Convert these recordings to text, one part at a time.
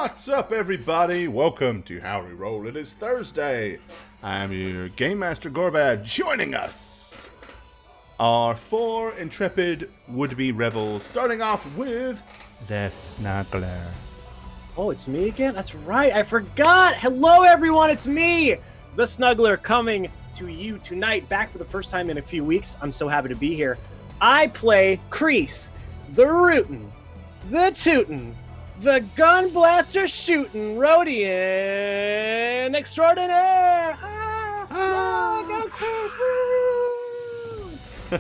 What's up, everybody? Welcome to How We Roll. It is Thursday. I'm your Game Master Gorbad. Joining us are four intrepid would-be rebels, starting off with the Snuggler. Oh, it's me again? That's right, I forgot! Hello, everyone, it's me! The Snuggler, coming to you tonight, back for the first time in a few weeks. I'm so happy to be here. I play Kreese, the Rootin', the Tootin', the Gun Blaster Shootin' Rhodian Extraordinaire! Go Kreese!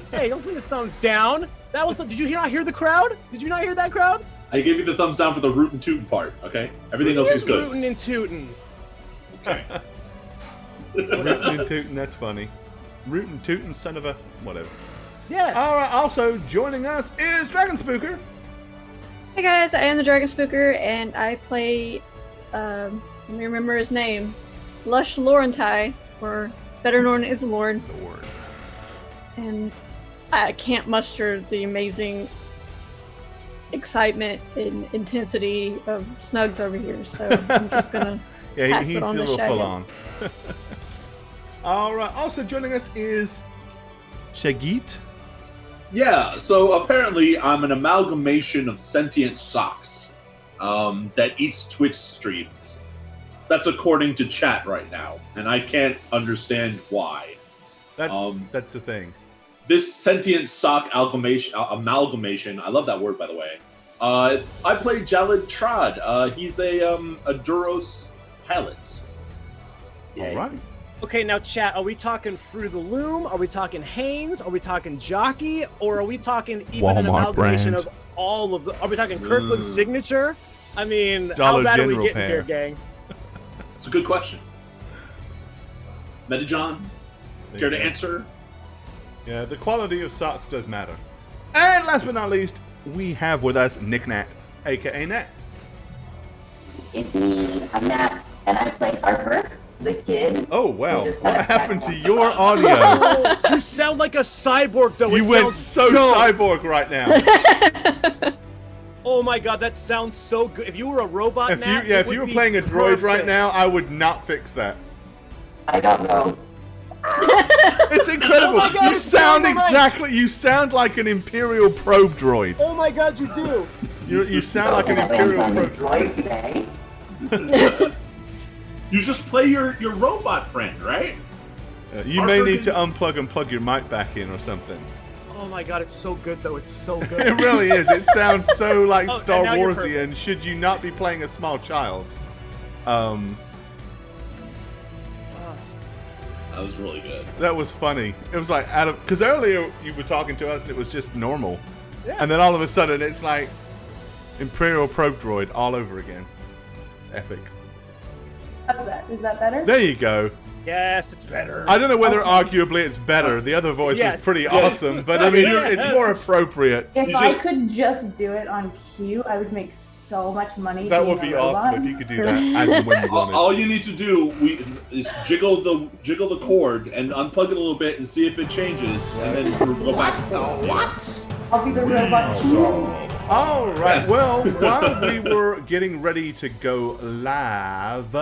Hey, don't put the thumbs down! That was did you not hear the crowd? Did you not hear that crowd? I gave you the thumbs down for the rootin' tootin' part, okay? Everything else is good. Rootin' and tootin'. Okay. Rootin' and Tootin', that's funny. Rootin' Tootin', son of a... whatever. Yes! Alright, also joining us is Dragon Spooker. Hey guys, I am the Dragon Spooker, and I play, let me remember his name, Lush Laurentai, or better known as Lorne. Lord. And I can't muster the amazing excitement and intensity of Snugs over here, so I'm just gonna pass he's it on a to little Shaggy. full on. Alright, also joining us is Shagit. Yeah, so apparently I'm an amalgamation of sentient socks that eats Twitch streams. That's according to chat right now, and I can't understand why. That's the thing. This sentient sock amalgamation, I love that word, by the way. I play Jalid Trad. He's a Duros pilot. All right. Okay, now chat, are we talking Through the Loom? Are we talking Haynes? Are we talking Jockey? Or are we talking even an Walmart amalgamation brand. of all of the... Are we talking Kirkland's signature? I mean, Dollar how bad are we General getting pair. here, gang? It's a good question. Metajohn, There care you to go. answer? Yeah, the quality of socks does matter. And last but not least, we have with us Nick Nat, aka Nat. It's me, I'm Nat, and I play Harper, the kid. Oh wow, Who just what got happened to attacked. your audio? Oh, you sound like a cyborg, though. You It went sounds so dope. cyborg right now. Oh my god, that sounds so good. If you were a robot, If you Nat, yeah, it if would you were be playing a droid right perfect. now, I would not fix that. I don't know. It's incredible. Oh my God, You it's sound dynamite. exactly. You sound like an Imperial probe droid. Oh my god, you do. You sound like an Imperial on the probe. droid today. You just play your robot friend, right? You may need to unplug and plug your mic back in or something. Oh my god, it's so good, though. It's so good. It really is. It sounds so like Oh, and Star now you're Warsy. perfect. And should you not be playing a small child? That was really good. That was funny. It was like out of because earlier you were talking to us and it was just normal, Yeah. and then all of a sudden it's like Imperial probe droid all over again. Epic. How's that? Is that better? There you go. Yes, it's better. I don't know whether arguably it's better. The other voice Yes. was pretty awesome, but I mean it's more appropriate. If You I just- could just do it on cue, I would make so much money. That being would a be robot. awesome if you could do that as and when you wanted. All you need to do is jiggle the cord and unplug it a little bit and see if it changes, and then we'll go back and forth. I'll be the robot. All right. Well, while we were getting ready to go live,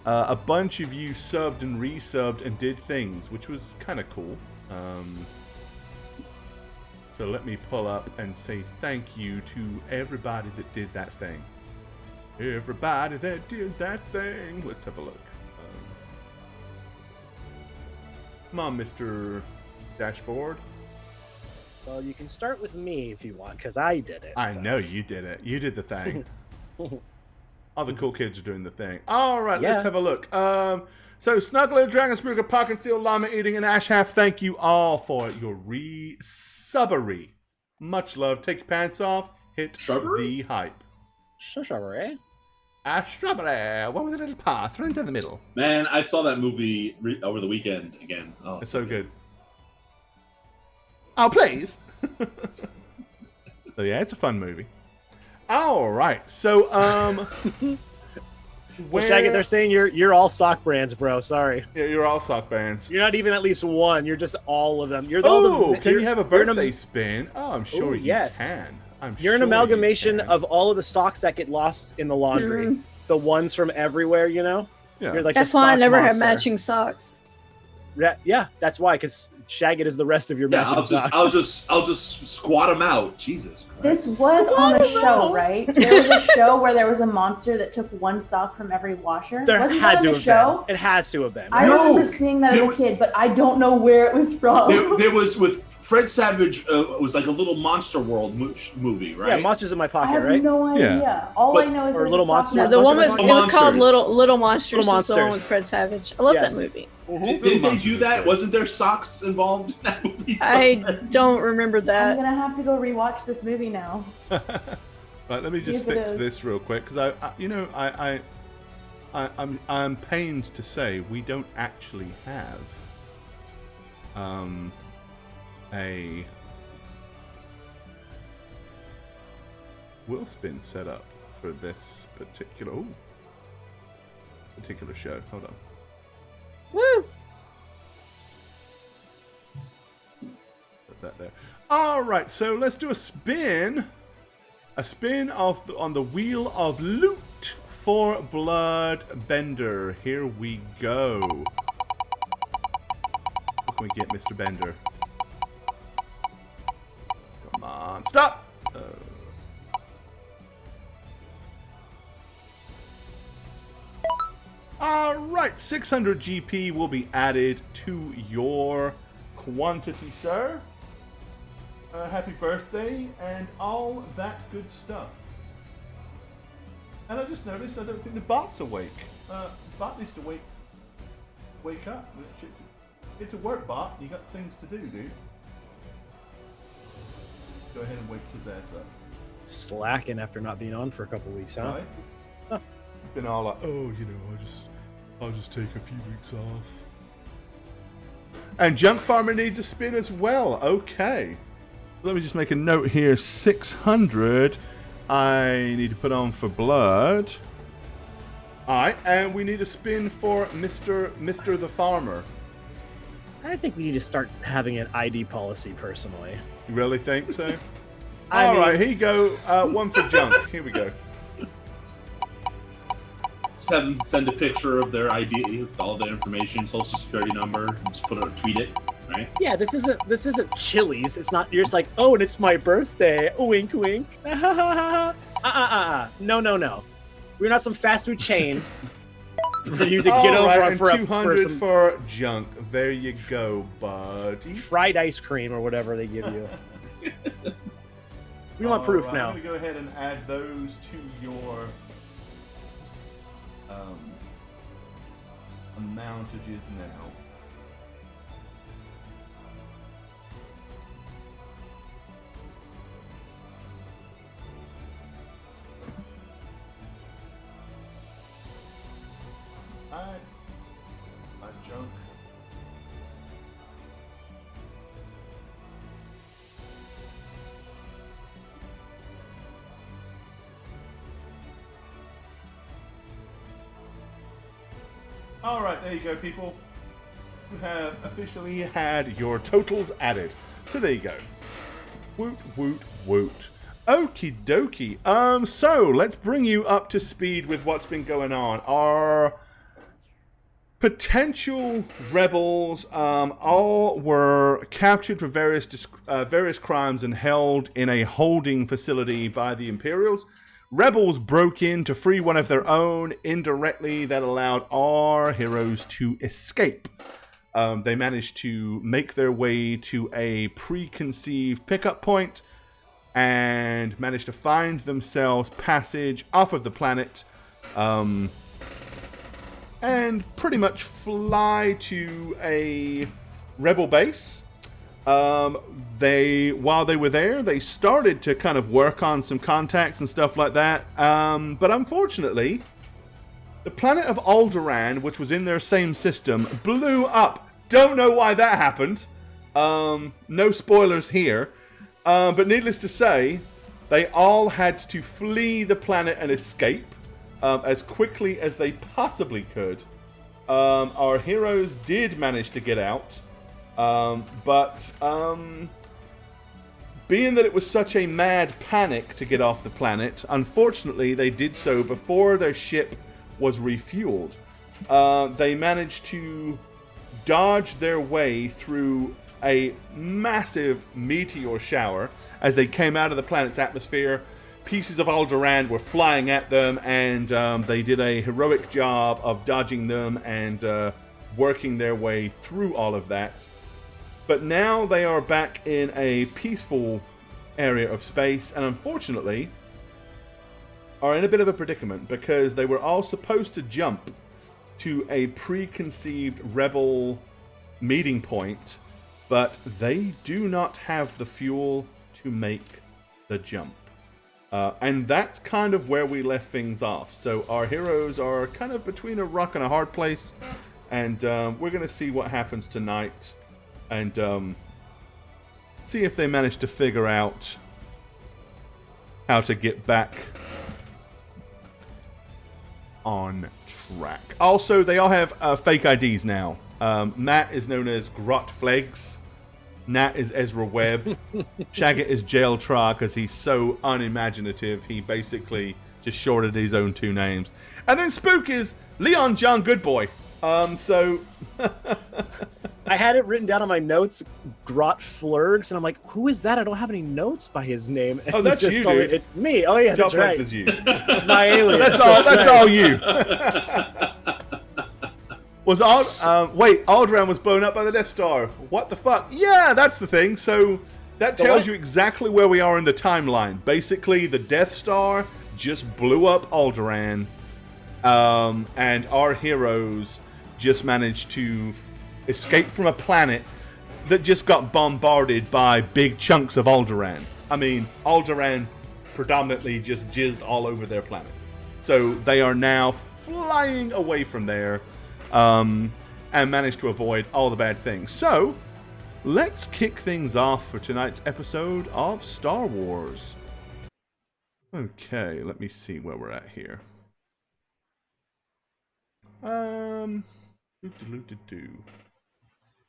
a bunch of you subbed and resubbed and did things, which was kind of cool. So let me pull up and say thank you to everybody that did that thing. Everybody that did that thing. Let's have a look. Come on, Mr. Dashboard. Well, you can start with me if you want, because I did it. I so. know you did it. You did the thing. All the cool kids are doing the thing. All right, let's Yeah. have a look. So Snuggler, Dragon Spooker, Pock and Seal, Llama Eating, and Ash Half, thank you all for your re-subbery. Much love. Take your pants off. Hit Shrubbery? the hype. Sure, eh? Ash Shrubbery. One with a little path right into the middle. Man, I saw that movie over the weekend again. Oh, It's so good. Oh, please. So yeah, it's a fun movie. All right, so So Shaggy, they're saying you're all sock brands, bro. Sorry, yeah, you're all sock bands. you're not even at least one. You're just all of them. You're all Oh, the. can you have a you're in birthday spin? Oh, I'm sure Ooh, you yes. can. You're an amalgamation of all of the socks that get lost in the laundry. Mhm. The ones from everywhere, you know? Yeah. You're like That's the why I sock never have monster. matching socks. Yeah, that's why, because Shaggy is the rest of your Yeah, matching socks. I'll just squat them out. Jesus Christ. This was on a show, right? There was a show where there was a monster that took one sock from every washer. There Wasn't had that to on the have show? been. It has to have been. I No! remember seeing that as There a kid, but I don't know where it was from. There was with Fred Savage. It was like a little Monster World movie, right? Yeah, Monsters in My I Pocket, have right? no idea. Yeah. All But- I know is or that Little the sock Monsters. No, was- the one with Little it was called Monsters. Little Monsters. Little It's the one with Monsters. Fred Savage. I love Yes. that movie. Did Little they Monsters do is that? good. Wasn't there socks involved in that movie? I somewhere? don't remember I'm that. gonna have to go rewatch this movie now. Right, let me just See if it fix is. this real quick because I'm pained to say we don't actually have a wheel spin set up for this particular show. Hold on. Woo! Put that there. All right, so let's do a spin. A spin on the wheel of loot for Blood Bender. Here we go. What can we get, Mr. Bender? Come on, stop! All right, 600 GP will be added to your quantity, sir. Happy birthday and all that good stuff. And I just noticed I don't think the bot's awake. Bot needs to wake up. Get to work, bot. You got things to do, dude. Go ahead and wake his ass up. Slacking after not being on for a couple weeks, huh? Right? Been all like, oh, I'll just take a few weeks off. And Junk Farmer needs a spin as well. Okay. Let me just make a note here. 600 I need to put on for Blood. Alright, and we need a spin for Mr. the Farmer. I think we need to start having an ID policy, personally. You really think so? I Alright, mean- here you go. One for Junk. Here we go. Just have them send a picture of their ID, with all their information, social security number, and just tweet it, right? Yeah, this isn't Chili's. It's not. You're just like, oh, and it's my birthday. Wink, wink. No. We're not some fast food chain for you to get over Alright, on and for 200 some for Junk. There you go, buddy. fried ice cream or whatever they give you. We want proof Alright, now. I'm going to go ahead and add those to your amountages now. Alright. My Junk. Alright, there you go, people. You have officially had your totals added. So there you go. Woot, woot, woot. Okie dokie. So let's bring you up to speed with what's been going on. Our potential rebels all were captured for various crimes and held in a holding facility by the Imperials. Rebels broke in to free one of their own indirectly. That allowed our heroes to escape. They managed to make their way to a preconceived pickup point and managed to find themselves passage off of the planet and pretty much fly to a rebel base. While they were there, they started to kind of work on some contacts and stuff like that. But unfortunately, the planet of Alderaan, which was in their same system, blew up. Don't know why that happened. No spoilers here. But needless to say, they all had to flee the planet and escape as quickly as they possibly could. Our heroes did manage to get out. But being that it was such a mad panic to get off the planet, unfortunately they did so before their ship was refueled. They managed to dodge their way through a massive meteor shower as they came out of the planet's atmosphere. Pieces of Alderaan were flying at them, and they did a heroic job of dodging them and working their way through all of that. But now they are back in a peaceful area of space, and unfortunately are in a bit of a predicament because they were all supposed to jump to a preconceived rebel meeting point, but they do not have the fuel to make the jump. And that's kind of where we left things off. So our heroes are kind of between a rock and a hard place, and we're going to see what happens tonight and see if they manage to figure out how to get back on track. Also, they all have fake IDs now. Matt is known as Grot Flegs. Nat is Ezra Webb. Shagget is Jail Tra because he's so unimaginative. He basically just shorted his own two names. And then Spook is Leon John Goodboy. So I had it written down on my notes, Grot Flurgs, and I'm like, who is that? I don't have any notes by his name. And oh, that's just you, told me dude. It's me. Oh yeah, that's Grot right. Flegs is you. It's my alien. That's all you. Was Alderaan was blown up by the Death Star. What the fuck? Yeah, that's the thing. So that tells you exactly where we are in the timeline. Basically, the Death Star just blew up Alderaan, and our heroes just managed to escape from a planet that just got bombarded by big chunks of Alderaan. I mean, Alderaan predominantly just jizzed all over their planet. So they are now flying away from there. And managed to avoid all the bad things. So, let's kick things off for tonight's episode of Star Wars. Okay, let me see where we're at here.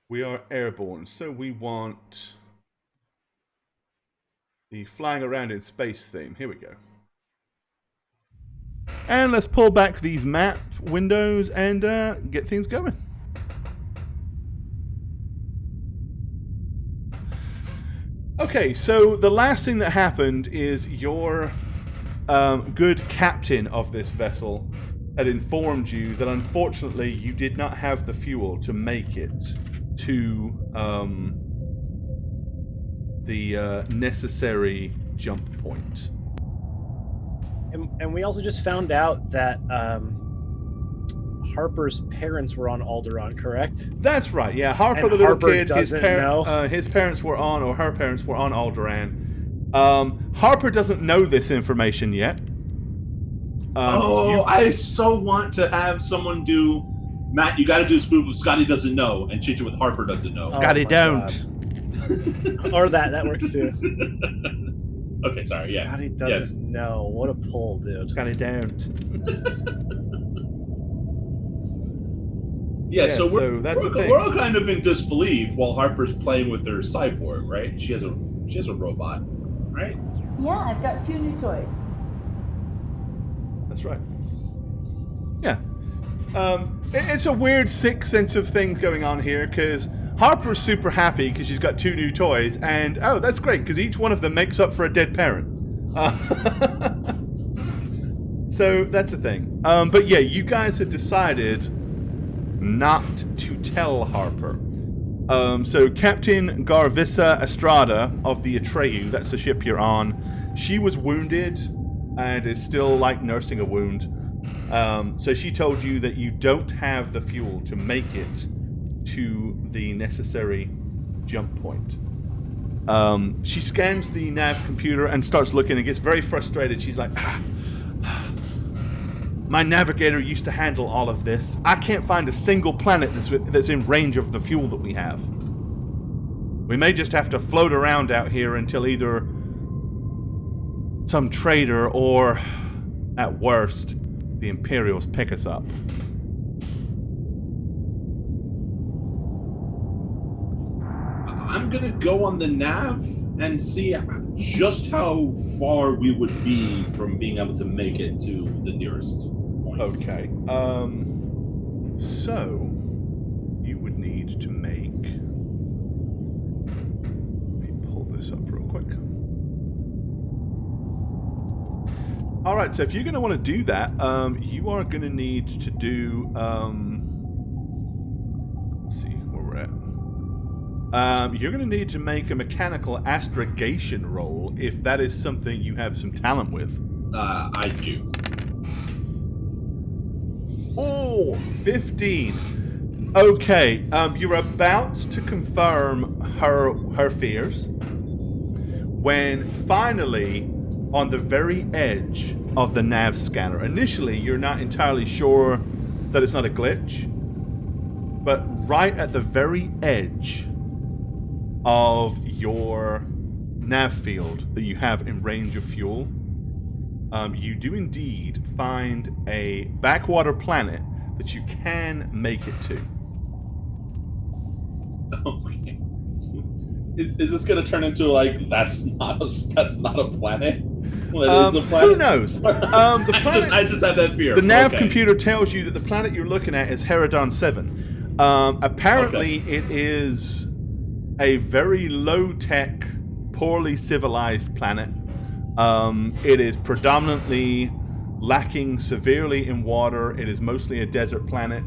We are airborne, so we want the flying around in space theme. Here we go. And let's pull back these map windows and get things going. Okay, so the last thing that happened is your good captain of this vessel had informed you that unfortunately you did not have the fuel to make it to the necessary jump point. And we also just found out that Harper's parents were on Alderaan, correct? That's right, yeah. Harper, And the little Harper kid, his parents were on, or her parents were on Alderaan. Harper doesn't know this information yet. I so want to have someone do... Matt, you gotta do a spoof of Scotty doesn't know, and change it with Harper doesn't know. Scotty, don't. Or that works too. Okay, sorry, yeah. Scotty doesn't know. What a pull, dude. Scotty, don't. So that's the thing. We're all kind of in disbelief while Harper's playing with her cyborg, right? She has a robot, right? Yeah, I've got 2 new toys. That's right. Yeah. It's a weird sick sense of things going on here because Harper's super happy because she's got 2 new toys, and oh, that's great because each one of them makes up for a dead parent. So that's the thing. But yeah, you guys had decided not to tell Harper. So Captain Garvissa Estrada of the Atreyu, that's the ship you're on, she was wounded and is still like nursing a wound. So she told you that you don't have the fuel to make it to the necessary jump point. She scans the nav computer and starts looking and gets very frustrated. She's like, my navigator used to handle all of this. I can't find a single planet that's in range of the fuel that we have. We may just have to float around out here until either some trader or, at worst, the Imperials pick us up. I'm gonna go on the nav and see just how far we would be from being able to make it to the nearest point. Okay. So you would need to make. Let me pull this up real quick. All right. So if you're going to want to do that, you are going to need to do. Let's see where we're at. You're going to need to make a mechanical astrogation roll if that is something you have some talent with. I do. Oh, 15. Okay, you're about to confirm her fears when finally, on the very edge of the nav scanner, initially you're not entirely sure that it's not a glitch, but right at the very edge of your nav field that you have in range of fuel, you do indeed find a backwater planet that you can make it to. Okay. Is this going to turn into like that's not a planet? Well, it is a planet. Who knows? The planet, I just had that fear. the nav computer tells you that the planet you're looking at is Herodon 7. Apparently, it is a very low-tech, poorly civilized planet. It is predominantly lacking severely in water. It is mostly a desert planet.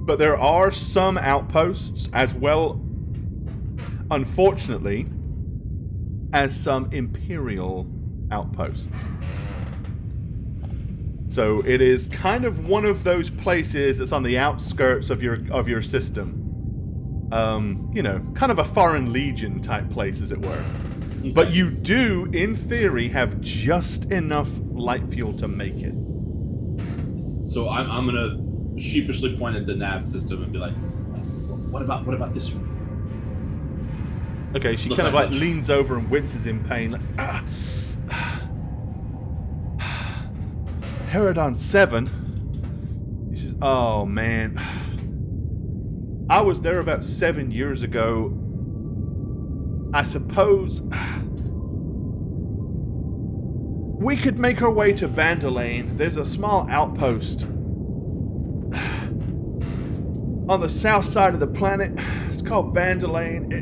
But there are some outposts as well, unfortunately, as some Imperial outposts. So it is kind of one of those places that's on the outskirts of your system. Kind of a foreign legion type place, as it were. But you do, in theory, have just enough light fuel to make it. So I'm gonna sheepishly point at the nav system and be like, "What about this one?" Okay, she Look kind of like like much. leans over and winces in pain. Like, Herodon 7. He says, "Oh man, I was there about 7 years ago. I suppose we could make our way to Bandalane. There's a small outpost on the south side of the planet. It's called Bandalane.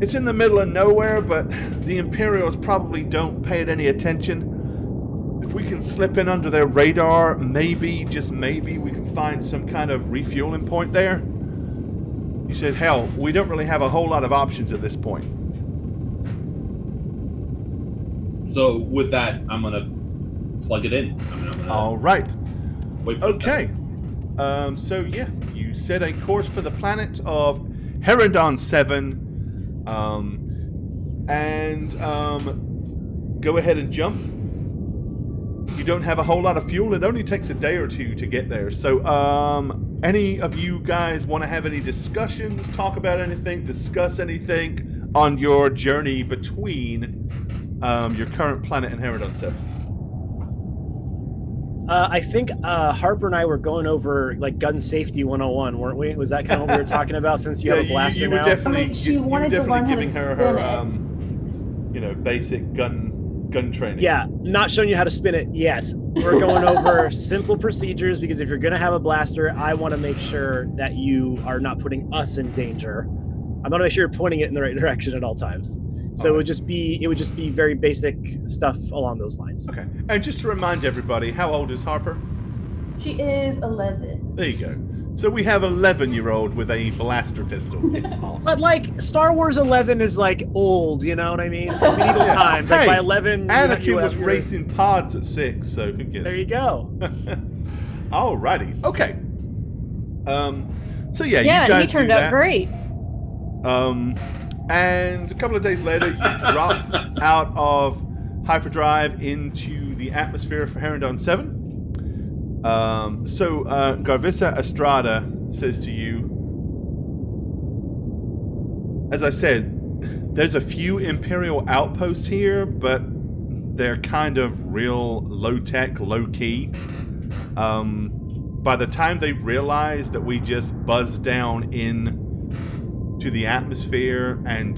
It's in the middle of nowhere, but the Imperials probably don't pay it any attention. If we can slip in under their radar, maybe, just maybe, we can find some kind of refueling point there." He said, "Hell, we don't really have a whole lot of options at this point." So with that, I'm gonna plug it in. I'm gonna All right. wait for Okay. So yeah, you set a course for the planet of Herodon 7, and go ahead and jump. You don't have a whole lot of fuel. It only takes a day or two to get there. So, any of you guys want to have any discussions, talk about anything, discuss anything on your journey between your current planet and Herodon 7? I think Harper and I were going over like gun safety 101, weren't we? Was that kind of what we were talking about? Since you have a blaster you were now. definitely, I mean, she you were wanted to definitely learn how to giving her spin basic gun training. Yeah, not showing you how to spin it yet. We're going over simple procedures because if you're going to have a blaster, I want to make sure that you are not putting us in danger. I want to make sure you're pointing it in the right direction at all times. So it would just be very basic stuff along those lines. Okay. And just to remind everybody, how old is Harper? She is 11. There you go. So we have an 11-year-old with a blaster pistol. It's awesome. But like Star Wars 11 is like old, you know what I mean? It's like medieval times. Like Hey, by 11, Anakin was you're- racing pods at 6, so who cares? There you go. Alrighty. Okay. So yeah, Yeah, you guys he turned do out that. great. And a couple of days later, you drop out of hyperdrive into the atmosphere for Herodon 7. So Garvissa Estrada says to you, as I said, there's a few Imperial outposts here, but they're kind of real low-tech, low-key. By the time they realize that we just buzzed down in to the atmosphere and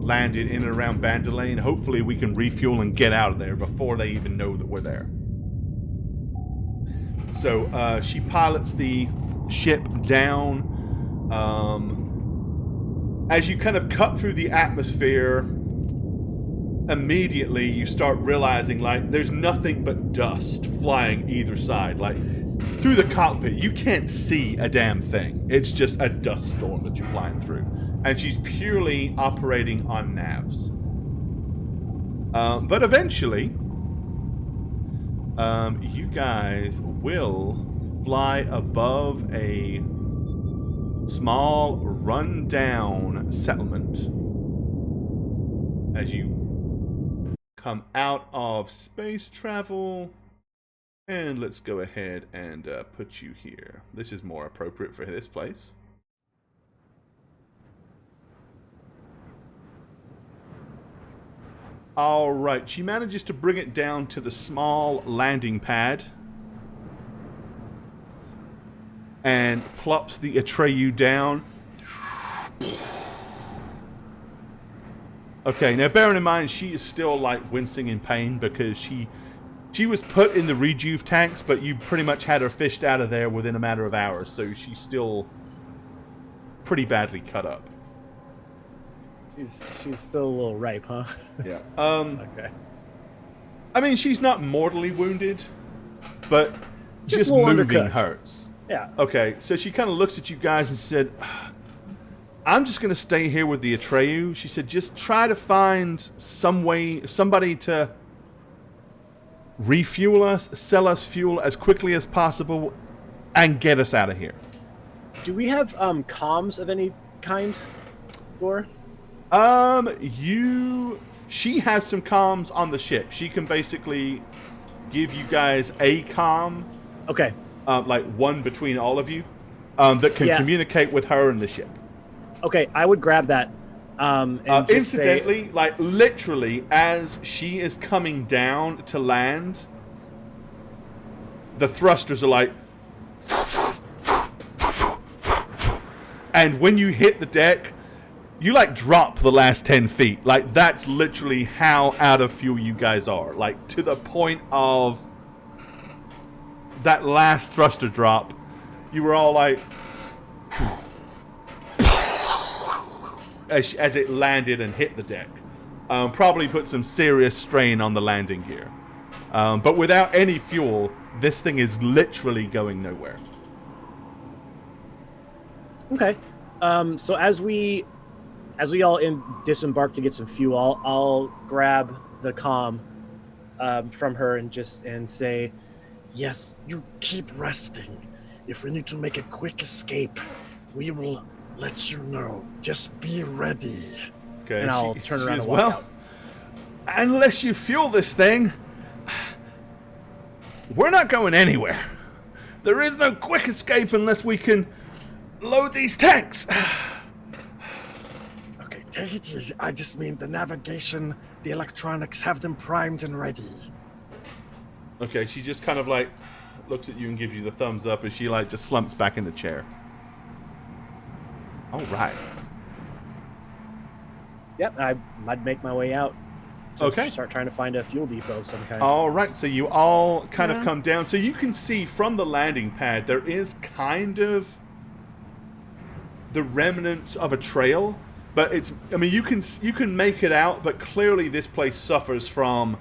landed in and around Bandalane. Hopefully we can refuel and get out of there before they even know that we're there. So she pilots the ship down. As you kind of cut through the atmosphere, immediately you start realizing, like, there's nothing but dust flying either side. Like, through the cockpit, you can't see a damn thing. It's just a dust storm that you're flying through. And she's purely operating on navs. But eventually, you guys will fly above a small, run-down settlement as you come out of space travel. And let's go ahead and put you here. This is more appropriate for this place. Alright, she manages to bring it down to the small landing pad. And plops the Atreyu down. Okay, now bearing in mind she is still like wincing in pain because she was put in the rejuve tanks, but you pretty much had her fished out of there within a matter of hours, so she's still pretty badly cut up. She's still a little ripe, huh? Yeah. Okay. I mean, she's not mortally wounded, but Just just a little moving undercooked. hurts. Yeah. Okay, so she kind of looks at you guys and said, I'm just going to stay here with the Atreyu. She said, just try to find somebody to refuel us, sell us fuel as quickly as possible, and get us out of here. Do we have comms of any kind, Gore? She has some comms on the ship. She can basically give you guys a comm. Okay. Like one between all of you, that can communicate with her and the ship. Okay, I would grab that. And just incidentally, like literally, as she is coming down to land, the thrusters are like, and when you hit the deck, you like drop the last 10 feet. Like that's literally how out of fuel you guys are. Like to the point of that last thruster drop, you were all like, as it landed and hit the deck. Probably put some serious strain on the landing gear. But without any fuel, this thing is literally going nowhere. Okay. So as we all disembark to get some fuel, I'll grab the comm from her and say, Yes, you keep resting. If we need to make a quick escape, we will let you know. Just be ready. Okay. and I'll turn around goes, and walk out. Unless you fuel this thing, we're not going anywhere. There is no quick escape unless we can load these tanks. Okay, take it easy. I just mean the navigation, the electronics, have them primed and ready. Okay, she just kind of like looks at you and gives you the thumbs up as she like just slumps back in the chair. All right. Yep, I'd make my way out. To Okay. Start trying to find a fuel depot of some kind. All right, so you all kind of come down. So you can see from the landing pad there is kind of the remnants of a trail, but it's, I mean, you can make it out, but clearly this place suffers from,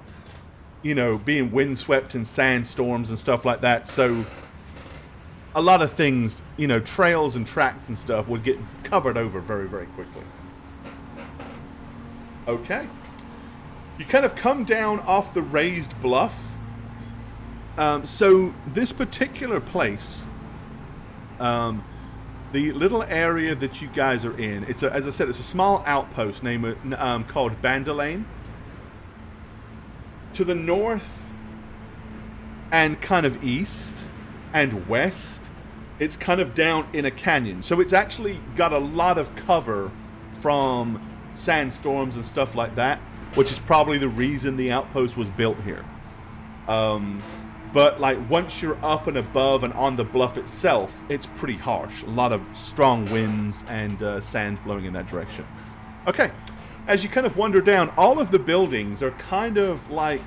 you know, being windswept and sandstorms and stuff like that. So a lot of things, you know, trails and tracks and stuff would get covered over very, very quickly. Okay. You kind of come down off the raised bluff. So this particular place, the little area that you guys are in, it's as I said, it's a small outpost called Bandalane. To the north and kind of east and west, it's kind of down in a canyon. So it's actually got a lot of cover from sandstorms and stuff like that, which is probably the reason the outpost was built here. But like once you're up and above and on the bluff itself, it's pretty harsh. A lot of strong winds and sand blowing in that direction. Okay, as you kind of wander down, all of the buildings are kind of like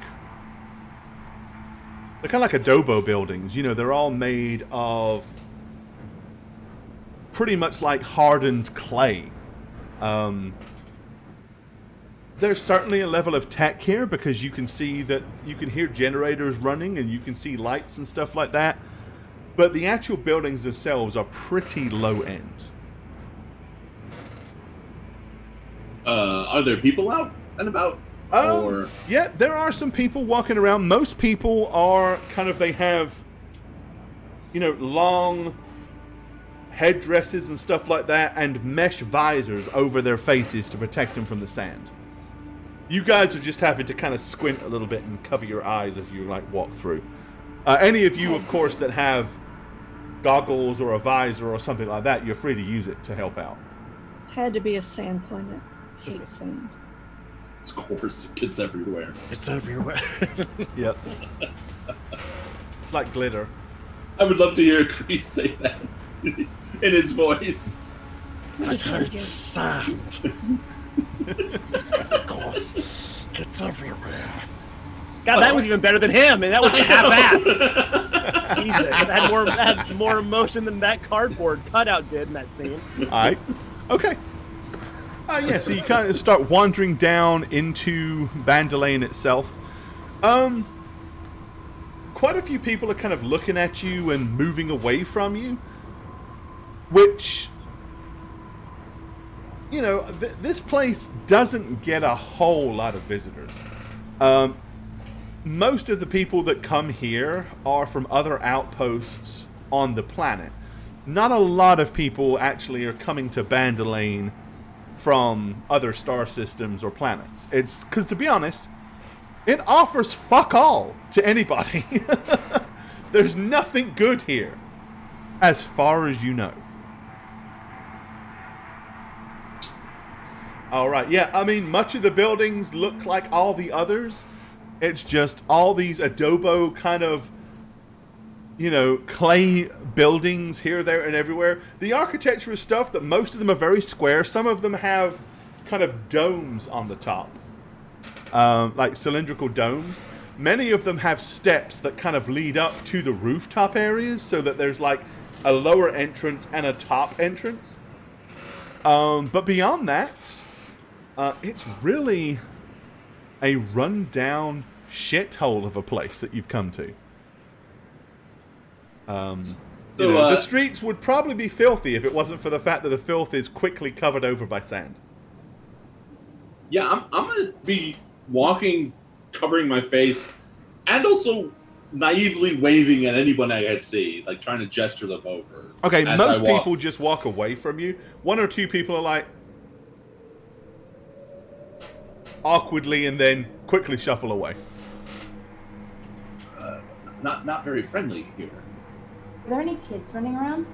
adobo buildings. You know, they're all made of pretty much like hardened clay. There's certainly a level of tech here because you can see that you can hear generators running and you can see lights and stuff like that. But the actual buildings themselves are pretty low end. Are there people out and about? Or Yeah, there are some people walking around. Most people are they have, long headdresses and stuff like that and mesh visors over their faces to protect them from the sand. You guys are just having to kind of squint a little bit and cover your eyes as you walk through. Any of you, of course, that have goggles or a visor or something like that, you're free to use it to help out. Had to be a sand planet. Hate sand. of course, it gets everywhere. It's everywhere. Yep. It's like glitter. I would love to hear Chris say that in his voice. I heard sand. Of course, it's everywhere. God, that was even better than him, and that was half-assed. Jesus, had more emotion than that cardboard cutout did in that scene. All right. Okay. Yeah, so you kind of start wandering down into Bandalane itself. Quite a few people are kind of looking at you and moving away from you, which, this place doesn't get a whole lot of visitors. Most of the people that come here are from other outposts on the planet. Not a lot of people actually are coming to Bandalane from other star systems or planets. It's because, to be honest, it offers fuck all to anybody. There's nothing good here, as far as you know. Alright, yeah, I mean, much of the buildings look like all the others. It's just all these adobo kind of, clay buildings here, there, and everywhere. The architecture is stuff that most of them are very square. Some of them have kind of domes on the top, like cylindrical domes. Many of them have steps that kind of lead up to the rooftop areas so that there's like a lower entrance and a top entrance. But beyond that, it's really a run-down shithole of a place that you've come to. The streets would probably be filthy if it wasn't for the fact that the filth is quickly covered over by sand. Yeah, I'm going to be walking, covering my face, and also naively waving at anyone I see, like trying to gesture them over. Okay, most people just walk away from you. One or two people are like, awkwardly, and then quickly shuffle away. Not very friendly here. Are there any kids running around?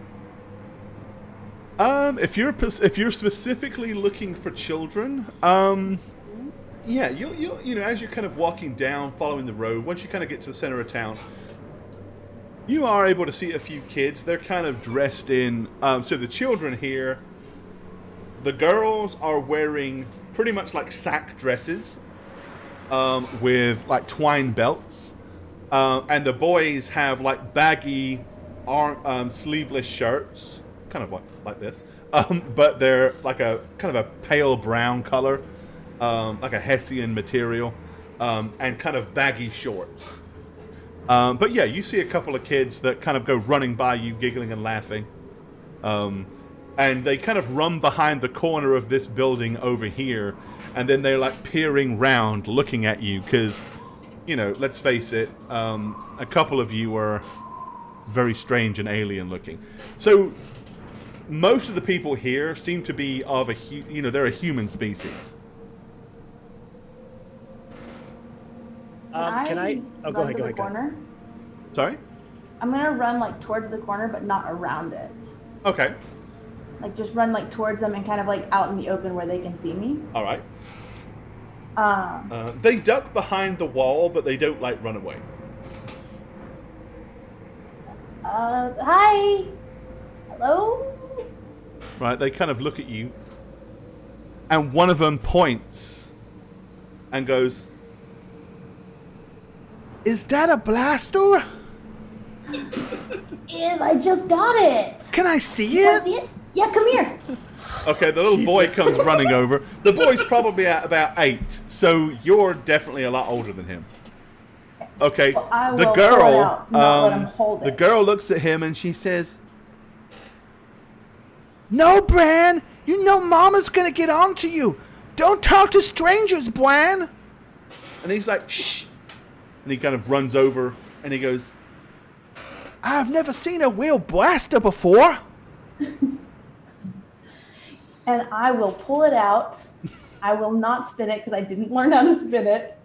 If you're specifically looking for children, yeah, you'll as you're kind of walking down, following the road, once you kind of get to the center of town, you are able to see a few kids. They're kind of dressed in, so the children here, the girls are wearing pretty much like sack dresses, with like twine belts, and the boys have like baggy, sleeveless shirts, kind of like this, but they're like a kind of a pale brown color, like a Hessian material, and kind of baggy shorts. But yeah, you see a couple of kids that kind of go running by you, giggling and laughing. And they kind of run behind the corner of this building over here, and then they're like peering round, looking at you, because, let's face it, a couple of you are very strange and alien looking. So most of the people here seem to be of they're a human species. Can I? Oh, go ahead. Corner? Sorry? I'm gonna run like towards the corner, but not around it. Okay. Like just run like towards them and kind of like out in the open where they can see me. All right. They duck behind the wall, but they don't like run away. Hi. Hello? Right, they kind of look at you, and one of them points and goes, "Is that a blaster? I just got it. Can I see You it?" see it? Yeah, come here. Okay, the little boy comes running over. The boy's probably at about 8, so you're definitely a lot older than him. Okay, Well, I the will pull it girl, out, not let him hold the it. girl looks at him and she says, "No, Bran, you know Mama's gonna get on to you. Don't talk to strangers, Bran." And he's like, "Shh," and he kind of runs over and he goes, "I've never seen a real blaster before." And I will pull it out. I will not spin it because I didn't learn how to spin it.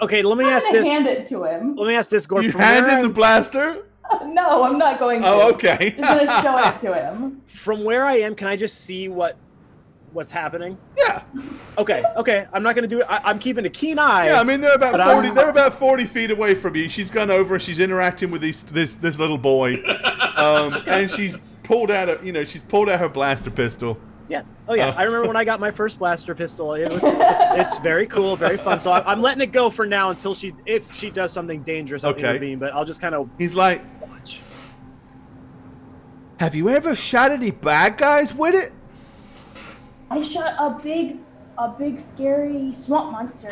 Okay, let me I'm ask gonna this. hand it to him. Let me ask this, Gord. You From where handed I'm- the blaster? No, I'm not going to. Oh, okay. I'm just gonna show it to him. From where I am, can I just see what's happening? Yeah. Okay. I'm not gonna do it. I'm keeping a keen eye. Yeah, I mean they're about But 40. I'm- They're about 40 feet away from you. She's gone over. She's interacting with this little boy, and she's pulled out her blaster pistol. Yeah. Oh yeah. I remember when I got my first blaster pistol. It's very cool, very fun. So I'm letting it go for now until if she does something dangerous, I'll Okay. intervene. But I'll just kind of He's like, watch. "Have you ever shot any bad guys with it?" I shot a big scary swamp monster.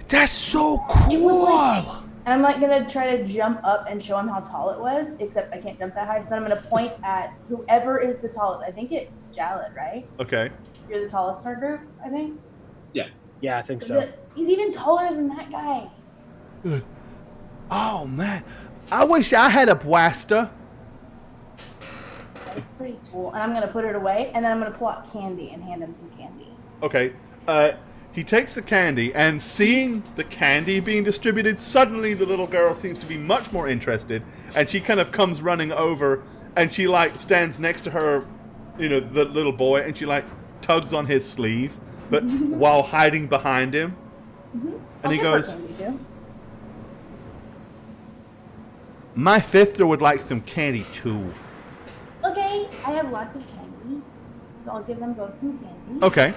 That's so cool. And I'm like gonna try to jump up and show him how tall it was, except I can't jump that high. So then I'm gonna point at whoever is the tallest. I think it's Jalad, right? Okay. You're the tallest in our group, I think. Yeah, I think so. He's even taller than that guy. Oh man, I wish I had a blaster. That's pretty cool. And I'm gonna put it away, and then I'm gonna pull out candy and hand him some candy. Okay. He takes the candy, and seeing the candy being distributed, suddenly the little girl seems to be much more interested, and she kind of comes running over, and she like stands next to her, the little boy, and she like tugs on his sleeve, but while hiding behind him. And he I'll give her goes, candy, too. "My fifth would like some candy too." Okay, I have lots of candy, so I'll give them both some candy. Okay.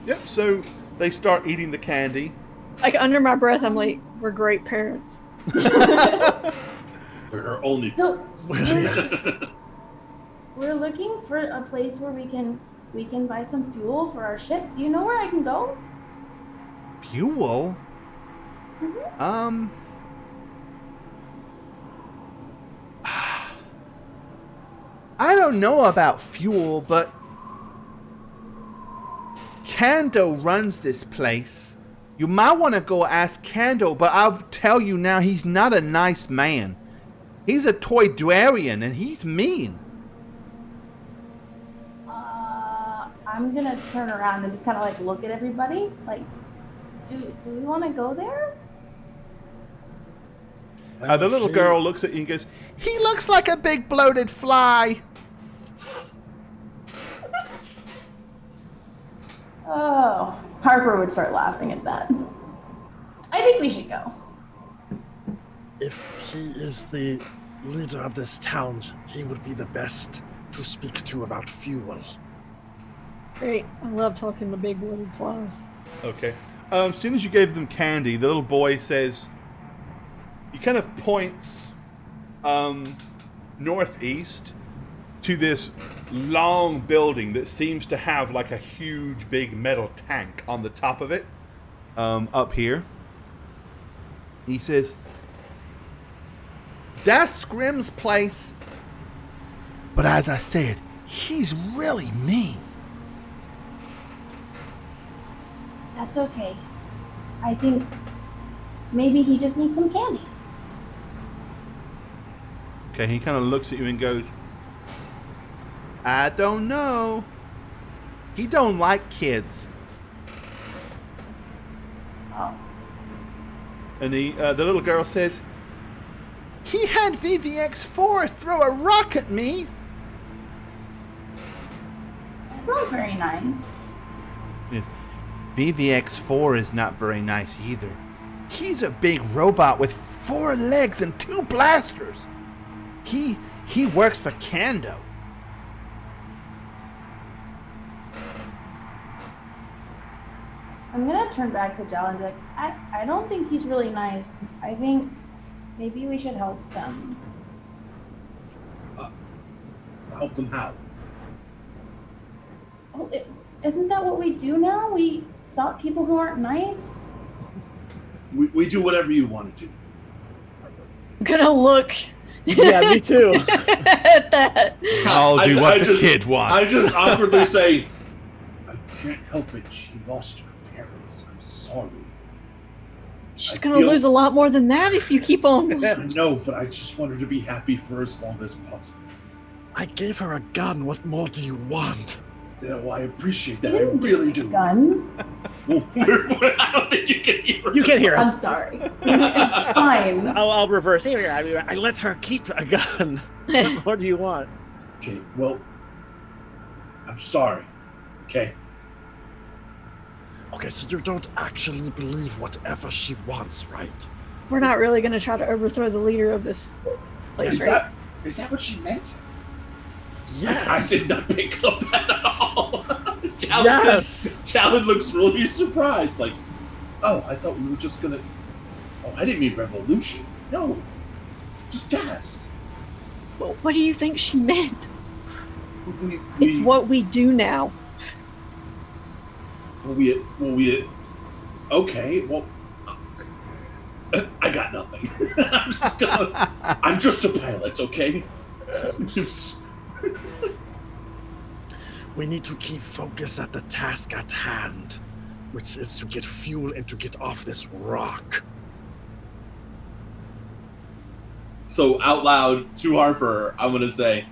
Yep, so they start eating the candy. Like under my breath, I'm like, we're great parents. We're her only. So we're looking for a place where we can buy some fuel for our ship. Do you know where I can go? Fuel? Mhm. I don't know about fuel, but Kando runs this place. You might want to go ask Kando, but I'll tell you now, he's not a nice man. He's a Toydarian, and he's mean. I'm gonna turn around and just kind of like look at everybody. Like, do we want to go there? The little girl looks at you and goes, "He looks like a big bloated fly." Oh, Harper would start laughing at that. I think we should go. If he is the leader of this town, he would be the best to speak to about fuel. Great. I love talking to big wooded flies. Okay. As soon as you gave them candy, the little boy says, he kind of points northeast to this long building that seems to have like a huge big metal tank on the top of it, up here. He says, "That's Scrim's place. But as I said, he's really mean." That's okay. I think maybe he just needs some candy. Okay, he kind of looks at you and goes, "I don't know. He don't like kids." Oh. And the little girl says, "He had VVX4 throw a rock at me." That's not very nice. Yes. VVX4 is not very nice either. He's a big robot with 4 legs and 2 blasters. He works for Kando. I'm gonna turn back to Jal and be like, I don't think he's really nice. I think maybe we should help them. Help them how? Oh, isn't that what we do now? We stop people who aren't nice? We do whatever you want to do. I'm gonna look Yeah, me too. at that. I'll do what the kid wants. I just awkwardly say, I can't help it. She lost her parents. I'm sorry. She's I gonna feel- lose a lot more than that if you keep on. I know, but I just want her to be happy for as long as possible. I gave her a gun. What more do you want? Yeah, well, I appreciate that. You I didn't really give do. me a gun. I don't think you can hear us. You can't hear us. I'm sorry. It's fine. I'll reverse. Here, I let her keep a gun. What more do you want? Okay, well, I'm sorry. Okay. Okay, so you don't actually believe whatever she wants, right? We're not really gonna try to overthrow the leader of this place, right? Is that what she meant? Yes. I did not pick up that at all. Yes. Challen looks really surprised. Like, oh, I thought we were just gonna. Oh, I didn't mean revolution. No, just gas. Well, what do you think she meant? We, It's what we do now. we. Okay, well, I got nothing. I'm just a pilot, okay? We need to keep focus at the task at hand, which is to get fuel and to get off this rock. So out loud to Harper, I'm gonna say,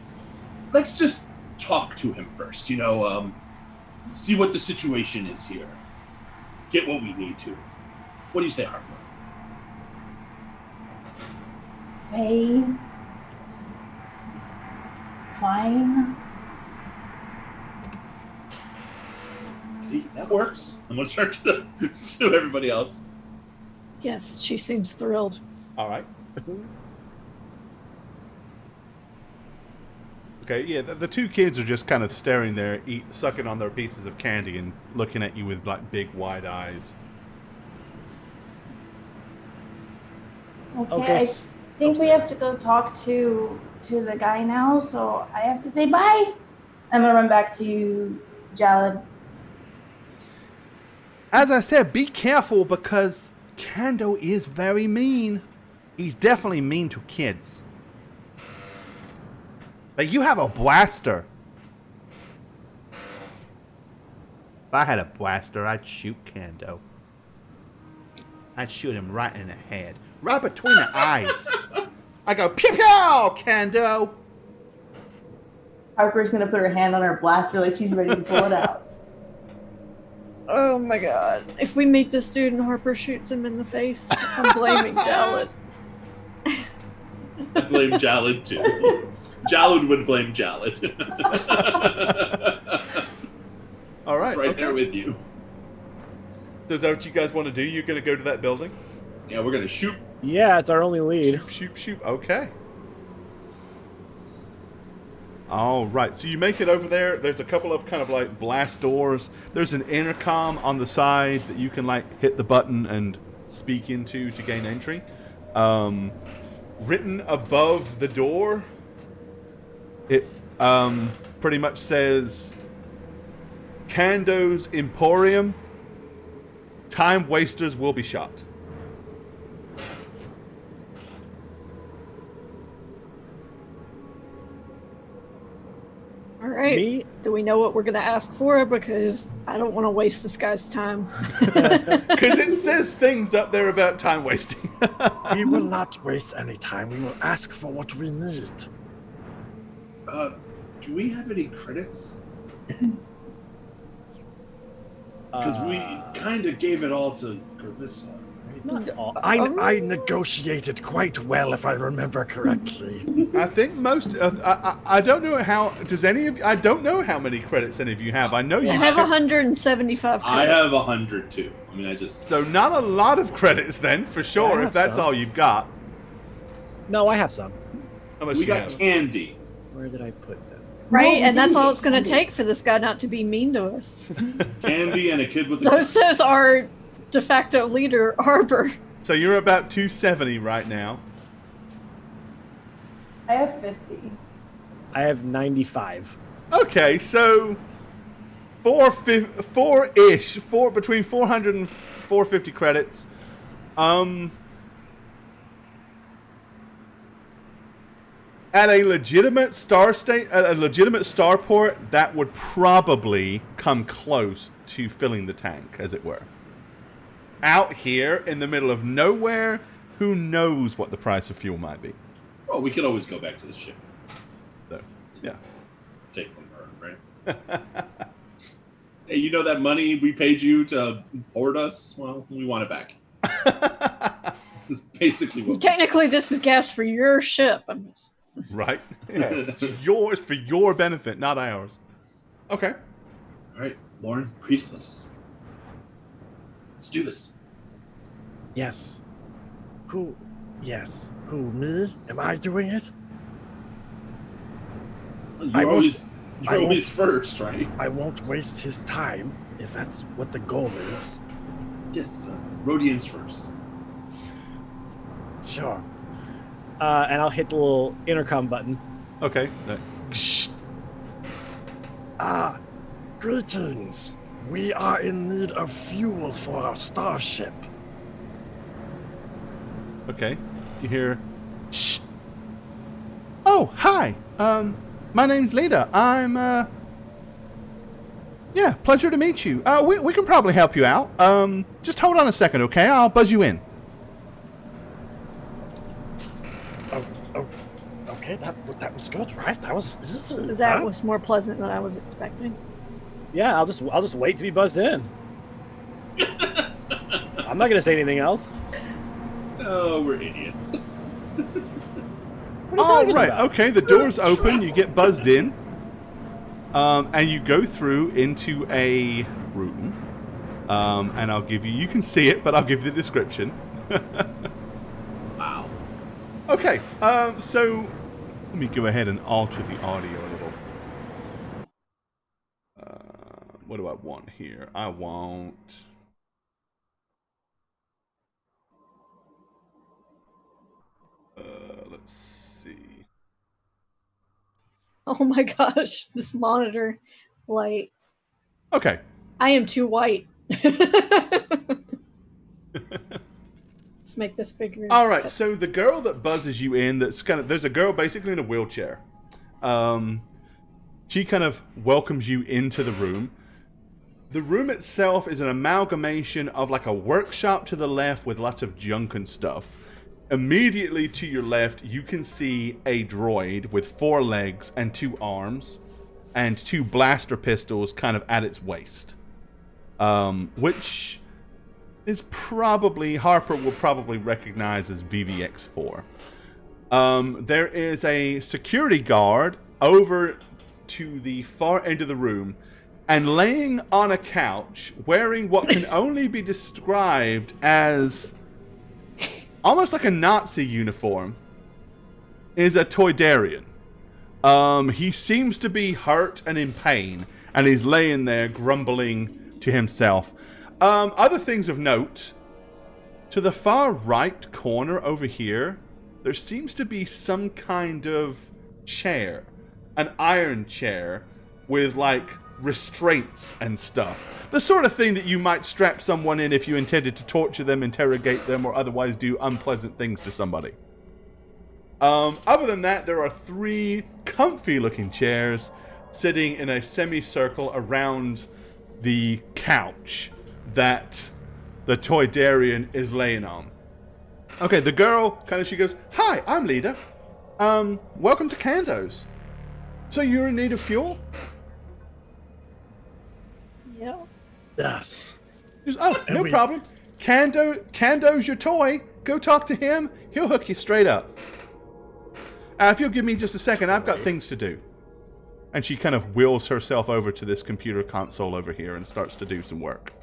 let's just talk to him first. See what the situation is here. Get what we need to. What do you say, Harper? Hey. Fine. See, that works. I'm gonna start to everybody else. Yes, she seems thrilled. All right. Okay, yeah, the 2 kids are just kind of staring there, sucking on their pieces of candy and looking at you with like big wide eyes. Okay, I think we have to go talk to the guy now, so I have to say bye. I'm gonna run back to you, Jalad. As I said, be careful because Kando is very mean. He's definitely mean to kids. Like, you have a blaster. If I had a blaster, I'd shoot Kando. I'd shoot him right in the head. Right between the eyes. I go, pew pew, Kando. Harper's gonna put her hand on her blaster like she's ready to pull it out. Oh my god. If we meet this dude and Harper shoots him in the face, I'm blaming Jalad. I blame Jalad too. Jalad would blame Jalad. All right. Right there with you. Is that what you guys want to do? You're going to go to that building? Yeah, we're gonna shoot. Yeah, it's our only lead. Shoot. Okay. All right. So you make it over there. There's a couple of kind of like blast doors. There's an intercom on the side that you can like hit the button and speak into to gain entry. Written above the door, it pretty much says Kando's Emporium. Time wasters will be shot. All right. Me? Do we know what we're gonna ask for? Because I don't want to waste this guy's time. Because it says things up there about time wasting. We will not waste any time. We will ask for what we need. Do we have any credits? Because we kind of gave it all to Carissa, right? I negotiated quite well, if I remember correctly. I think most. I don't know how. Does any of? I don't know how many credits any of you have. I know you I have 175 I credits. have 100 too. I mean, I just. So not a lot of credits then, for sure. I If have that's some. all you've got. No, I have some. How much We you got have? candy. Where did I put them? Right, and that's all it's going to take for this guy not to be mean to us. Candy and a kid with a So gun. says our de facto leader, Arbor. So you're about 270 right now. I have 50. I have 95. Okay, so between 400 and 450 credits. At a legitimate starport, that would probably come close to filling the tank, as it were. Out here in the middle of nowhere, who knows what the price of fuel might be? Well, we could always go back to the ship. So, yeah. Take from her, right? Hey, you know that money we paid you to board us? Well, we want it back. That's basically what. Technically, this is gas for your ship. Right? Yeah. It's yours for your benefit, not ours. Okay. All right, Lauren, Priest, let's do this. Yes. Who? Yes. Who? Me? Am I doing it? I You're won't- always first, right? I won't waste his time if that's what the goal is. Yes, Rhodians first. Sure. And I'll hit the little intercom button. Okay. Ah, greetings. We are in need of fuel for our starship. Okay. You hear. Shh. Oh, hi. My name's Lita. I'm. Yeah, pleasure to meet you. We can probably help you out. Just hold on a second, okay? I'll buzz you in. Oh, okay. That was good, right? That was easy. That huh? was more pleasant than I was expecting. Yeah, I'll just wait to be buzzed in. I'm not gonna say anything else. Oh, we're idiots. What are you All talking right. about? Okay. The doors open. You get buzzed in, and you go through into a room. And I'll give you. You can see it, but I'll give you the description. Wow. Okay. So let me go ahead and alter the audio a little. What do I want here? I want. Let's see. Oh my gosh, this monitor light. Okay. I am too white. Let's make this bigger. All right. So the girl that buzzes you in, there's a girl basically in a wheelchair. She kind of welcomes you into the room. The room itself is an amalgamation of like a workshop to the left with lots of junk and stuff. Immediately to your left, you can see a droid with 4 legs and 2 arms and 2 blaster pistols kind of at its waist. Which is probably, Harper will probably recognize as VVX-4. There is a security guard over to the far end of the room, and laying on a couch, wearing what can only be described as almost like a Nazi uniform, is a Toydarian. He seems to be hurt and in pain, and he's laying there grumbling to himself. Other things of note, to the far right corner over here, there seems to be some kind of chair, an iron chair with like restraints and stuff. The sort of thing that you might strap someone in if you intended to torture them, interrogate them, or otherwise do unpleasant things to somebody. Other than that, there are 3 comfy looking chairs sitting in a semicircle around the couch that the Toydarian is laying on. Okay, the girl she goes, "Hi, I'm Lita. Welcome to Kandos. So you're in need of fuel?" Yeah. Yes. She goes, "Oh, And no we- problem. Kando's your toy. Go talk to him. He'll hook you straight up. If you'll give me just a second, I've got things to do. And she kind of wheels herself over to this computer console over here and starts to do some work.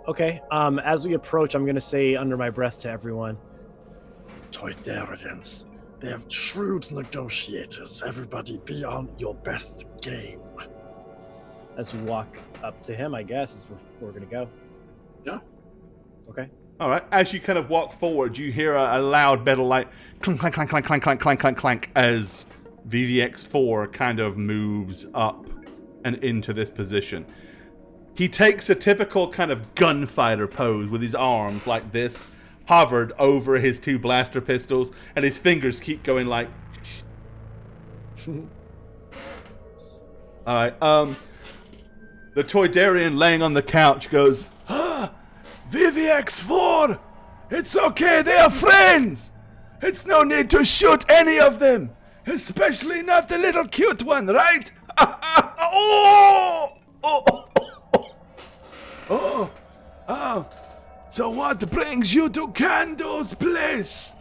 Okay. As we approach, I'm gonna say under my breath to everyone, Toydarians, they're shrewd negotiators. Everybody be on your best game. as we walk up to him, I guess, is where we're gonna go. Yeah. Okay. All right. As you kind of walk forward, you hear a loud metal like clank, clank, clank, clank, clank, clank, clank, clank, clank as VVX4 kind of moves up and into this position. He takes a typical kind of gunfighter pose with his arms like this, hovered over his two blaster pistols, and his fingers keep going like. All right. The Toydarian laying on the couch goes, VVX4! It's okay, they are friends! It's no need to shoot any of them! Especially not the little cute one, right? So what brings you to Kando's place?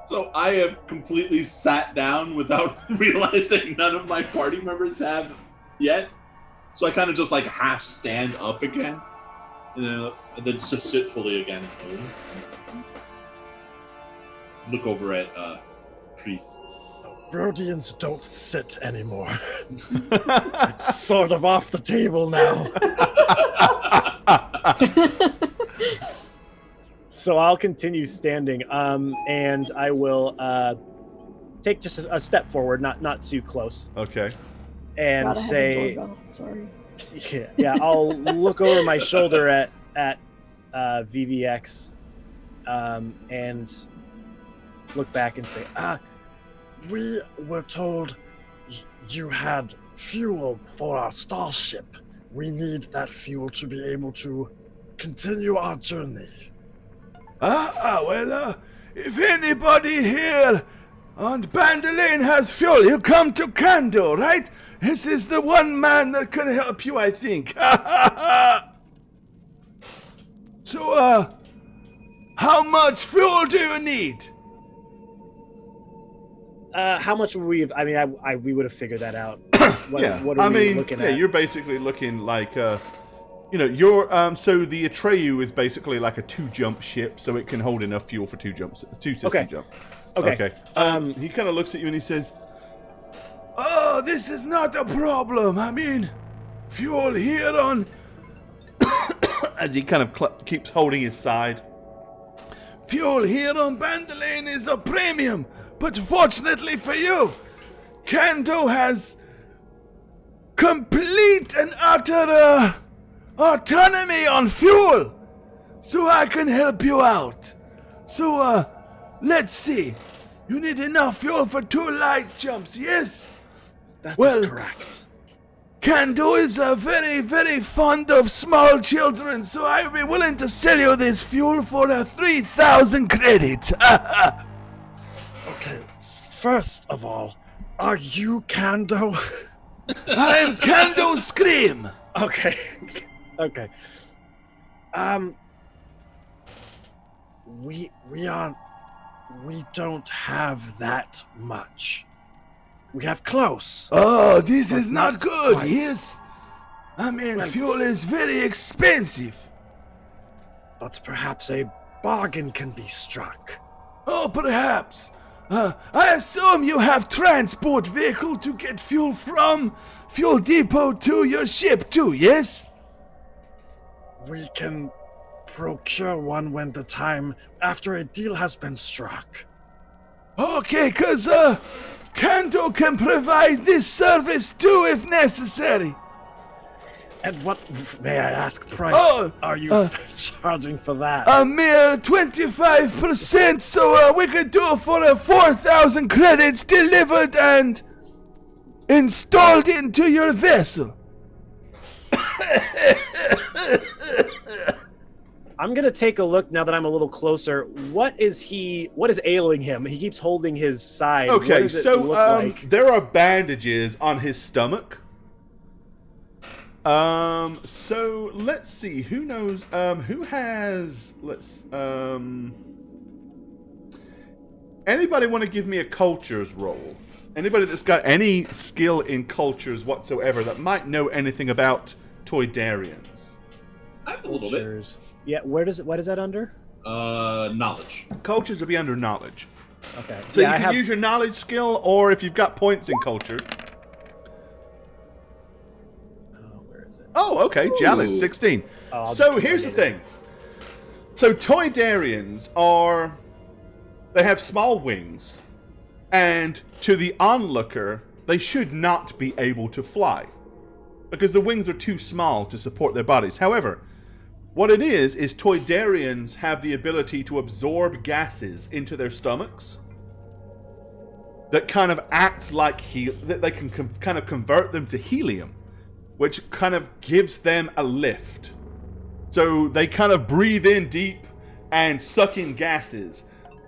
So I have completely sat down without realizing none of my party members have yet. So I kind of just like half stand up again, and then just sit fully again. Look over at Trees. Rhodians don't sit anymore. It's sort of off the table now. So I'll continue standing, and I will take just a step forward, not too close, Okay. and God, I have a say, doorbell. Sorry. yeah, I'll look over my shoulder at VVX, and look back and say, We were told you had fuel for our starship. We need that fuel to be able to continue our journey. If anybody here on Bandolane has fuel, you come to Kando, right? This is the one man that can help you, I think. So, how much fuel do you need? how much would we have? I mean, we would have figured that out. What Yeah, are we looking at? you're basically looking like, you're, so the Atreyu is basically like a 2-jump ship, so it can hold enough fuel for 2 jumps, 2 system Okay. jump. Okay. He kind of looks at you and he says, "Oh, this is not a problem. I mean, fuel here on..." As he kind of keeps holding his side. "Fuel here on Bandolane is a premium, but fortunately for you, Kando has complete and utter autonomy on fuel, so I can help you out. So, let's see. You need enough fuel for 2 light jumps, yes? That's Well- correct. Kando is very, very fond of small children, so I'll be willing to sell you this fuel for 3,000 credits." Okay, first of all, are you Kando? I'm Kando Scream. Okay. Okay. We don't have that much. We have close. Oh, this But is not not good, quite. yes? I mean, Well- fuel is very expensive. But perhaps a bargain can be struck. Oh, perhaps. I assume you have transport vehicle to get fuel from fuel depot to your ship too, yes? We can procure one when the time after a deal has been struck. Okay, cause Kando can provide this service too if necessary. And what, may I ask, price Oh, are you charging for that? A mere 25%, so we could do it for 4,000 credits delivered and installed into your vessel. I'm gonna take a look now that I'm a little closer. What is ailing him? He keeps holding his side. What Okay, does it so look like? there are bandages on his stomach. So let's see. Who knows? Who has? Anybody want to give me a cultures roll? Anybody that's got any skill in cultures whatsoever that might know anything about Toydarians? I have a little bit. Cultures. Yeah, what is that under? Knowledge. Cultures will be under knowledge. Okay. So yeah, you can use your knowledge skill, or if you've got points in culture. Where is it? Oh, okay. Jalad, 16. Oh, I'll just So keep here's the reading. thing. So Toydarians are... They have small wings. And to the onlooker, they should not be able to fly. Because the wings are too small to support their bodies. However, what it is Toydarians have the ability to absorb gases into their stomachs that kind of act like that they can kind of convert them to helium, which kind of gives them a lift. So they kind of breathe in deep and suck in gases.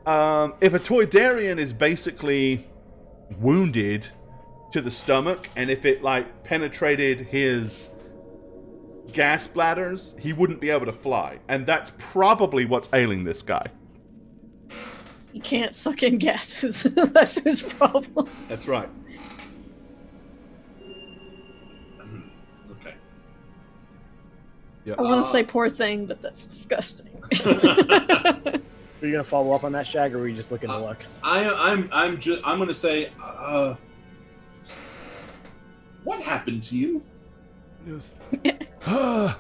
If a Toydarian is basically wounded to the stomach, and if it like penetrated his gas bladders, he wouldn't be able to fly, and that's probably what's ailing this guy. He can't suck in gases. That's his problem. That's right. Okay. Yeah. I want to say poor thing, but that's disgusting. Are you gonna follow up on that, Shag, or are you just looking to look? I'm gonna say, what happened to you? That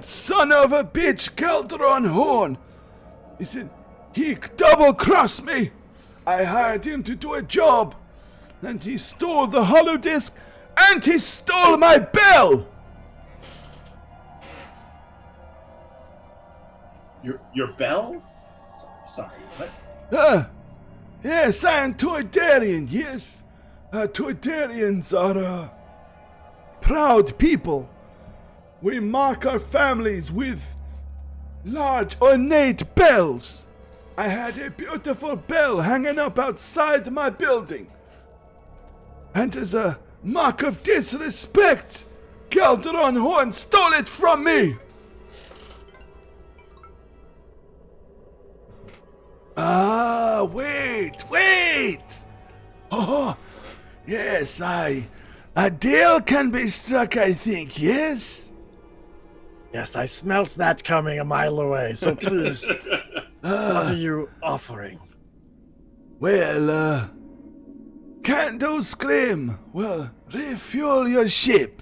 son of a bitch, Calderon Horn. He double-crossed me. I hired him to do a job, and he stole the holodisc, and he stole my bell. Your bell? Sorry, what? Yes, I am Toydarian, yes. Toydarians are proud people. We mark our families with large ornate bells. I had a beautiful bell hanging up outside my building. And as a mark of disrespect, Calderon Horn stole it from me. Wait! Oh, yes, a deal can be struck, I think, yes? Yes, I smelt that coming a mile away, so please, what are you offering? Well, Kando Scream will refuel your ship.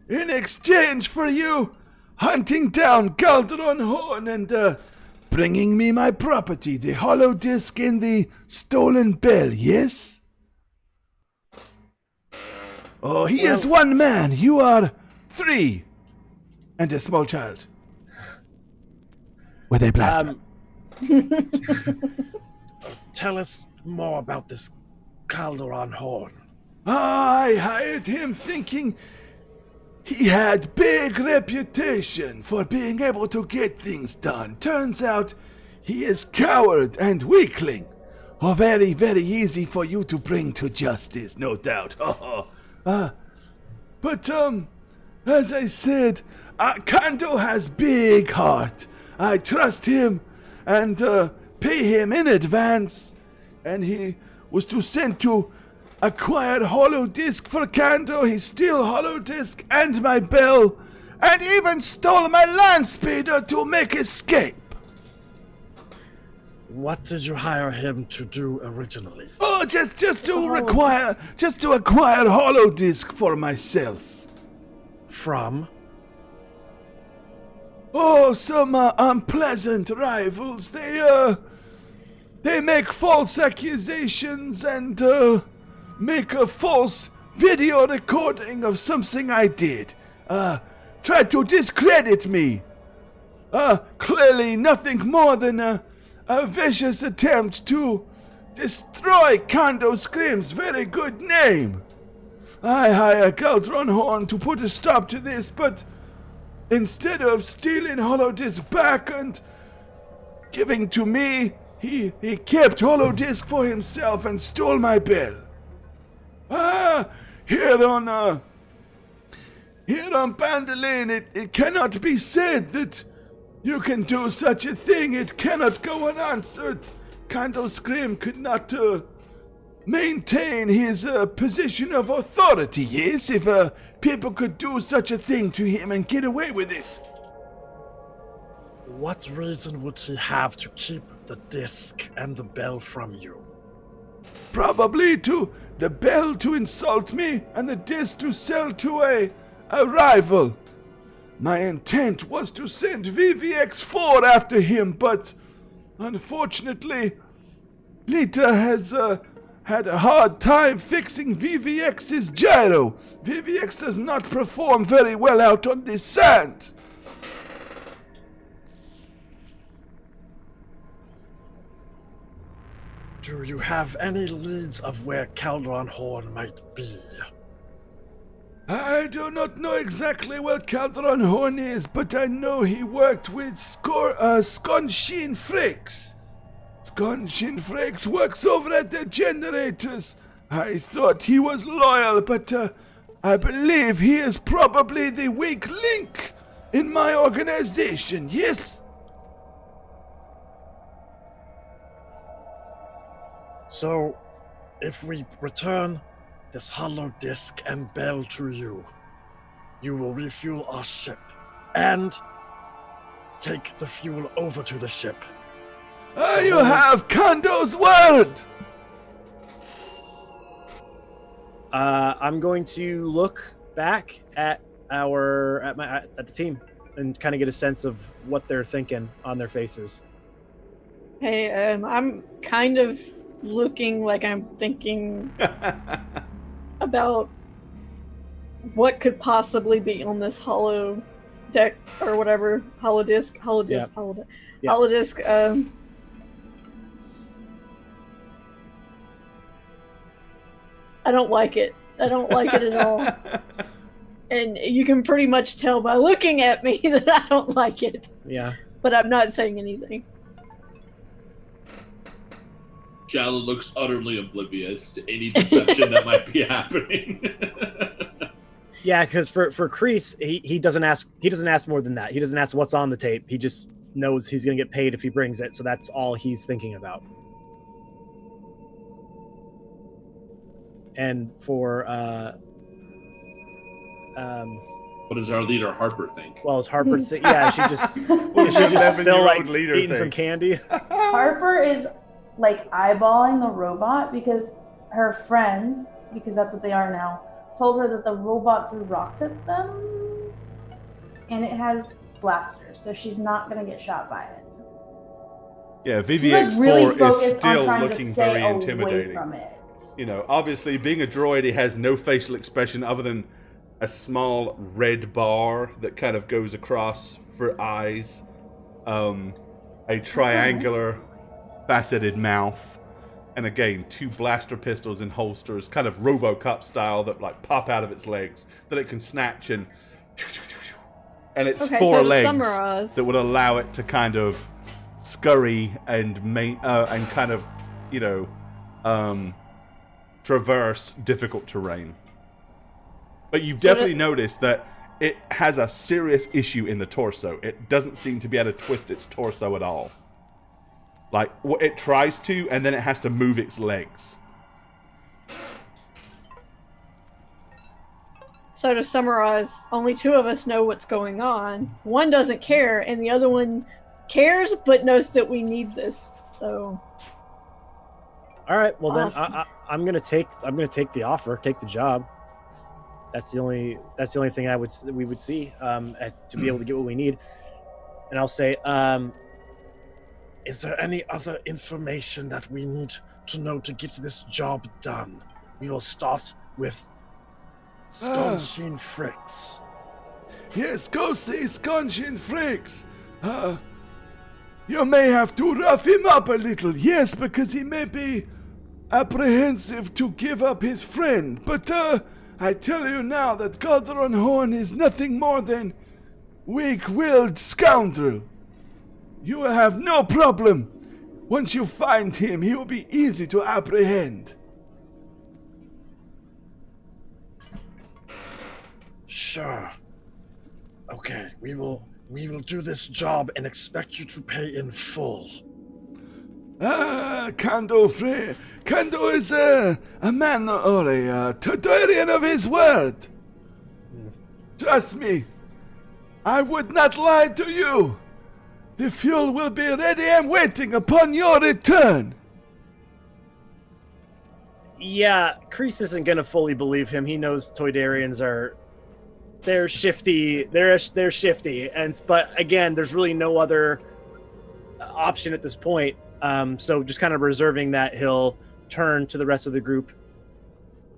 In exchange for you hunting down Calderon Horn and, bringing me my property, the hollow disc and the stolen bell, yes? Oh, he is one man, you are 3. And a small child. With a blaster. Tell us more about this Calderon Horn. I hired him thinking he had big reputation for being able to get things done. Turns out he is coward and weakling. Oh, very, very easy for you to bring to justice, no doubt. But as I said, Kando has big heart. I trust him and pay him in advance. And he was to send to acquire hollow disc for Kando. He stole hollow disc and my bell, and even stole my land speeder to make escape. What did you hire him to do originally? Oh, just to acquire hollow disc for myself. From? Oh, some unpleasant rivals. They make false accusations and make a false video recording of something I did. Try to discredit me. Clearly nothing more than a vicious attempt to destroy Kando Scream's very good name. I hire Calderon Horn to put a stop to this, but instead of stealing Holodisc back and giving to me, he kept Holodisc for himself and stole my bell. Here on Here on Bandolin, it cannot be said that you can do such a thing. It cannot go unanswered. Kando Scrim could not maintain his position of authority, yes, if people could do such a thing to him and get away with it. What reason would he have to keep the disc and the bell from you? Probably to the bell to insult me and the disc to sell to a rival. My intent was to send VVX4 after him, but unfortunately, Lita has had a hard time fixing VVX's gyro. VVX does not perform very well out on this sand. Do you have any leads of where Calderon Horn might be? I do not know exactly where Calderon Horn is, but I know he worked with Skonshin Frakes. Skonshin Frakes works over at the generators. I thought he was loyal, but I believe he is probably the weak link in my organization, yes? So, if we return this hollow disc and bell to you, you will refuel our ship and take the fuel over to the ship. You have Kando's word! I'm going to look back at the team and kind of get a sense of what they're thinking on their faces. Hey, I'm kind of looking like I'm thinking about what could possibly be on this hollow deck or whatever, holodisc. Yeah. Holodisc. I don't like it. I don't like it at all. And you can pretty much tell by looking at me that I don't like it. Yeah. But I'm not saying anything. Jala looks utterly oblivious to any deception that might be happening. Yeah, because for Kreese, he doesn't ask more than that. He doesn't ask what's on the tape. He just knows he's gonna get paid if he brings it, so that's all he's thinking about. And for What does our leader Harper think? well, as Harper yeah, she just still like eating some candy. Harper is like eyeballing the robot because her friends, because that's what they are now, told her that the robot threw rocks at them and it has blasters, so she's not gonna get shot by it. Yeah, She's like VVX4 really is focused on still trying to looking stay very away intimidating. from it. You know, obviously being a droid, he has no facial expression other than a small red bar that kind of goes across for eyes, a triangular faceted mouth, and again, 2 blaster pistols in holsters, kind of RoboCop style, that like pop out of its legs, that it can snatch and it's Okay, 4 so to legs summarize- that would allow it to kind of scurry and kind of, you know, traverse difficult terrain. But you've definitely noticed that it has a serious issue in the torso. It doesn't seem to be able to twist its torso at all. Like, it tries to, and then it has to move its legs. So to summarize, only 2 of us know what's going on. One doesn't care, and the other one cares but knows that we need this. So All right, well Awesome. then I'm gonna take the offer, take the job. That's the only thing we would see to be able to get what we need. And I'll say, Is there any other information that we need to know to get this job done? We will start with Skonshin Frakes. Yes, go see Skonshin Frakes. You may have to rough him up a little, yes, because he may be apprehensive to give up his friend. But I tell you now that Calderon Horn is nothing more than weak-willed scoundrel. You will have no problem. Once you find him, he will be easy to apprehend. Sure. Okay, we will do this job and expect you to pay in full. Kando is a man or a Todorian of his word. Trust me, I would not lie to you. The fuel will be ready and waiting upon your return. Yeah, Kreese isn't gonna fully believe him. He knows Toydarians they're shifty. They're shifty, but again, there's really no other option at this point. So just kind of reserving that, he'll turn to the rest of the group.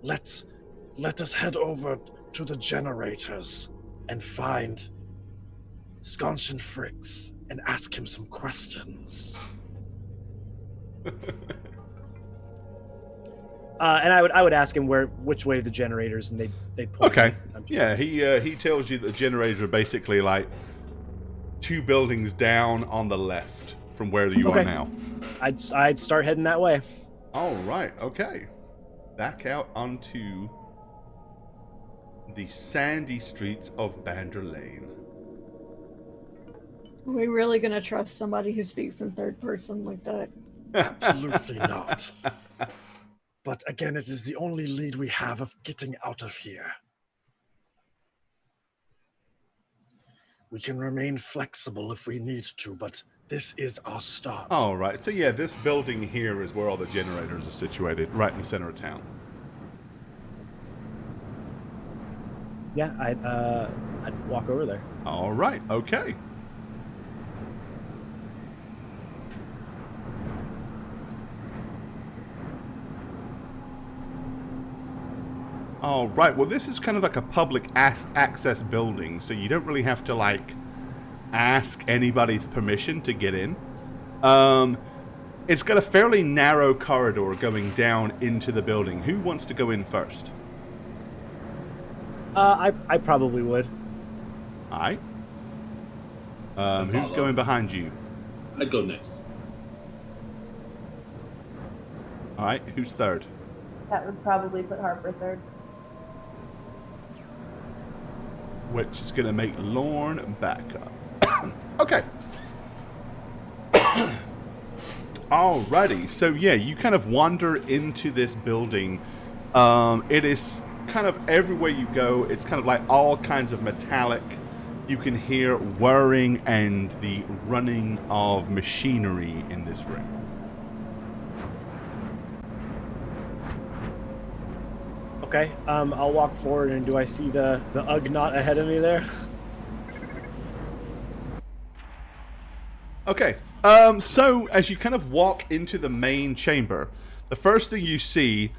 Let us head over to the generators and find Sconchen Fricks and ask him some questions. And I would ask him which way the generators, and they point. Okay. Yeah, he tells you that the generators are basically like 2 buildings down on the left from where you are now. I'd start heading that way. All right. Okay. Back out onto the sandy streets of Bandar Lane. Are we really gonna trust somebody who speaks in third person like that? Absolutely not. But again, it is the only lead we have of getting out of here. We can remain flexible if we need to, but this is our start. All right. So yeah, this building here is where all the generators are situated, right in the center of town. Yeah, I'd walk over there. All right. Okay. All right. Well, this is kind of like a public access building, so you don't really have to like ask anybody's permission to get in. It's got a fairly narrow corridor going down into the building. Who wants to go in first? I probably would. All right. Who's going behind you? I'd go next. All right. Who's third? That would probably put Harper third. Which is going to make Lorne back up. Okay. Alrighty. So, yeah, you kind of wander into this building. It is kind of everywhere you go. It's kind of like all kinds of metallic. You can hear whirring and the running of machinery in this room. Okay, I'll walk forward, and do I see the Ugnaught ahead of me there? Okay, so as you kind of walk into the main chamber, the first thing you see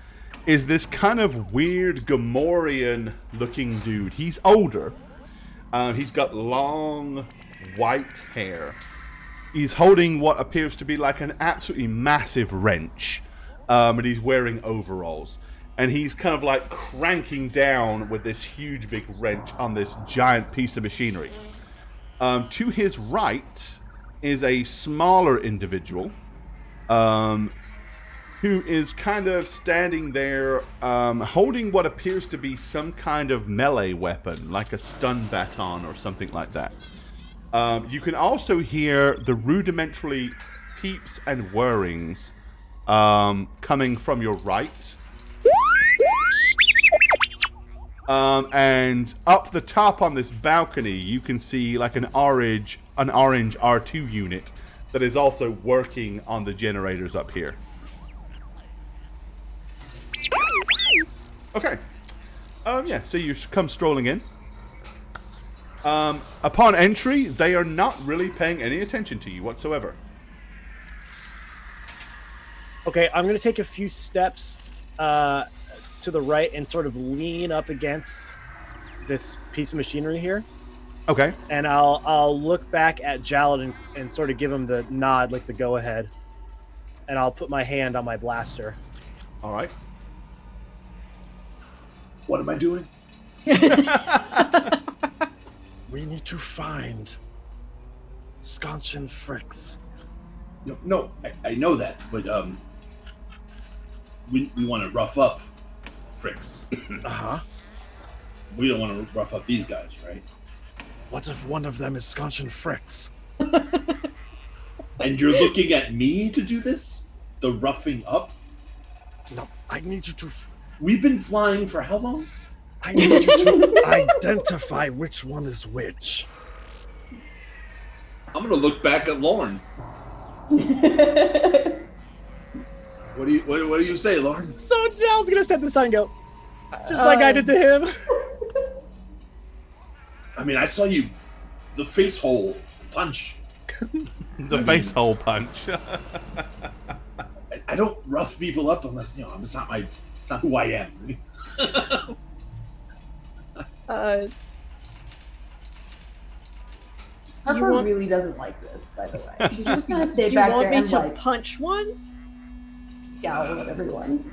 is this kind of weird Gamorrean-looking dude. He's older. He's got long, white hair. He's holding what appears to be like an absolutely massive wrench, and he's wearing overalls. And he's kind of like cranking down with this huge big wrench on this giant piece of machinery. To his right is a smaller individual who is kind of standing there holding what appears to be some kind of melee weapon, like a stun baton or something like that. You can also hear the rudimentary peeps and whirrings coming from your right. And up the top on this balcony, you can see like an orange R2 unit that is also working on the generators up here. Okay. Yeah, so you come strolling in. Upon entry, they are not really paying any attention to you whatsoever. Okay, I'm going to take a few steps to the right and sort of lean up against this piece of machinery here. Okay. And I'll look back at Jalad and sort of give him the nod, like the go-ahead. And I'll put my hand on my blaster. All right. What am I doing? We need to find Sconchen Fricks. No, I know that, but we want to rough up Fricks. Uh-huh. We don't want to rough up these guys, right? What if one of them is Sconch and Fritz? And you're looking at me to do this? The roughing up? No, I need you to. We've been flying for how long? I need you to identify which one is which. I'm gonna look back at Lauren. What do you say, Lauren? So Gel's gonna set this on and go, just like I did to him. I mean, I saw you, the face hole punch. The face hole punch. I don't rough people up unless it's not who I am. Harper want- really doesn't like this, by the way. She's just gonna stay You back want there me and to like punch one? scowl at everyone.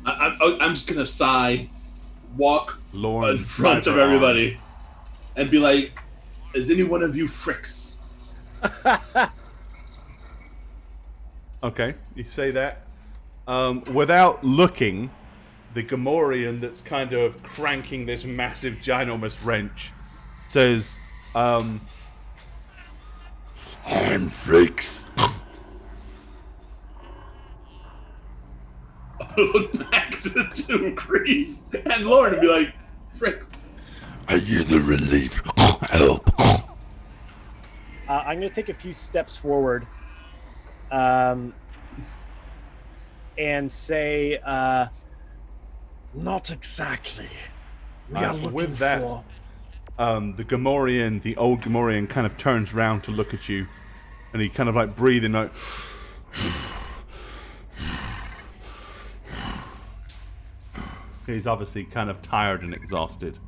I'm just gonna sigh, walk Lauren in front of Cyber everybody, and be like, "Is any one of you fricks?" Okay, you say that. Without looking, the Gamorrean that's kind of cranking this massive, ginormous wrench says, I'm Frakes. I'm gonna look back to Grease and Lauren and be like, "Fricks." I hear the relief. Help. I'm going to take a few steps forward and say, Not exactly. We are looking with that, for. the Gamorrean, the old Gamorrean, kind of turns round to look at you, and he kind of like breathing like. He's obviously kind of tired and exhausted.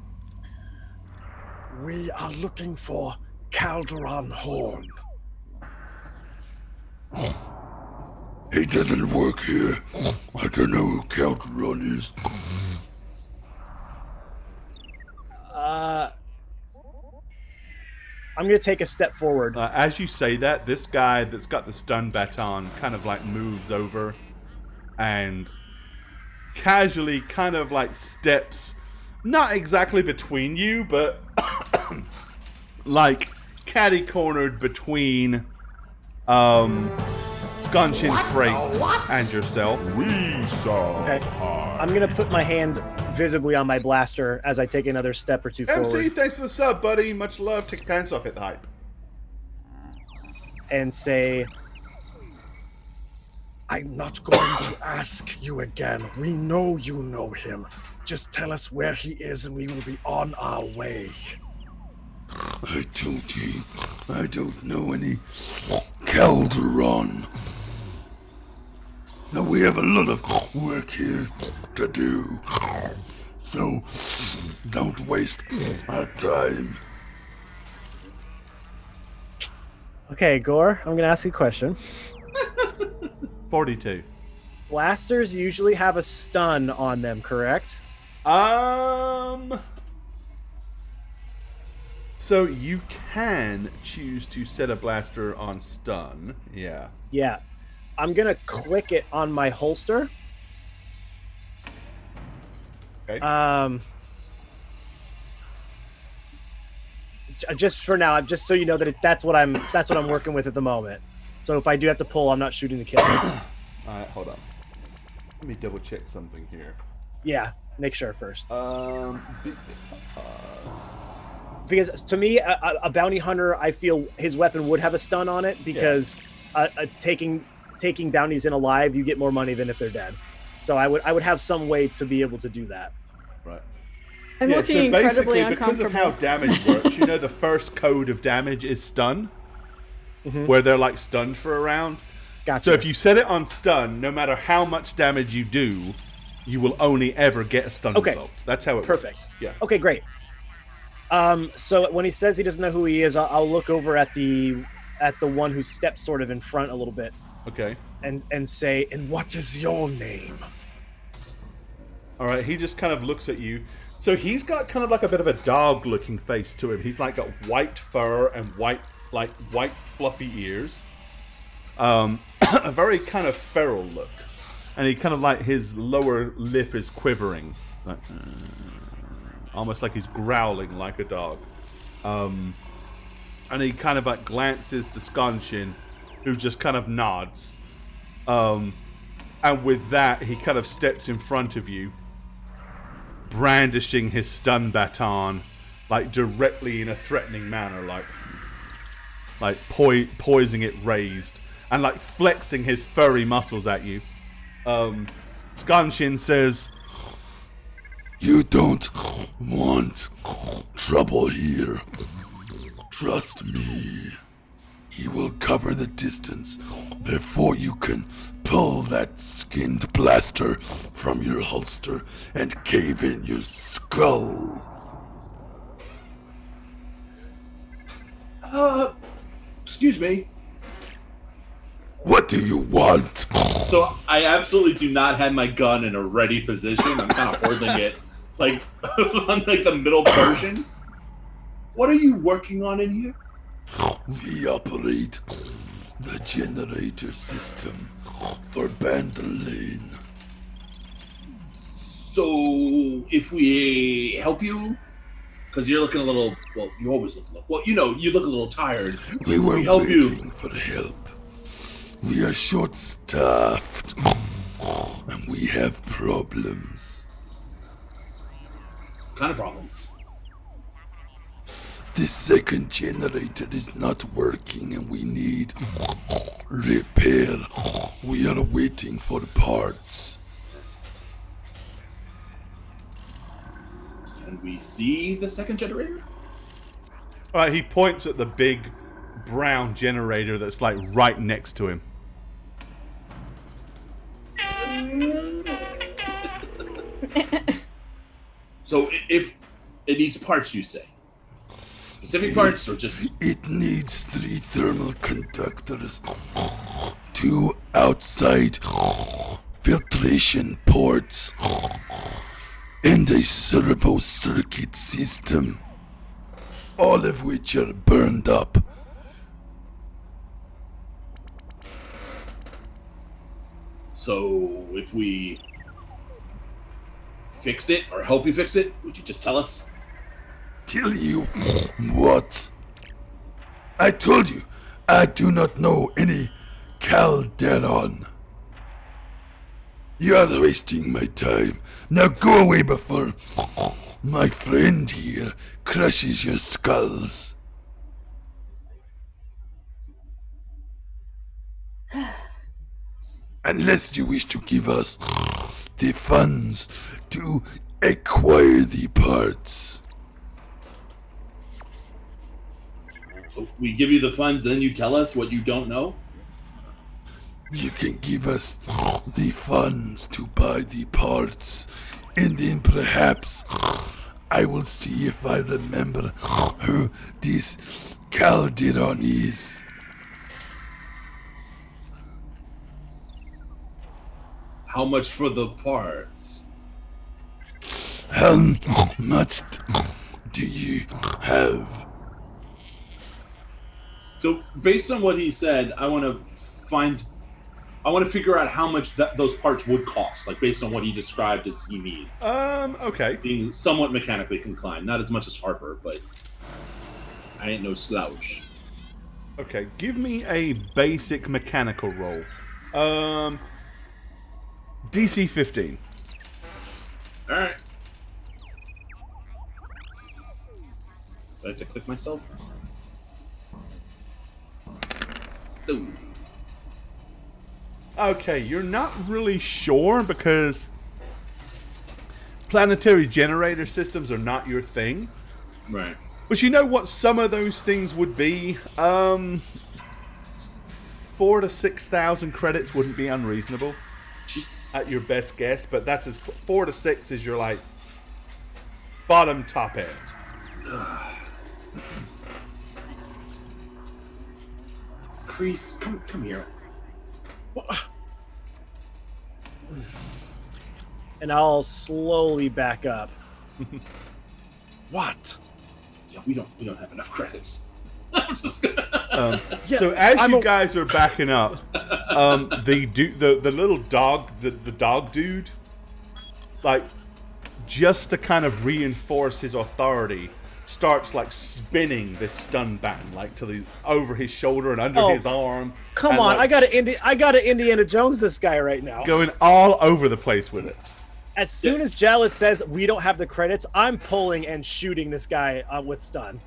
We are looking for Calderon Horn. He doesn't work here. I don't know who Calderon is. I'm going to take a step forward. As you say that, this guy that's got the stun baton kind of like moves over and casually kind of like steps, not exactly between you, but like catty-cornered between Sconch and Frakes and yourself. We saw. Okay. I'm going to put my hand visibly on my blaster as I take another step or two MC, forward thanks for the sub, buddy. Much love. Take your pants off at the hype. and say, I'm not going to ask you again. We know you know him. Just tell us where he is and we will be on our way. I told you, I don't know any Calderon. Now we have a lot of work here to do. So, don't waste our time. okay, Gore, I'm going to ask you a question. 42. Blasters usually have a stun on them, correct? So you can choose to set a blaster on stun. Yeah. Yeah. I'm going to click it on my holster. Okay. Just for now, just so you know that that's what I'm working with at the moment. So if I do have to pull, I'm not shooting to kill. Alright, hold on. Let me double check something here. Yeah, make sure first. Be- Because to me, a bounty hunter, I feel his weapon would have a stun on it because taking bounties in alive, you get more money than if they're dead. So I would have some way to be able to do that. right. I'm Yeah, looking so incredibly basically, because of how uncomfortable. damage works, you know the first code of damage is stun, Mhm. where they're like stunned for a round. Gotcha. So if you set it on stun, no matter how much damage you do, you will only ever get a stun Okay. result. That's how it Perfect. works. Yeah. Okay, great. So when he says he doesn't know who he is, I'll look over at the one who stepped sort of in front a little bit Okay. and say, And what is your name? All right. He just kind of looks at you. So he's got kind of like a bit of a dog-looking face to him. He's like got white fur and white fluffy ears. A very kind of feral look, and he kind of like his lower lip is quivering, like almost like he's growling like a dog. And he kind of like glances to Skanshin, who just kind of nods. And with that, he kind of steps in front of you, brandishing his stun baton, like directly in a threatening manner, like poising it raised, and like flexing his furry muscles at you. Skanshin says, You don't want trouble here. Trust me. He will cover the distance before you can pull that skinned blaster from your holster and cave in your skull. Excuse me. What do you want? So I absolutely do not have my gun in a ready position. I'm kind of holding it like on like the middle portion. What are you working on in here? We operate the generator system for Bandolin. So if we help you, because you're looking a little, well, you always look a little, well, you know, you look a little tired. We were help waiting for help. We are short-staffed, and we have problems. What kind of problems? The second generator is not working, and we need repair. We are waiting for parts. Can we see the second generator? alright, he points at the big brown generator that's like right next to him. So if it needs parts, you say? Specific parts or just... It needs 3 thermal conductors, 2 outside filtration ports, and a servo circuit system, all of which are burned up. So if we fix it or help you fix it, would you just tell us? Tell you what? I told you, I do not know any Calderon. You are wasting my time. Now go away before my friend here crushes your skulls. Unless you wish to give us the funds to acquire the parts. So we give you the funds, then you tell us what you don't know? You can give us the funds to buy the parts, and then perhaps I will see if I remember who this Calderon is. How much for the parts? How much do you have? So based on what he said, I want to figure out how much those parts would cost, like based on what he described as he needs. Okay. Being somewhat mechanically inclined, not as much as Harper, but I ain't no slouch. Okay, give me a basic mechanical roll. DC 15. All right. Do I have to click myself? Ooh. Okay, you're not really sure because planetary generator systems are not your thing. Right. But you know what some of those things would be? 4,000 to 6,000 credits wouldn't be unreasonable. Jesus. At your best guess, but that's 4 to 6 is your like bottom top end. Kreese, come here. And I'll slowly back up. What? Yeah, we don't have enough credits. I'm just gonna... So as you guys are backing up, the little dog, the dog dude, like just to kind of reinforce his authority, starts like spinning this stun baton like to the over his shoulder and under Oh, his arm. Come and, on, like, I gotta Indiana Jones this guy right now. going all over the place with it. As soon as Jalad says we don't have the credits, I'm pulling and shooting this guy with stun.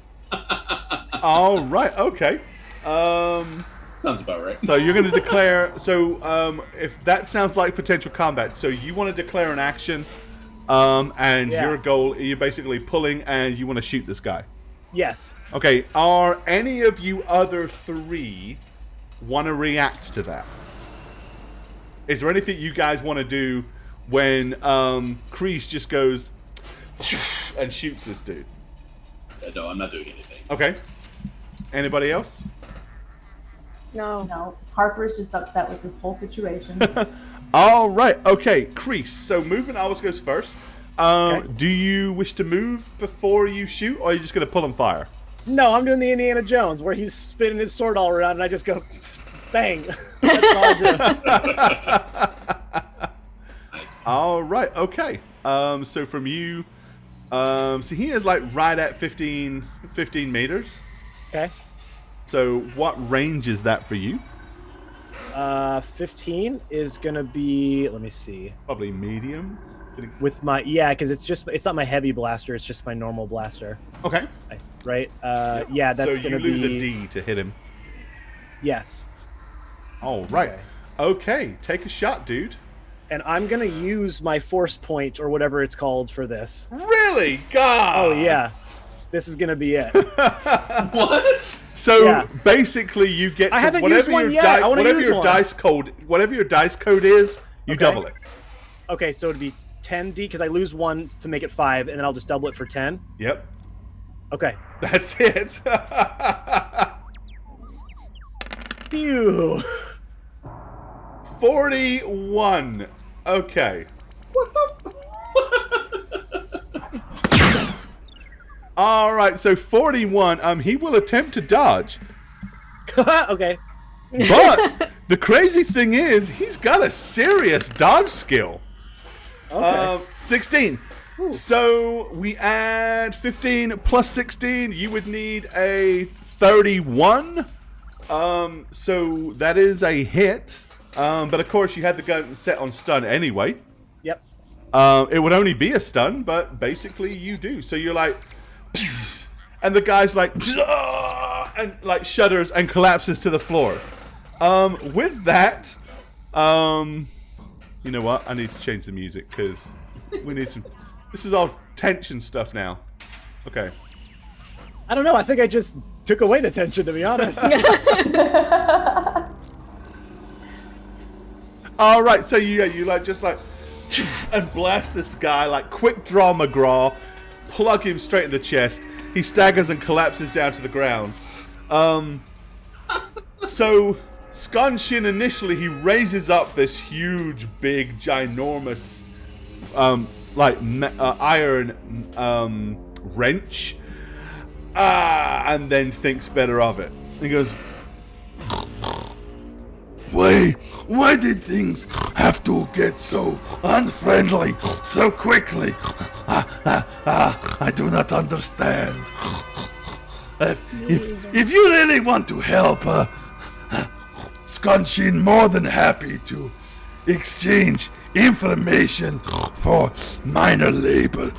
All right, okay. Sounds about right. So you're going to declare. So if that sounds like potential combat, so you want to declare an action, and Yeah. your goal, you're basically pulling, and you want to shoot this guy. Yes. Okay. Are any of you other three want to react to that? Is there anything you guys want to do when Kreese just goes and shoots this dude? No, I'm not doing anything. Okay. Anybody else? No. No, Harper's just upset with this whole situation. All right. Okay, Kreese. So movement always goes first. Okay. Do you wish to move before you shoot, or are you just going to pull and fire? No, I'm doing the Indiana Jones where he's spinning his sword all around and I just go bang. That's all I'll do. Nice. All right. Okay. So from you, so he is like right at 15 meters. Okay. So what range is that for you? 15 is gonna be, let me see. Probably medium. With my, because it's not my heavy blaster, it's just my normal blaster. Okay. Right? Yeah, that's so gonna you lose be. a D to hit him. Yes. All right. Okay. Okay. Take a shot, dude. And I'm gonna use my force point or whatever it's called for this. Really? God. Oh yeah. This is gonna be it. What? So Yeah. basically, you get to I haven't whatever used one your yet. I wanna whatever use your one. whatever your dice code is, you Okay. double it. Okay, so it'd be 10D because I lose 1 to make it 5, and then I'll just double it for 10. Yep, Okay. that's it. Phew. 41. Okay. What the? All right. So 41. He will attempt to dodge, Okay. but the crazy thing is, he's got a serious dodge skill. Okay. 16. So we add 15 plus 16. You would need a 31. So that is a hit. But of course, you had the gun set on stun anyway. Yep. It would only be a stun, but basically you do. So you're like, and the guy's like, and like shudders and collapses to the floor. With that, you know what? I need to change the music because we need some. This is all tension stuff now. Okay. I don't know. I think I just took away the tension, to be honest. All right. So you like just like and blast this guy like quick draw McGraw, plug him straight in the chest. He staggers and collapses down to the ground. So Skanshin initially he raises up this huge, big, ginormous, iron wrench, and then thinks better of it. He goes, Why did things have to get so unfriendly so quickly? I do not understand. If you really want to help, Skanshin more than happy to exchange information for minor labor.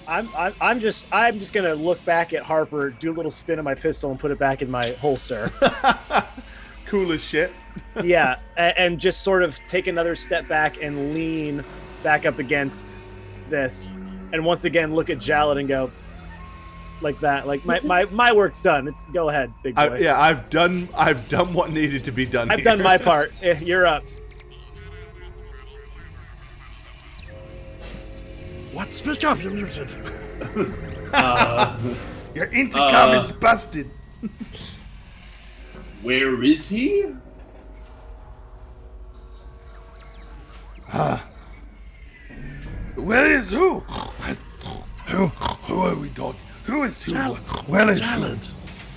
I'm just gonna look back at Harper, do a little spin of my pistol, and put it back in my holster. cool as shit. Yeah, and just sort of take another step back and lean back up against this, and once again look at Jalad and go like that. Like my work's done. It's go ahead, big boy. I've done what needed to be done. I've done my part. You're up. What? Speak up, you're muted. Your intercom is busted. Where is he? Where is who? Who are we talking? Who is who? Where is who?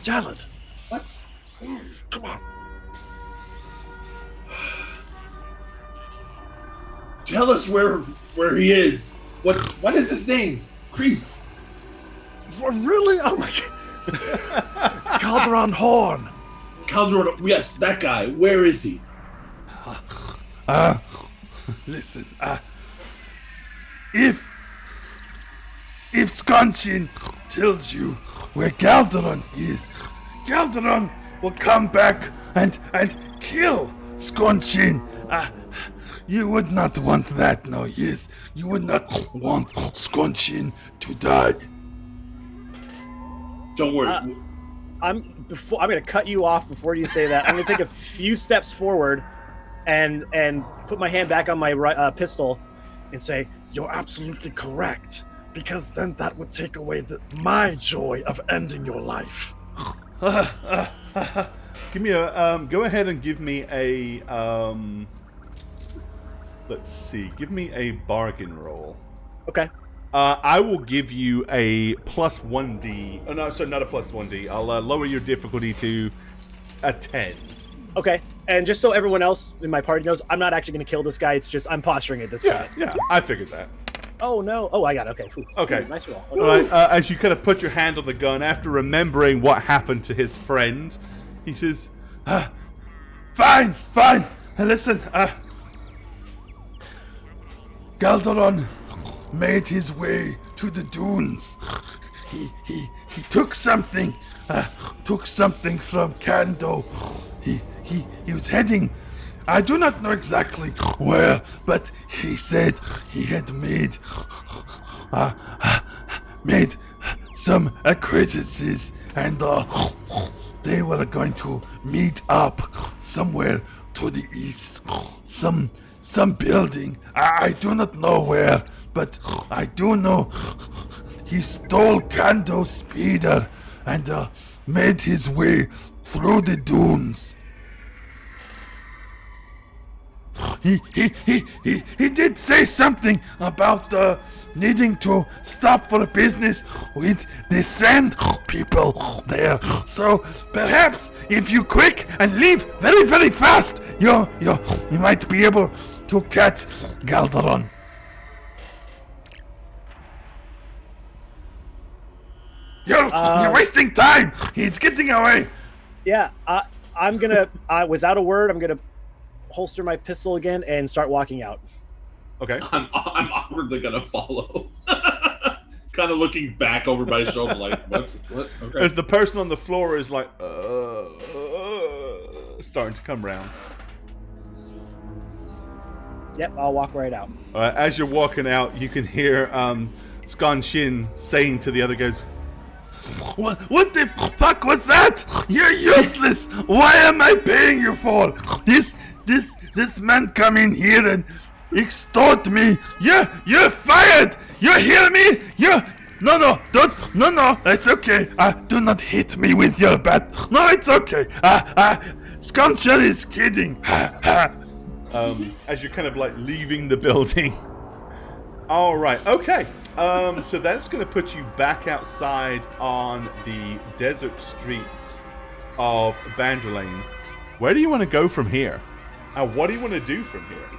Jalad. What? Come on. Tell us where he is. What is his name? Crease. Really? Oh my god. Calderon Horn. Calderon. Yes, that guy. Where is he? Listen, if Sconchin tells you where Calderon is, Calderon will come back and kill Sconchin. You would not want that, no, yes. You would not want Sconchin to die. Don't worry. I'm gonna cut you off before you say that. I'm gonna take a few steps forward and put my hand back on my pistol and say, you're absolutely correct, because then that would take away my joy of ending your life. Give me a go ahead and give me a let's see. Give me a bargain roll. okay. I will give you a plus 1d. Oh no, sorry, not a plus 1d. I'll lower your difficulty to a 10. Okay, and just so everyone else in my party knows, I'm not actually going to kill this guy. It's just I'm posturing at this point. Yeah, I figured that. Oh, no. Oh, I got it. Okay. Ooh. Okay. Ooh, nice roll. All right, as you kind of put your hand on the gun, after remembering what happened to his friend, he says, Fine. Listen, Calderon made his way to the dunes. He took something from Kando. He was heading, I do not know exactly where, but he said he had made some acquaintances, and they were going to meet up somewhere to the east. Some building. I do not know where, but I do know he stole Kando's speeder and made his way through the dunes. He did say something about needing to stop for business with the sand people there. So perhaps if you quick and leave very, very fast, you might be able to catch Calderon. You're wasting time. He's getting away. Yeah, I'm going to, without a word, I'm going to holster my pistol again and start walking out. okay. I'm awkwardly gonna follow. Kind of looking back over my shoulder, like, what? Okay. As the person on the floor is like, starting to come around. Yep, I'll walk right out. As you're walking out, you can hear Sconchin saying to the other guys, What the fuck was that? You're useless. Why am I paying you for this man come in here and extort me? You're fired. You hear me? No, it's okay. Do not hit me with your bat. No, it's okay. Sconchin is kidding. as you're kind of like leaving the building. All right, okay. So that's going to put you back outside on the desert streets of Bandralane. Where do you want to go from here? What do you want to do from here?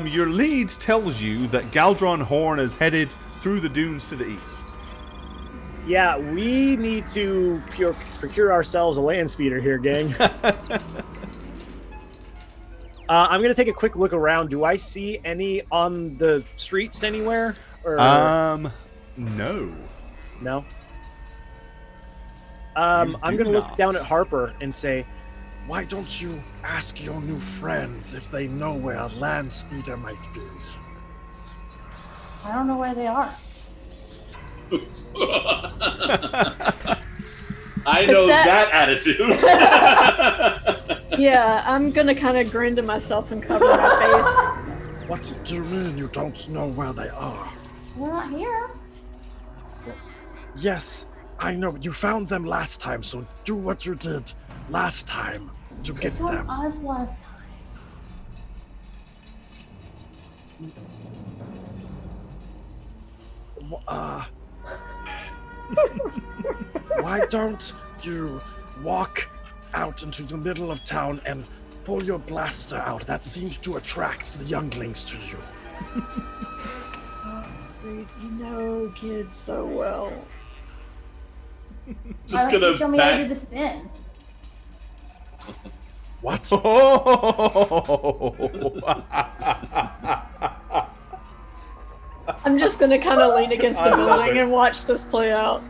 Your lead tells you that Calderon Horn is headed through the dunes to the east. Yeah, we need to procure ourselves a land speeder here, gang. I'm going to take a quick look around. Do I see any on the streets anywhere? Or... No. No? I'm going to look not. down at Harper and say, Why don't you ask your new friends if they know where a land speeder might be? I don't know where they are. I know that attitude. Yeah, I'm gonna kind of grin to myself and cover my face. What do you mean you don't know where they are? They're not here. Yes, I know. You found them last time, so do what you did last time to get They found them. us last time. Why don't you walk out into the middle of town and pull your blaster out. That seems to attract the younglings to you. Oh, Reese, you know kids so well. Just Why don't gonna you show me how to do pat. the spin? What? I'm just gonna kind of lean against I a love building it. and watch this play out.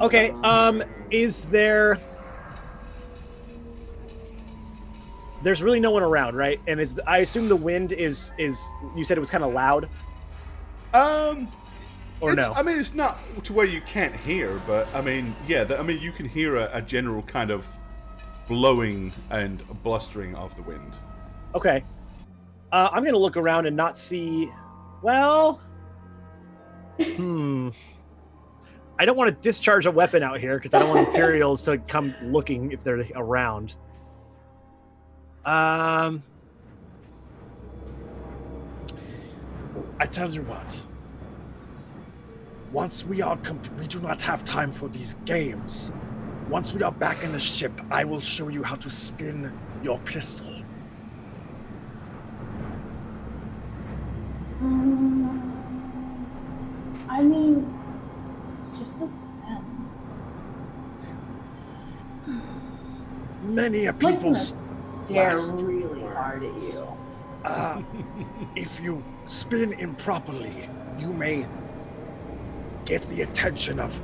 Okay, is there... There's really no one around, right? And I assume the wind is you said it was kind of loud? Or It's- no? I mean, it's not to where you can't hear, but I mean, yeah. I mean, you can hear a general kind of blowing and blustering of the wind. Okay. I'm gonna look around and not see. Well, I don't want to discharge a weapon out here because I don't want Imperials to come looking if they're around. I tell you what. Once we do not have time for these games. Once we are back in the ship, I will show you how to spin your pistol. I mean, it's just a spin. Many a I'm gonna people's stare last really hard at words. you. If you spin improperly, you may get the attention of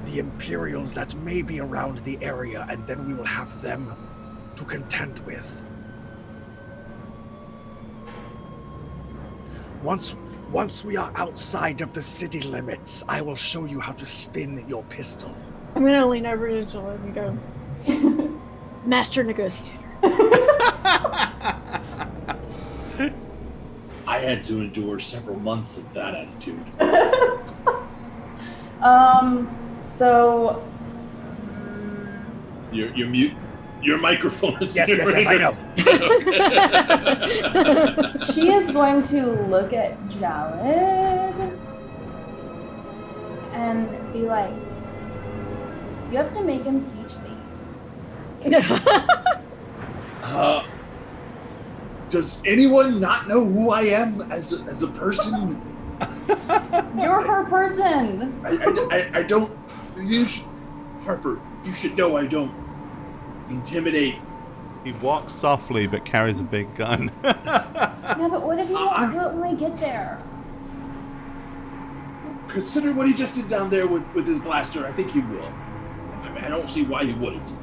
the Imperials that may be around the area, and then we will have them to contend with. Once we are outside of the city limits, I will show you how to spin your pistol. I'm gonna lean over to Jill and go, Master Negotiator. I had to endure several months of that attitude. So Your mute. Your microphone is Yes, I know. she is going to look at Jaled and be like, "You have to make him teach me." Does anyone not know who I am as a person? You're her person. I don't. Harper, you should know I don't intimidate. He walks softly but carries a big gun. Yeah, but what if he won't do it when we get there? Consider what he just did down there with his blaster. I think he will. I mean, I don't see why he wouldn't.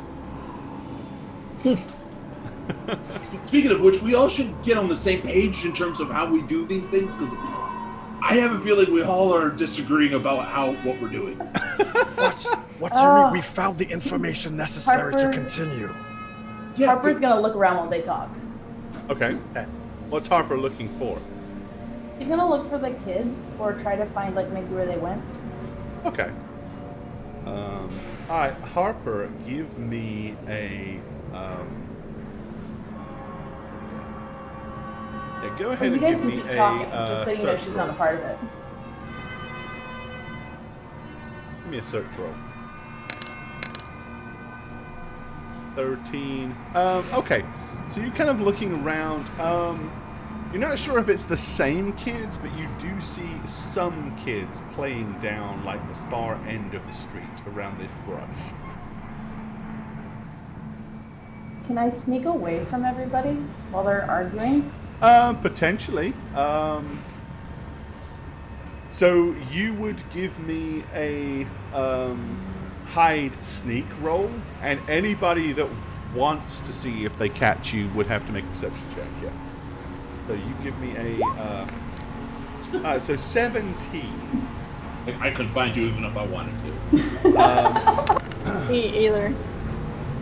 Speaking of which, we all should get on the same page in terms of how we do these things, because I have a feeling we all are disagreeing about what we're doing. What do you mean? We found the information necessary to Harper. continue. Yeah, Harper's gonna look around while they talk. Okay. What's Harper looking for? She's gonna look for the kids or try to find like maybe where they went. Okay. All right, Harper, give me a. Yeah, go ahead You and guys give can me keep a talking, just so you know search she's roll. not a part of it. Give me a search roll. 13. Okay. So you're kind of looking around. You're not sure if it's the same kids, but you do see some kids playing down like the far end of the street around this brush. Can I sneak away from everybody while they're arguing? Potentially. So you would give me a hide sneak roll, and anybody that wants to see if they catch you would have to make a perception check. Yeah. So you give me a. So 17. I couldn't find you even if I wanted to. Me either.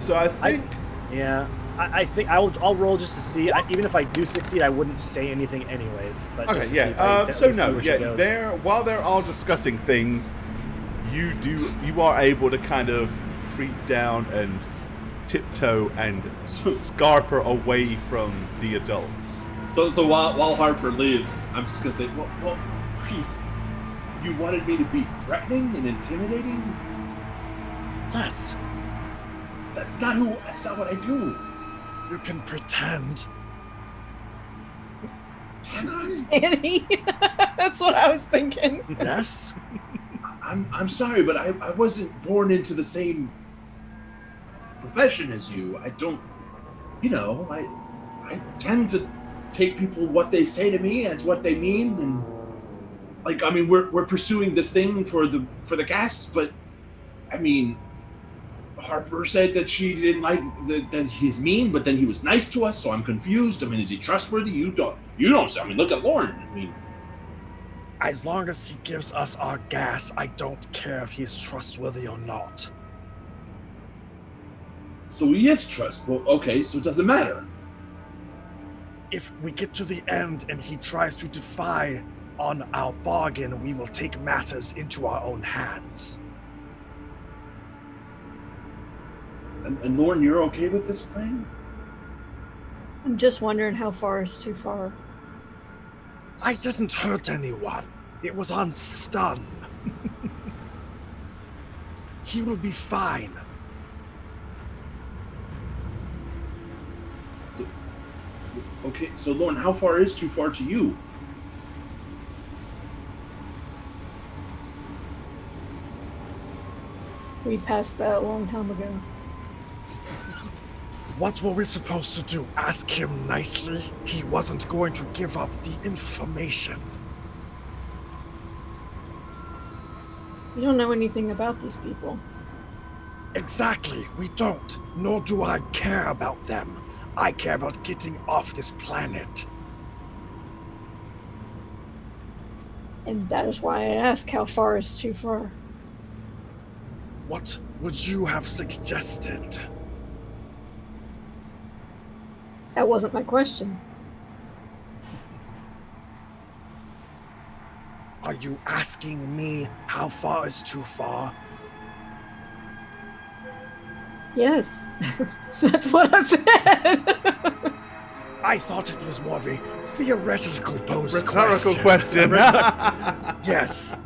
So I think. Yeah, I think I'll roll just to see. Even if I do succeed, I wouldn't say anything anyways. But Okay, just to see if I yeah. So definitely see no, where she yeah. goes. While they're all discussing things, you are able to kind of creep down and tiptoe and scarper away from the adults. So while Harper leaves, I'm just gonna say, well, Chris, you wanted me to be threatening and intimidating? Yes. That's not what I do. You can pretend. Can I? Annie? That's what I was thinking. Yes? I'm sorry, but I wasn't born into the same profession as you. I don't, I tend to take people what they say to me as what they mean, and we're pursuing this thing for the guests, but I mean, Harper said that she didn't like that he's mean, but then he was nice to us, so I'm confused. I mean, is he trustworthy? You don't. I mean, look at Lauren. I mean, As long as he gives us our gas, I don't care if he's trustworthy or not. so he is trustworthy. Well, okay, so it doesn't matter. If we get to the end and he tries to defy on our bargain, we will take matters into our own hands. And Lauren, you're okay with this plan? I'm just wondering how far is too far. I didn't hurt anyone. It was on stun. He will be fine. Okay, so Lauren, how far is too far to you? We passed that a long time ago. What were we supposed to do? Ask him nicely? He wasn't going to give up the information. We don't know anything about these people. Exactly, we don't. Nor do I care about them. I care about getting off this planet. And that is why I ask how far is too far. What would you have suggested? That wasn't my question. Are you asking me how far is too far? Yes. That's what I said. I thought it was more of a theoretical posed Rhetorical question. Yes.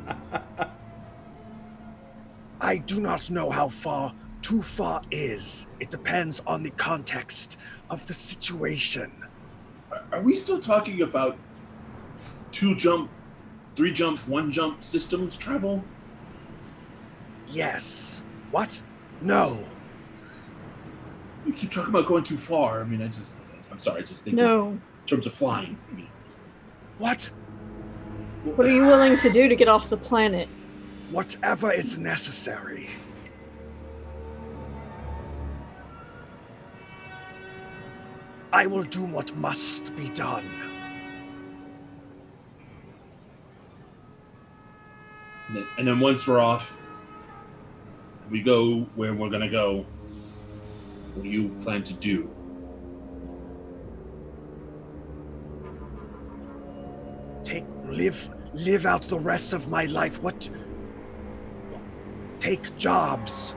I do not know how far too far is. It depends on the context of the situation. Are we still talking about 2 jump, 3 jump, 1 jump systems travel? Yes. What? No. You keep talking about going too far. I mean, I'm sorry, I just think No. in terms of flying. I mean, What? What are you willing to do to get off the planet? Whatever is necessary. I will do what must be done. and then once we're off, we go where we're gonna go. What do you plan to do? Live out the rest of my life. Take jobs.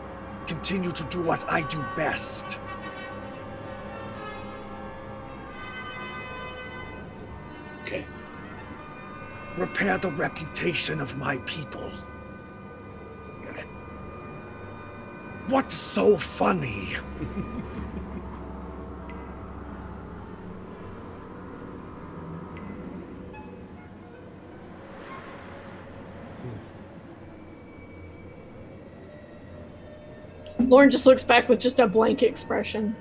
Continue to do what I do best. Okay. Repair the reputation of my people. What's so funny? Lauren just looks back with just a blank expression.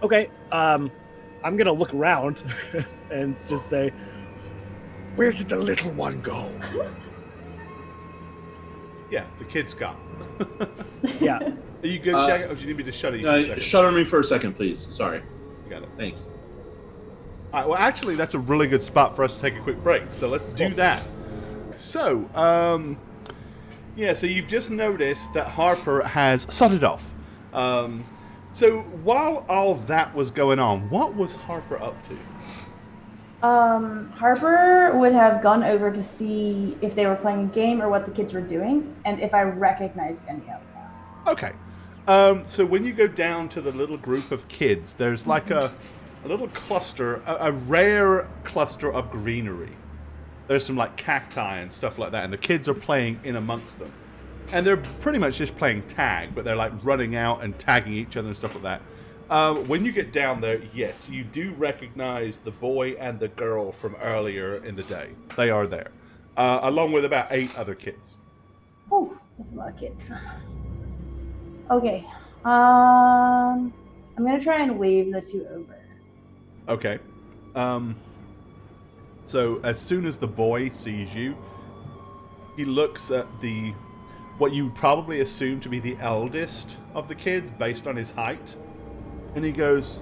Okay, I'm gonna look around and just say, Where did the little one go? Yeah, the kid's gone. yeah. Are you good, Shaggy? Or do you need me to shutter you for a second? Shutter me for a second, please. Sorry. You got it. Thanks. All right, well, actually, that's a really good spot for us to take a quick break. So let's do that. So, so you've just noticed that Harper has sodded off. So while all that was going on, what was Harper up to? Harper would have gone over to see if they were playing a game or what the kids were doing, and if I recognized any of them. Okay. So when you go down to the little group of kids, there's like a little cluster, a rare cluster of greenery. There's some like cacti and stuff like that, and the kids are playing in amongst them. And they're pretty much just playing tag, but they're like running out and tagging each other and stuff like that. When you get down there, yes, you do recognize the boy and the girl from earlier in the day. They are there, along with about 8 other kids. Oh, that's a lot of kids. Okay. I'm gonna try and wave the 2 over. Okay. So as soon as the boy sees you, he looks at what you would probably assume to be the eldest of the kids based on his height. And he goes,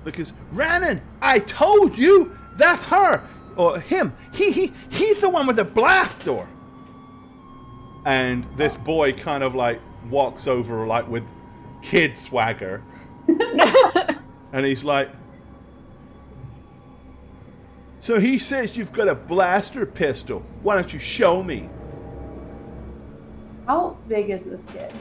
"Look, Rannon, I told you, that's her, or him. He's the one with the blaster." And this boy kind of like walks over like with kid swagger. And he's like, "So he says you've got a blaster pistol. Why don't you show me?" How big is this kid?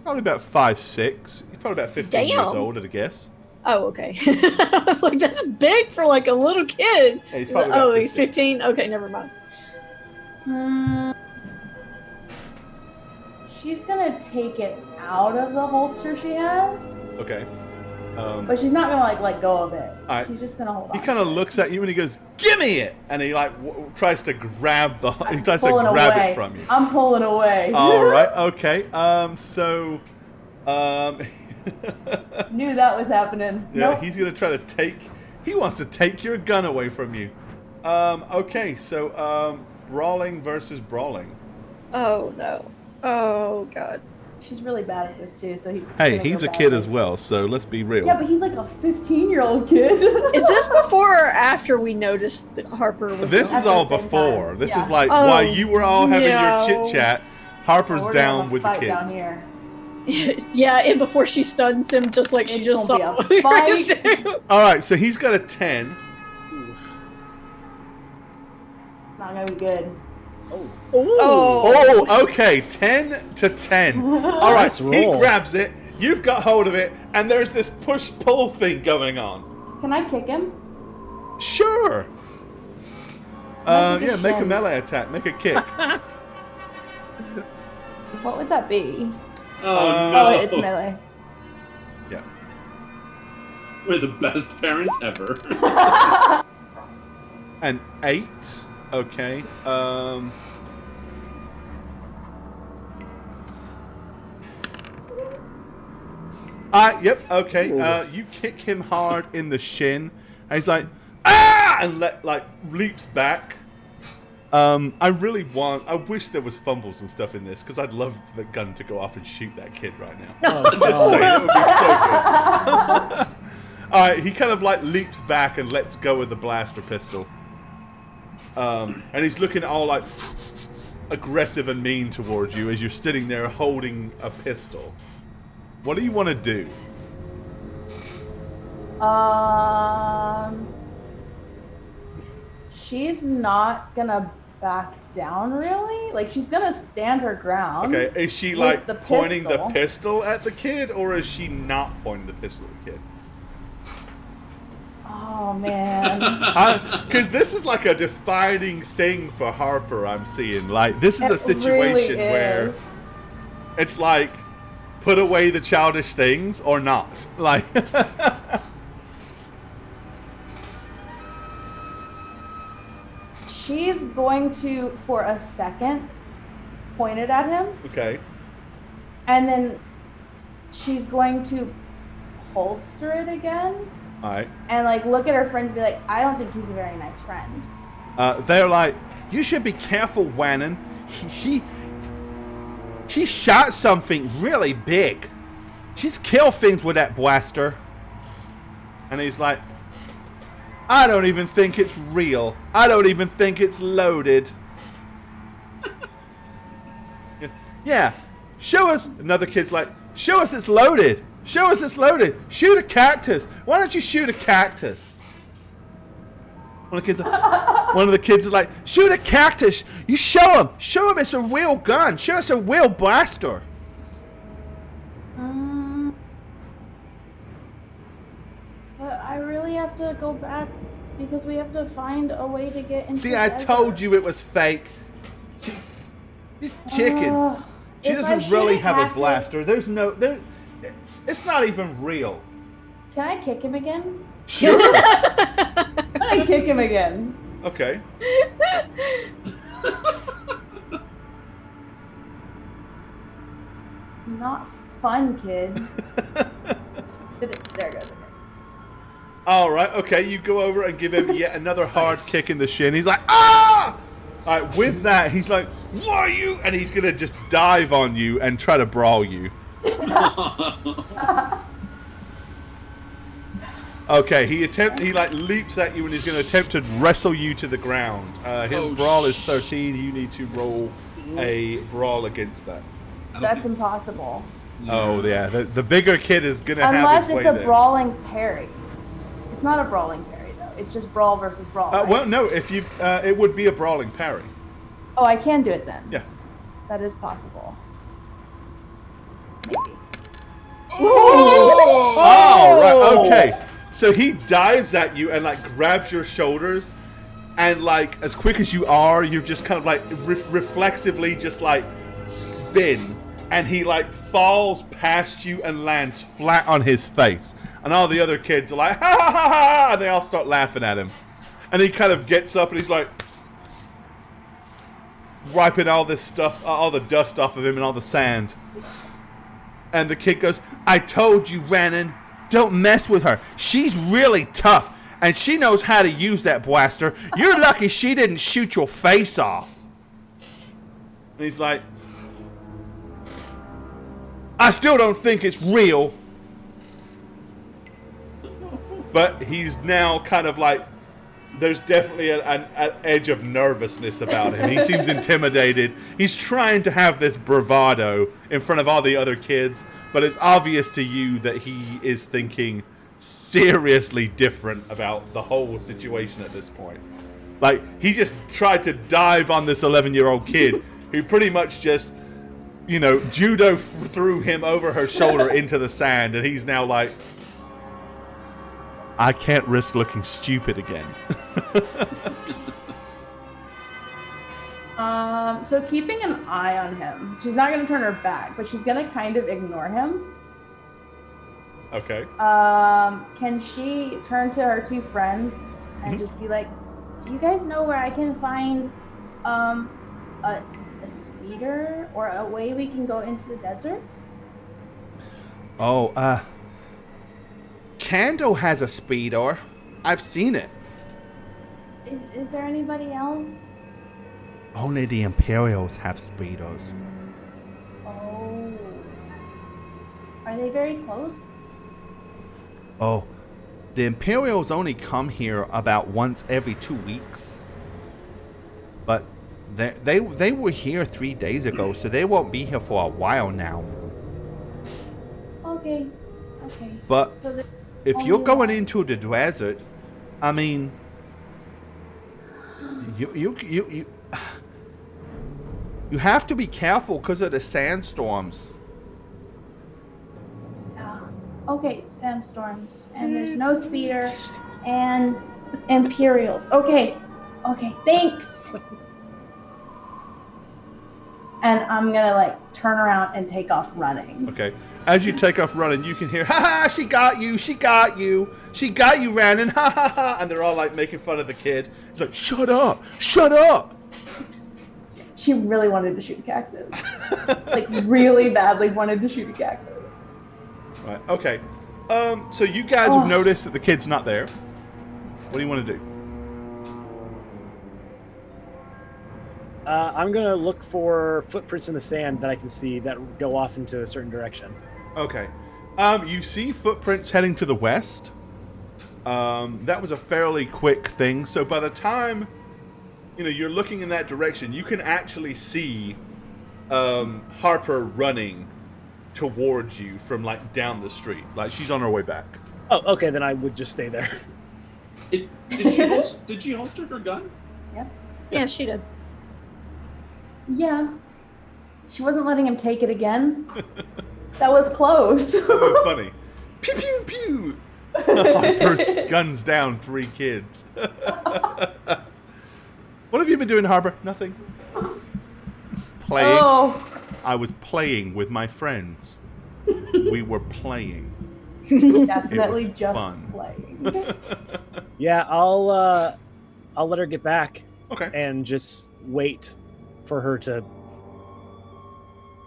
Probably about 5'6". He's probably about 15 years Damn. old, at a guess. Oh, okay. I was like, that's big for like a little kid. Yeah, he's probably about He's 15? Okay, never mind. She's gonna take it out of the holster she has, Okay. but she's not gonna like let go of it. Alright. She's just gonna hold on. He kind of looks at you and he goes, "Give me it!" And he like tries to grab he tries to Pulling grab away. it from you. I'm pulling away. All right. Okay. Knew that was happening. Yeah, Nope. he's gonna try to take. He wants to take your gun away from you. Okay. So brawling versus brawling. Oh, no. Oh, God. She's really bad at this too. So Hey, he's a kid as well, so let's be real. Yeah, but he's like a 15-year-old kid. Is this before or after we noticed that Harper was This At is the all same before. time. This Yeah. is like Oh, while you were all having your no. chit chat. Harper's We're gonna have down a with the fight down kids. here. Yeah, and before she stuns him, just like she It's just saw gonna what be a we were fight. gonna do. All right, so he's got a 10. Not gonna be good. Oh. Oh, okay, 10 to 10. All right, Nice he roll. grabs it. You've got hold of it, and there's this push-pull thing going on. Can I kick him? Sure. Make Yeah, a make a shins. melee attack. Make a kick. What would that be? Oh, Oh, no. it's melee. Yeah. We're the best parents ever. An 8. Okay. Yep. Okay. You kick him hard in the shin, and he's like, "Ah!" and leaps back. I wish there was fumbles and stuff in this because I'd love the gun to go off and shoot that kid right now. I'm just saying, it would be so good. All right, he kind of like leaps back and lets go of the blaster pistol. And he's looking all like aggressive and mean towards you as you're sitting there holding a pistol. What do you want to do? She's not gonna back down, really. Like she's gonna stand her ground. Okay, is she with like the pointing the pistol. pistol at the kid, or is she not pointing the pistol at the kid? Oh man. Because this is like a defining thing for Harper. I'm seeing like this is a It situation really where is. it's like put away the childish things or not. Like She's going to, for a second, point it at him, okay, and then she's going to holster it again, all right. and like look at her friends and be like, I don't think he's a very nice friend. They're like, you should be careful, Wannon. She shot something really big. She's killed things with that blaster. And he's like, I don't even think it's real. I don't even think it's loaded. Yeah, show us. Another kid's like, show us it's loaded. Show us it's loaded. Shoot a cactus. Why don't you shoot a cactus? One of the kids is like, shoot a cactus. You show him. Show him it's a real gun. Show us a real blaster. But I really have to go back because we have to find a way to get into See, the I desert. told you it was fake. She's chicken. She If I doesn't shoot really a have a cactus- blaster. There's no there. It's not even real. Can I kick him again? Sure. Can I kick him again? Okay. Not fun, kid. There it goes. All right. Okay. You go over and give him yet another hard kick in the shin. He's like, ah! All right. With that, he's like, why are you? And he's gonna just dive on you and try to brawl you. Okay. He like leaps at you and he's gonna attempt to wrestle you to the ground. His brawl is 13. You need to roll a brawl against that. That's impossible. Oh yeah. The bigger kid is gonna have Unless his way it's a there. brawling parry. It's not a brawling parry though. It's just brawl versus brawl. Right? Well, no. If you, it would be a brawling parry. Oh, I can do it then. Yeah. That is possible. Maybe. Oh, right. Okay. So he dives at you and like grabs your shoulders, and like as quick as you are, you just kind of like reflexively just like spin, and he like falls past you and lands flat on his face. And all the other kids are like, ha ha ha ha, and they all start laughing at him. And he kind of gets up and he's like, wiping all this stuff, all the dust off of him and all the sand. And the kid goes, I told you, Rannon, don't mess with her. She's really tough, and she knows how to use that blaster. You're lucky she didn't shoot your face off. And he's like, I still don't think it's real. But he's now kind of like, there's definitely an edge of nervousness about him. He seems intimidated. He's trying to have this bravado in front of all the other kids, but it's obvious to you that he is thinking seriously different about the whole situation at this point. Like, he just tried to dive on this 11-year-old kid who pretty much just, you know, judo threw him over her shoulder into the sand, and he's now like, I can't risk looking stupid again. So keeping an eye on him. She's not going to turn her back, but she's going to kind of ignore him. Okay. Can she turn to her two friends and just be like, do you guys know where I can find a speeder or a way we can go into the desert? Oh, Kando has a speeder. I've seen it. Is there anybody else? Only the Imperials have speedos. Oh. Are they very close? Oh, the Imperials only come here about once every 2 weeks. But they were here 3 days ago, so they won't be here for a while now. Okay. But So if you're going into the desert, I mean, you have to be careful because of the sandstorms. okay, sandstorms, and there's no speeder, and Imperials. Okay, thanks. And I'm gonna like turn around and take off running. Okay. As you take off running, you can hear, ha ha, she got you, she got you, Rannon, ha ha ha. And they're all like making fun of the kid. He's like, shut up. She really wanted to shoot a cactus. Like really badly wanted to shoot a cactus. Right, okay. So you guys have noticed that the kid's not there. What do you want to do? I'm going to look for footprints in the sand that I can see that go off into a certain direction. Okay. You see footprints heading to the west. That was a fairly quick thing. So by the time, you're looking in that direction, you can actually see Harper running towards you from like down the street. Like she's on her way back. Oh, okay. Then I would just stay there. Did she holster her gun? Yeah, she did. Yeah. She wasn't letting him take it again. That was close. That was funny. Pew pew pew. Harper guns down 3 kids. What have you been doing, Harper? Nothing. Playing. Oh. I was playing with my friends. we were playing. Definitely was just fun. playing. Yeah, I'll let her get back Okay. and just wait for her to,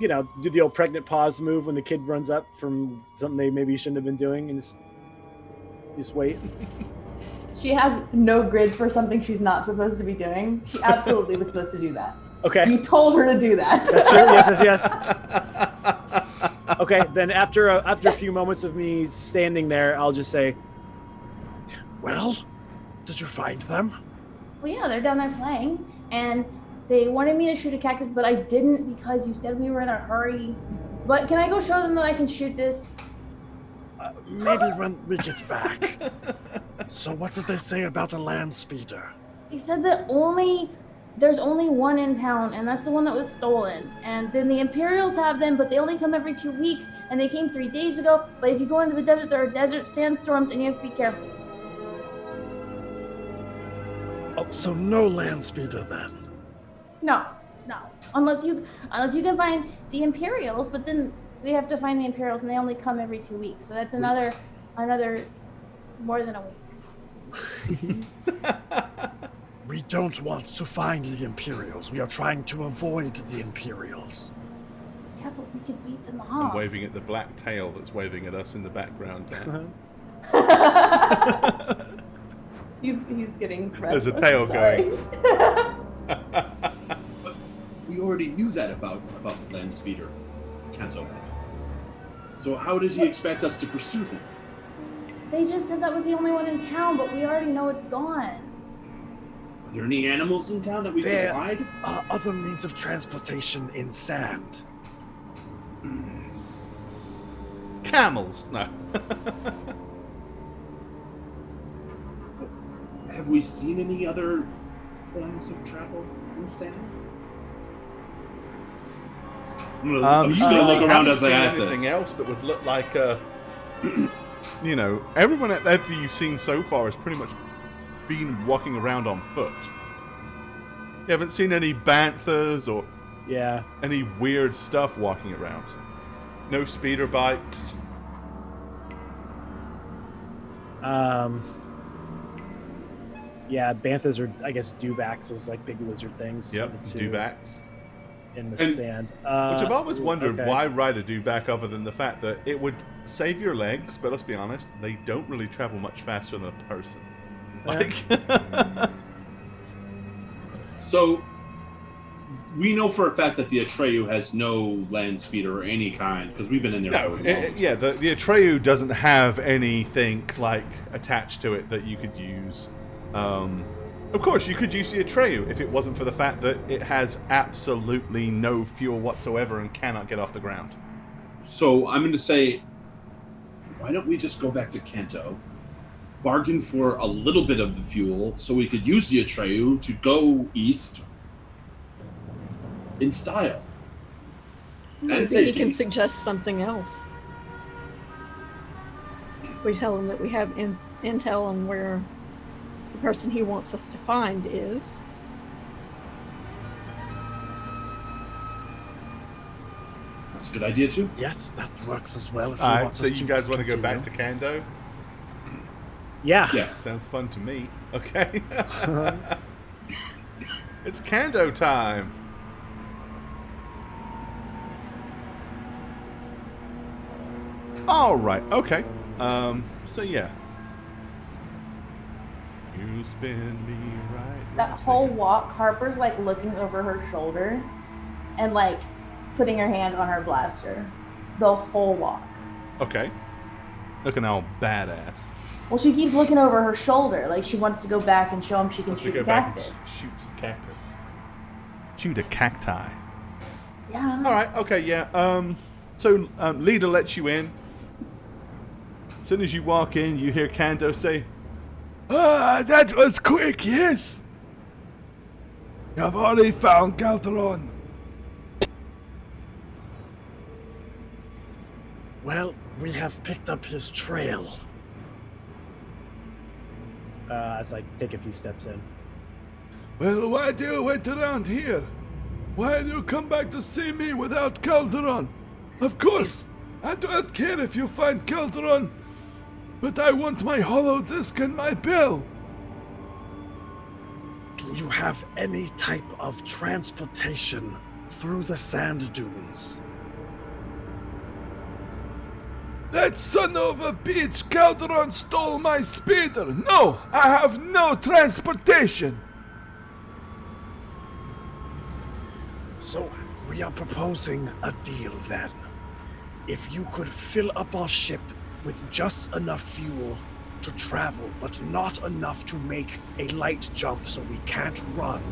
do the old pregnant pause move when the kid runs up from something they maybe shouldn't have been doing, and just wait. She has no grid for something she's not supposed to be doing. She absolutely was supposed to do that. Okay, You told her to do that. that's true. Yes. Okay, then after a few moments of me standing there, I'll just say, Well, did you find them? Well, yeah, they're down there playing, and they wanted me to shoot a cactus, but I didn't because you said we were in a hurry. But can I go show them that I can shoot this? Maybe when we get back. So what did they say about a land speeder? They said that there's only one in town, and that's the one that was stolen. And then the Imperials have them, but they only come every 2 weeks, and they came 3 days ago. But if you go into the desert, there are desert sandstorms, and you have to be careful. Oh, so no land speeder then. No. Unless you can find the Imperials, but then we have to find the Imperials, and they only come every 2 weeks. So that's another more than a week. We don't want to find the Imperials. We are trying to avoid the Imperials. Yeah, but we could beat them I'm off. waving at the black tail that's waving at us in the background there. he's getting There's a restless, tail sorry. We already knew that about the land speeder, Kanto. So how does he expect us to pursue them? They just said that was the only one in town, but we already know it's gone. Are there any animals in town that we There- can ride? Other means of transportation in sand. Camels. No. Have we seen any other forms of travel in sand? I'm just gonna look you around haven't as I seen ask anything this. else that would look like everyone that you've seen so far has pretty much been walking around on foot. You haven't seen any banthas or yeah. any weird stuff walking around. No speeder bikes. Yeah, banthas are, I guess, dewbacks, those like big lizard things. Yep, the two dewbacks. in the And- sand. Which I've always wondered okay. why ride a dewback other than the fact that it would save your legs, but let's be honest, they don't really travel much faster than a person. Like, So, we know for a fact that the Atreyu has no land speeder or any kind, because we've been in there no, for a long yeah, the Atreyu doesn't have anything like attached to it that you could use. Of course, you could use the Atreyu if it wasn't for the fact that it has absolutely no fuel whatsoever and cannot get off the ground. So I'm going to say, why don't we just go back to Kanto, bargain for a little bit of the fuel so we could use the Atreyu to go east in style. Maybe he safety. can suggest something else. We tell him that we have intel on where the person he wants us to find is. That's a good idea too. Yes, that works as well. If he Alright, wants so us you to guys want to go continue. back to Kando? Yeah. Yeah. Sounds fun to me. Okay. It's Kando time. All right. Okay. So yeah. You spin me right. That whole walk, Harper's like looking over her shoulder and like putting her hand on her blaster. The whole walk. Okay. Looking all badass. Well, she keeps looking over her shoulder like she wants to go back and show him she can Let's shoot go the back cactus. and shoot some cactus. Shoot a cacti. Yeah. All right. Okay. Yeah. So leader lets you in. As soon as you walk in, you hear Kando say, Ah, that was quick, yes. I've already found Calderon. Well, we have picked up his trail. As I take a few steps in. Well, why do you wait around here? Why do you come back to see me without Calderon? Of course, I don't care if you find Calderon, but I want my hollow disc and my bell. Do you have any type of transportation through the sand dunes? That son of a bitch Calderon stole my speeder. No, I have no transportation. So, we are proposing a deal then. If you could fill up our ship with just enough fuel to travel, but not enough to make a light jump so we can't run,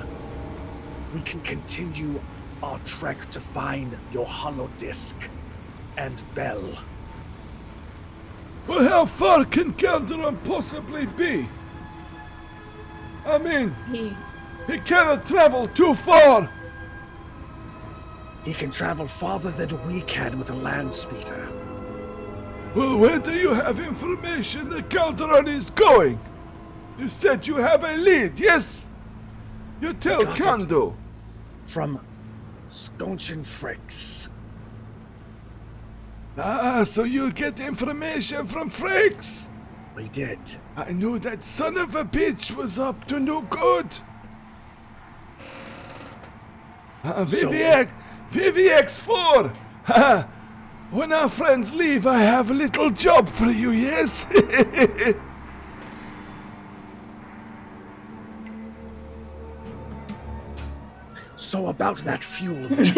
we can continue our trek to find your hollow disc and bell. Well, how far can Calderon possibly be? I mean, he cannot travel too far. He can travel farther than we can with a land speeder. Well, where do you have information that Calderon is going? You said you have a lead, yes? You tell Got it. Kando. From Sconchin Fricks. Ah, so you get information from Frakes? We did. I knew that son of a bitch was up to no good. VVX4! Ha! When our friends leave, I have a little job for you, yes? So about that fuel then.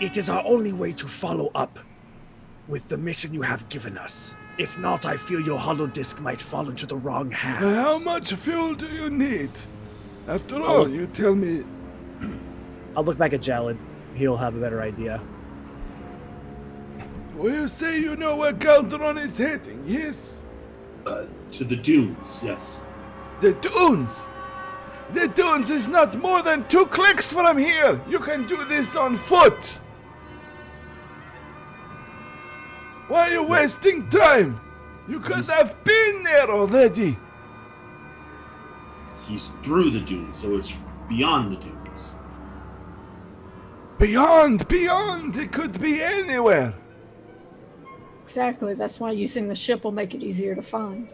It is our only way to follow up with the mission you have given us. If not, I fear your hollow disc might fall into the wrong hands. How much fuel do you need? After all, you tell me. I'll look back at Jalad. He'll have a better idea. Well, you say you know where Calderon is heading, yes? To the dunes, yes. The dunes! The dunes is not more than 2 clicks from here! You can do this on foot! Why are you wasting time? You could have been there already! He's through the dunes, so it's beyond the dunes. Beyond! It could be anywhere! Exactly. That's why using the ship will make it easier to find.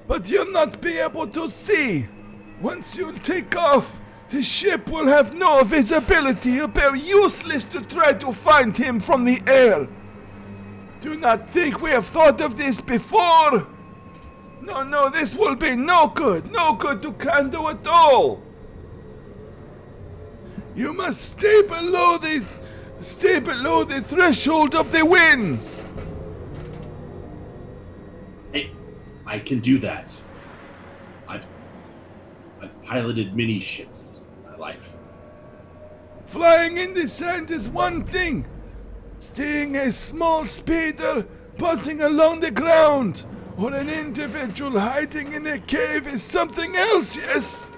But you'll not be able to see! Once you take off, the ship will have no visibility. It'll be useless to try to find him from the air. Do not think we have thought of this before. No, this will be no good to Kando at all. You must stay below the threshold of the winds. Hey, I can do that. I've piloted many ships in my life. Flying in the sand is one thing. Staying a small speeder buzzing along the ground, or an individual hiding in a cave is something else, yes?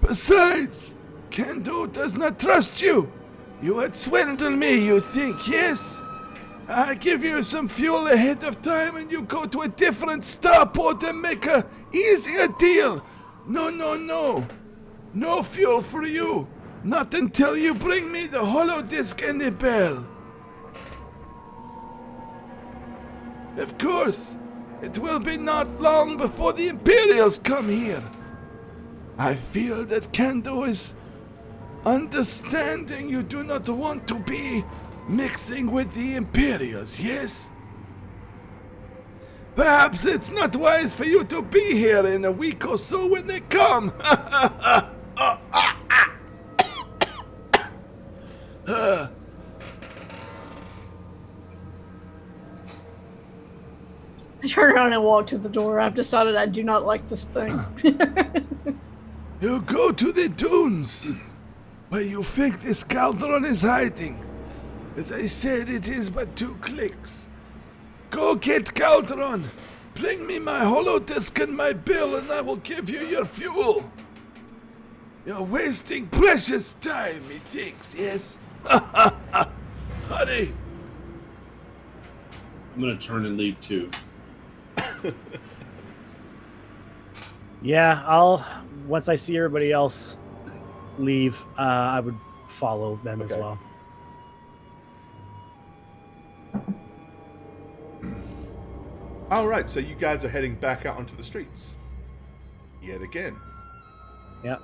Besides, Kando does not trust you. You would swindle me, you think, yes? I give you some fuel ahead of time and you go to a different starport and make a easier deal. No. No fuel for you. Not until you bring me the hollow disc and the bell. Of course, it will be not long before the Imperials come here. I feel that Kando is understanding you do not want to be mixing with the Imperials, yes? Perhaps it's not wise for you to be here in a week or so when they come. I turn around and walk to the door. I've decided I do not like this thing. You go to the dunes, where you think this Calderon is hiding. As I said, it is but 2 clicks. Go get Calderon. Bring me my hollow disc and my bill, and I will give you your fuel. You're wasting precious time, methinks, yes? Hurry! I'm gonna turn and leave too. Yeah, I'll once I see everybody else leave, I would follow them as Okay. well. All right, so you guys are heading back out onto the streets. Yet again. Yep.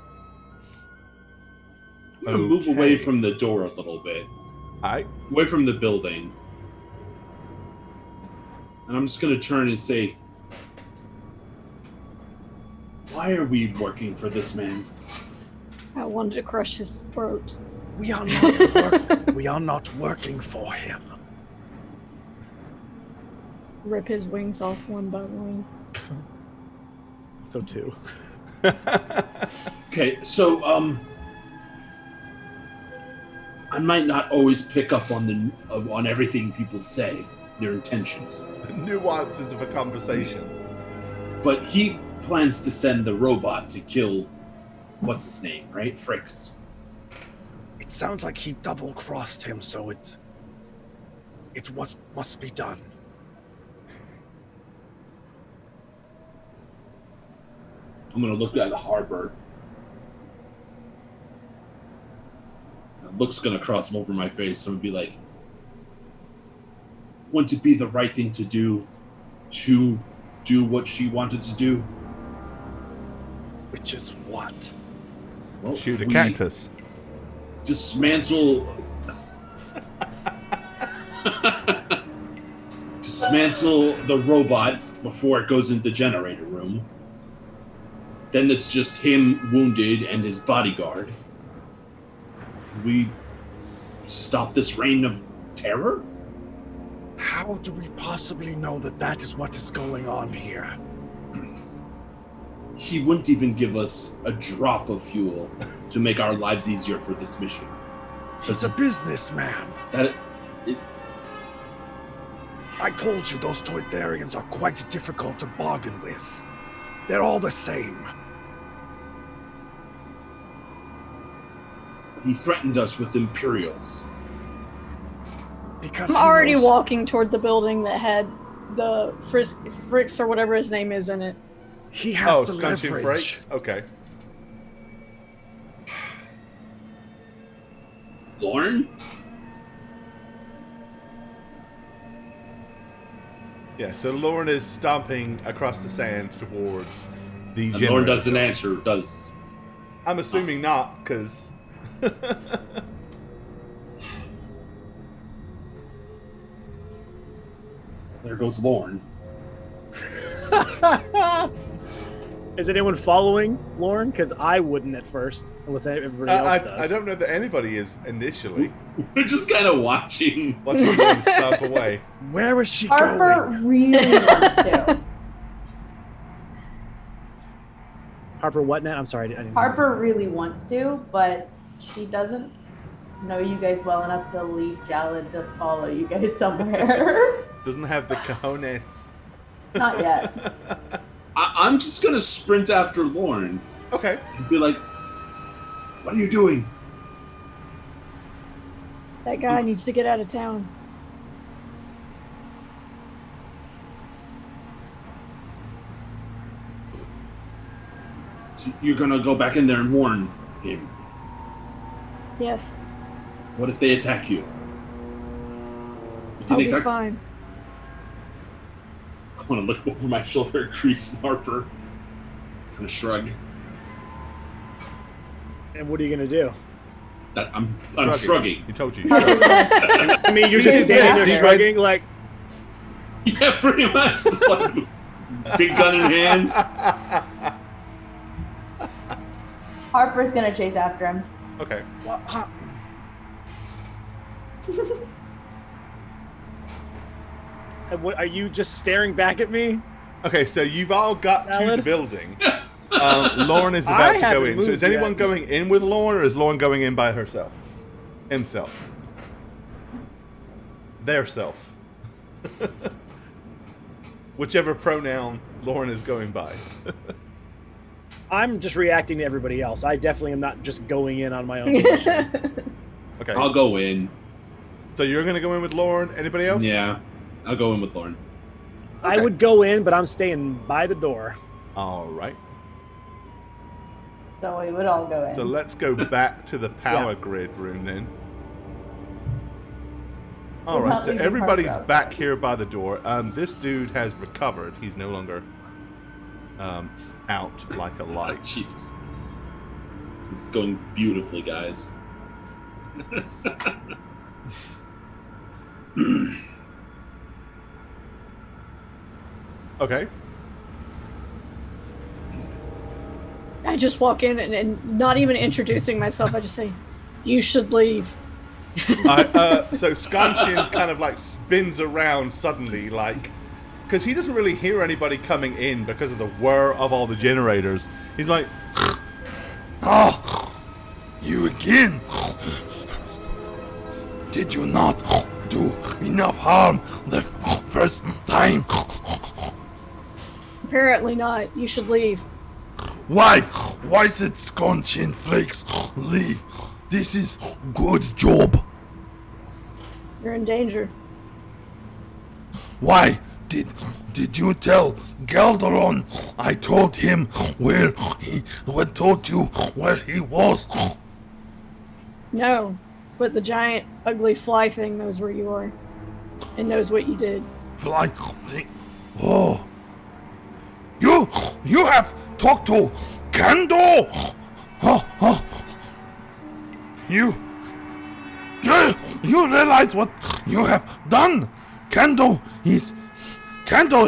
I'm gonna move away Okay. from the door a little bit, Alright. away from the building, and I'm just gonna turn and say, "Why are we working for this man?" I wanted to crush his throat. We are not working for him. Rip his wings off one by one. So too. Okay, so I might not always pick up on on everything people say, their intentions, The nuances of a conversation. but he plans to send the robot to kill what's his name, right? Fricks. It sounds like he double-crossed him, so it must be done. I'm gonna look at the harbor. The look's gonna cross over my face. So I'm gonna be like, "Wouldn't it be the right thing to do what she wanted to do?" Which is what? Well, Shoot a we cactus. Dismantle. Dismantle the robot before it goes into the generator room. Then it's just him wounded and his bodyguard. We stop this reign of terror? How do we possibly know that that is what is going on here? He wouldn't even give us a drop of fuel to make our lives easier for this mission. He's a businessman. I told you those Toydarians are quite difficult to bargain with. They're all the same. He threatened us with Imperials. Because I'm he already knows- walking toward the building that had the Fricks or whatever his name is in it. He has Oh, the Scunching leverage. Frakes? Okay. Lauren? Yeah, so Lauren is stomping across the sand towards the And generator. Lauren doesn't answer, does. I'm assuming not, because... There goes Lauren. Is anyone following Lauren? Because I wouldn't at first, unless everybody else does. I don't know that anybody is initially. We're just kind of watching. Let's Lauren stomp away. Where is she Harper going? really wants to. Harper, what now? I'm sorry. I didn't Harper really wants to, but she doesn't know you guys well enough to leave Jalad to follow you guys somewhere. Doesn't have the cojones. Not yet. I'm just gonna sprint after Lauren Okay. and be like, "What are you doing?" That guy needs to get out of town. So you're gonna go back in there and warn him. Yes, What if they attack you? I'll be fine. I want to look over my shoulder at Crease and Harper. Kind of shrug. And what are you gonna do? That I'm shrugging. He told you. I mean, you're just standing there Yeah. shrugging, like, Yeah, pretty much. Just like big gun in hand. Harper's gonna chase after him. Okay. What? Huh? and what, are you just staring back at me? Okay, so you've all got to the Valid. building. Lauren is I about to go haven't in. So moved is anyone yet. going in with Lauren, or is Lauren going in by herself? Himself. Their self. Whichever pronoun Lauren is going by. I'm just reacting to everybody else. I definitely am not just going in on my own volition. Okay. I'll go in. So you're going to go in with Lauren. Anybody else? Yeah, I'll go in with Lauren. I would go in, but I'm staying by the door. All right. so we would all go in. So let's go back to the power grid room then. All We're right, not so leaving everybody's Parker back outside. here by the door. This dude has recovered. He's no longer out like a Oh, light. Jesus. This is going beautifully, guys. Okay. I just walk in and not even introducing myself. I just say, "You should leave." So Scanshin kind of like spins around suddenly, like, because he doesn't really hear anybody coming in because of the whir of all the generators. He's like, Ah, you again? Did you not do enough harm the first time? Apparently not. You should leave. Why? Why did Sconchin Flakes leave? This is good job. You're in danger. Why did you tell Galderon? I told him where he told you where he was. No, but the giant, ugly fly thing knows where you are, and knows what you did. Fly thing. Oh. You have talked to Kando. You realize what you have done? Kando is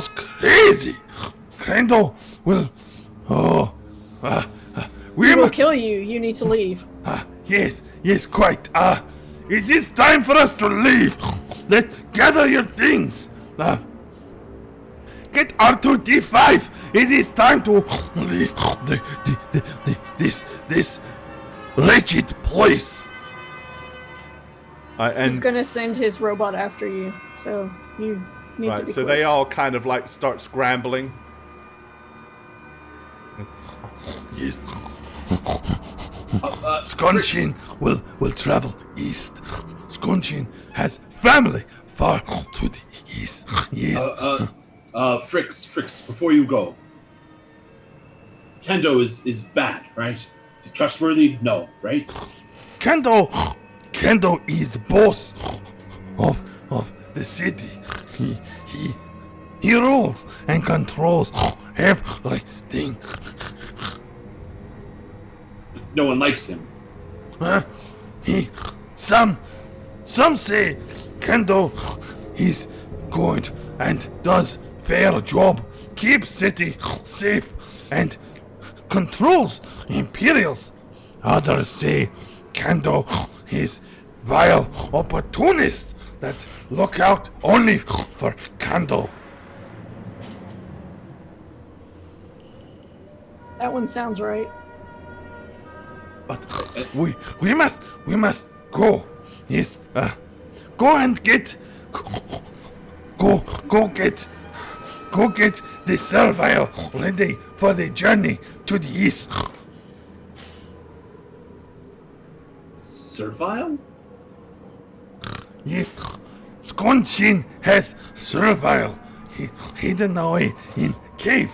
crazy. Kando will. We He will kill you. You need to leave. Yes, quite. It is time for us to leave. Let's gather your things. Get R2-D5. It is time to leave this wretched place. He's and gonna send his robot after you, so you need to right, be so quick. they all kind of like start scrambling. Yes. Sconchin will travel east. Sconchin has family far to the east. Yes. Fricks, before you go. Kendo is bad, right? Is he trustworthy? No, right? Kendo is boss of the city. He rules and controls everything. No one likes him. Some say Kendo is good and does fair job, keeps city safe and controls Imperials. Others say Kendo is vile opportunist that look out only for Kendo. That one sounds right. But we must go. Yes, go and get go get the servile ready for the journey to the east. Servile? Yes, Sconchin has servile hidden away in cave.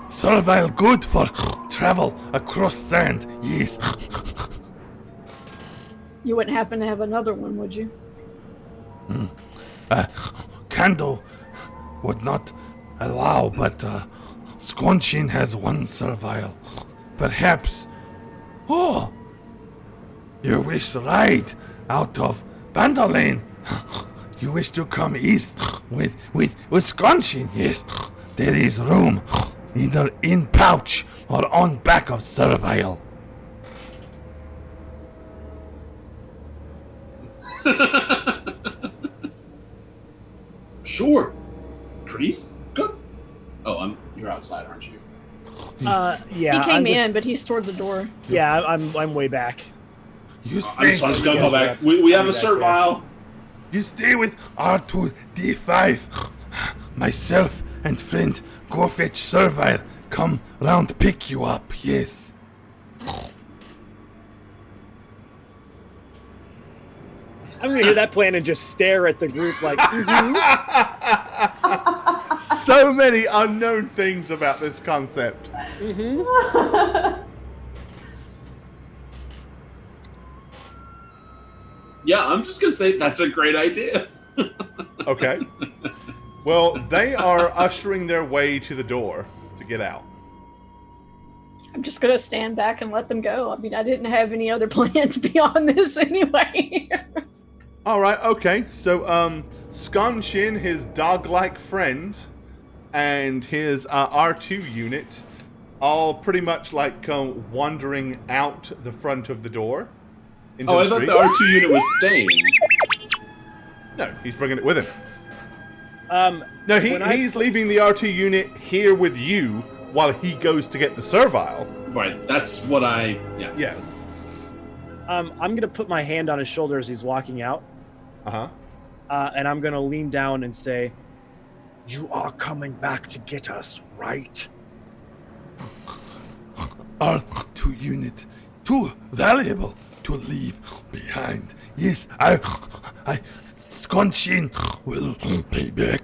Servile good for travel across sand. Yes. You wouldn't happen to have another one, would you? Kando would not allow, but Sconchin has one servile. Perhaps. Oh, you wish ride out of Bandalane. You wish to come east with Sconchin? Yes, there is room, either in pouch or on back of servile. Sure. Crease? Good. Oh, you're outside, aren't you? Yeah. He I'm came just- in, but he's toward the door. Yeah, I'm way back. You I'm stay. just gonna go back. We have a servile. You stay with R2-D5. Myself and friend go fetch servile. Come round pick you up. Yes. I'm gonna hear that plan and just stare at the group like, So many unknown things about this concept. Yeah, I'm just gonna say that's a great idea. Okay. Well, they are ushering their way to the door to get out. I'm just gonna stand back and let them go. I mean, I didn't have any other plans beyond this anyway. All right, okay. So, Skanshin, his dog-like friend, and his R2 unit, all pretty much like come wandering out the front of the door. Into Oh, I the thought street. the R2 unit was staying. No, he's bringing it with him. Um, No, when I- he's leaving the R2 unit here with you while he goes to get the servile. Right, that's what I. Yes. Yeah. that's- I'm gonna put my hand on his shoulder as he's walking out, Uh-huh. and I'm gonna lean down and say, You are coming back to get us, right? R2 unit, too valuable to leave behind. Yes, I, Skanshin will pay back.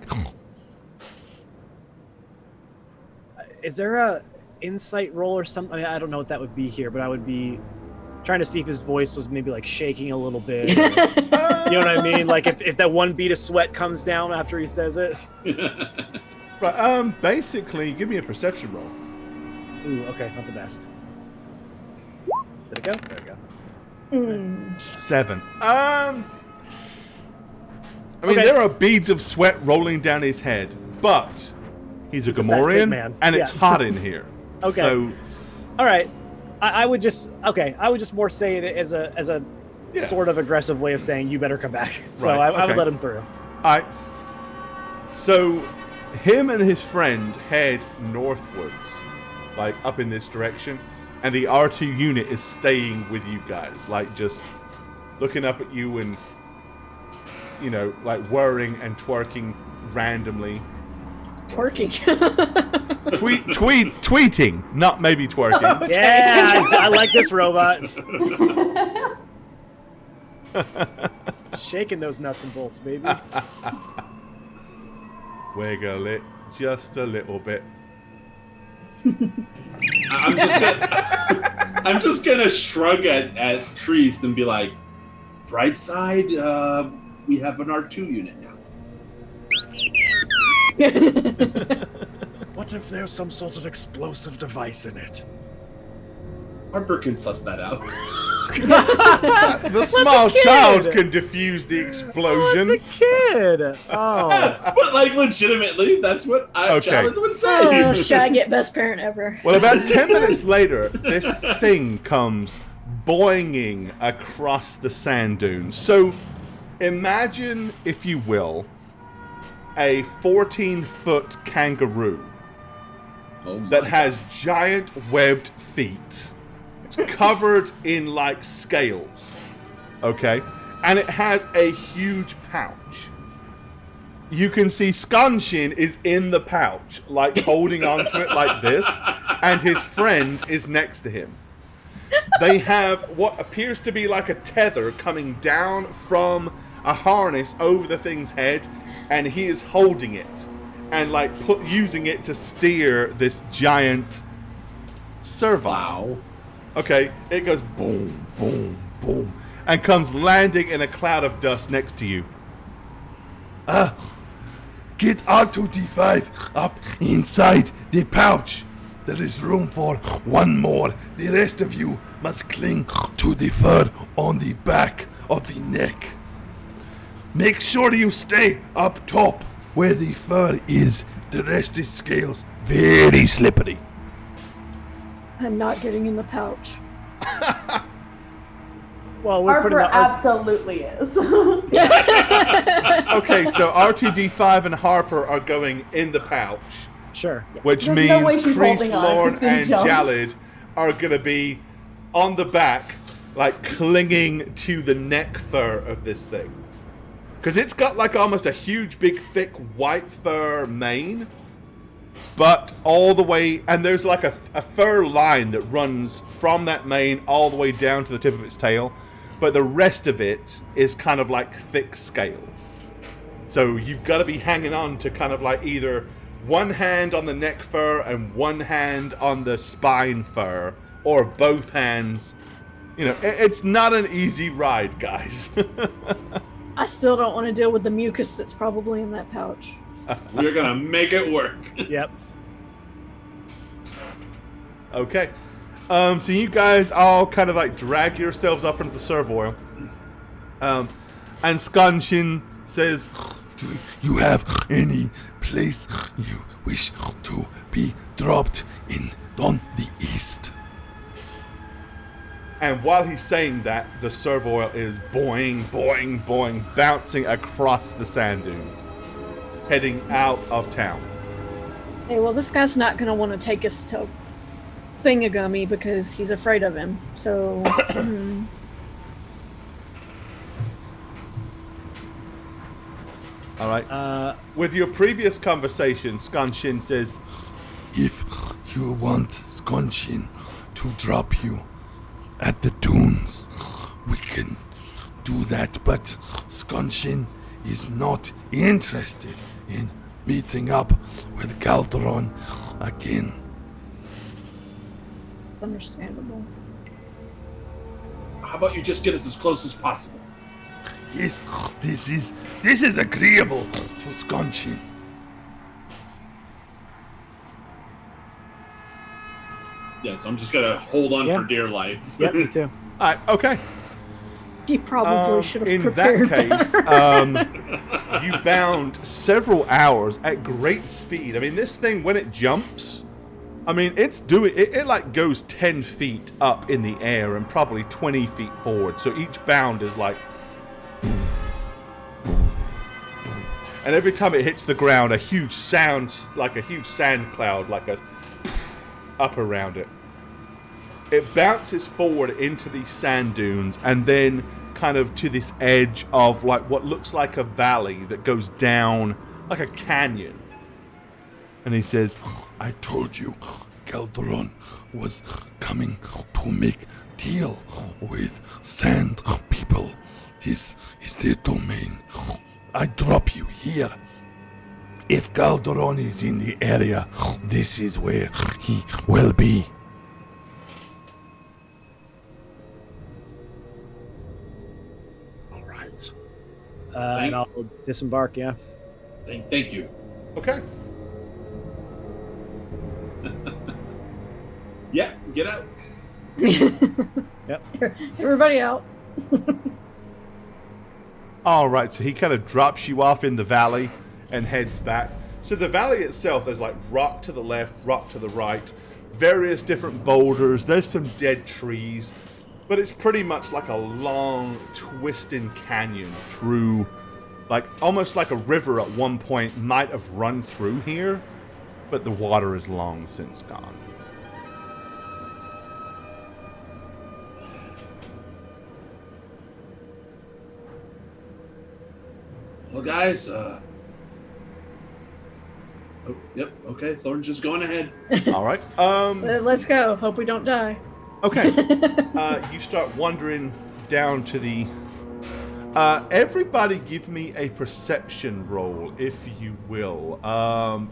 "Is there a insight roll or something?" I mean, I don't know what that would be here, but I would be trying to see if his voice was maybe like shaking a little bit. or- you know what I mean? Like if that one bead of sweat comes down after he says it. Right, basically, give me a perception roll. Ooh, okay, not the best. Did it go? There we go. 7. I mean, Okay. there are beads of sweat rolling down his head, but he's a He's a fat, big Gamorrean, man. and it's Yeah. hot in here. Okay. So, All right. I would just more say it as a Yeah. sort of aggressive way of saying you better come back. So Right, I would okay. let him through. I. So, him and his friend head northwards, like up in this direction, and the R2 unit is staying with you guys, like just looking up at you and, you know, like whirring and twerking randomly. Twerking. Tweeting, not maybe twerking. Okay. Yeah, I like this robot. Shaking those nuts and bolts, baby. Wiggle it just a little bit. I'm just gonna shrug at Trees and be like, bright side, we have an R2 unit now. What if there's some sort of explosive device in it? Harper can suss that out. The small kid. child can defuse the explosion. The kid. Oh. But like legitimately, that's what Okay. Challenge would Oh, say. should I get best parent ever? Well, about 10 minutes later, this thing comes boinging across the sand dunes. So, imagine, if you will, a 14-foot kangaroo Oh my that has giant webbed feet. It's covered in, like, scales. Okay? And it has a huge pouch. You can see Skanshin is in the pouch, like holding onto it like this, and his friend is next to him. They have what appears to be like a tether coming down from a harness over the thing's head, and he is holding it and like using it to steer this giant servile. Wow. Okay, it goes boom, boom, boom, and comes landing in a cloud of dust next to you. Get R2D5 up inside the pouch. There is room for one more. The rest of you must cling to the fur on the back of the neck. Make sure you stay up top where the fur is. The rest is scales, very slippery. I'm not getting in the pouch. Well, we're putting Harper the absolutely is. Okay, so R2D5 and Harper are going in the pouch, Sure. which There's no way means she's Kreese, holding on, Lorne, 'cause he and jumps. Jalid are going to be on the back, like clinging to the neck fur of this thing. Because it's got like almost a huge, big, thick white fur mane, but all the way, and there's like a fur line that runs from that mane all the way down to the tip of its tail, but the rest of it is kind of like thick scale. So you've got to be hanging on to kind of like either one hand on the neck fur and one hand on the spine fur, or both hands, it's not an easy ride, guys. I still don't want to deal with the mucus that's probably in that pouch. We're gonna make it work. Yep. Okay. So you guys all kind of like drag yourselves up into the servoil. And Skanshin says, Do you have any place you wish to be dropped in on the east? and while he's saying that, the servoil is boing, boing, boing, bouncing across the sand dunes, heading out of town. Hey, well, this guy's not gonna want to take us to Thingagummy because he's afraid of him. So, All right. With your previous conversation, Skanshin says, If you want Skanshin to drop you at the dunes, we can do that, but Skanshin is not interested in meeting up with Galderon again. understandable. How about you just get us as close as possible? Yes, this is agreeable to Skanshin. Yes, I'm just gonna hold on Yeah. for dear life. Yep, me too. all right, okay. He probably should have In prepared that case, you bound several hours at great speed. I mean, this thing, when it jumps, I mean, it like goes 10 feet up in the air and probably 20 feet forward. So each bound is like, and every time it hits the ground, a huge sound, like a huge sand cloud, like a up around it. It bounces forward into these sand dunes and then kind of to this edge of like what looks like a valley that goes down like a canyon. And he says, I told you Galderon was coming to make deal with sand people. This is their domain. I drop you here. If Galderon is in the area, this is where he will be. All right. And I'll disembark, yeah. Thank you. Okay. Yeah, get out. Yep. Everybody out. All right, so he kind of drops you off in the valley and heads back. So the valley itself, there's like rock to the left, rock to the right, various different boulders. There's some dead trees, but it's pretty much like a long, twisting canyon through, like almost like a river at one point might have run through here, but the water is long since gone. Well, guys, oh, yep, okay, Thorn's just going ahead. All right. Let's go. Hope we don't die. Okay. You start wandering down to the... everybody give me a perception roll, if you will.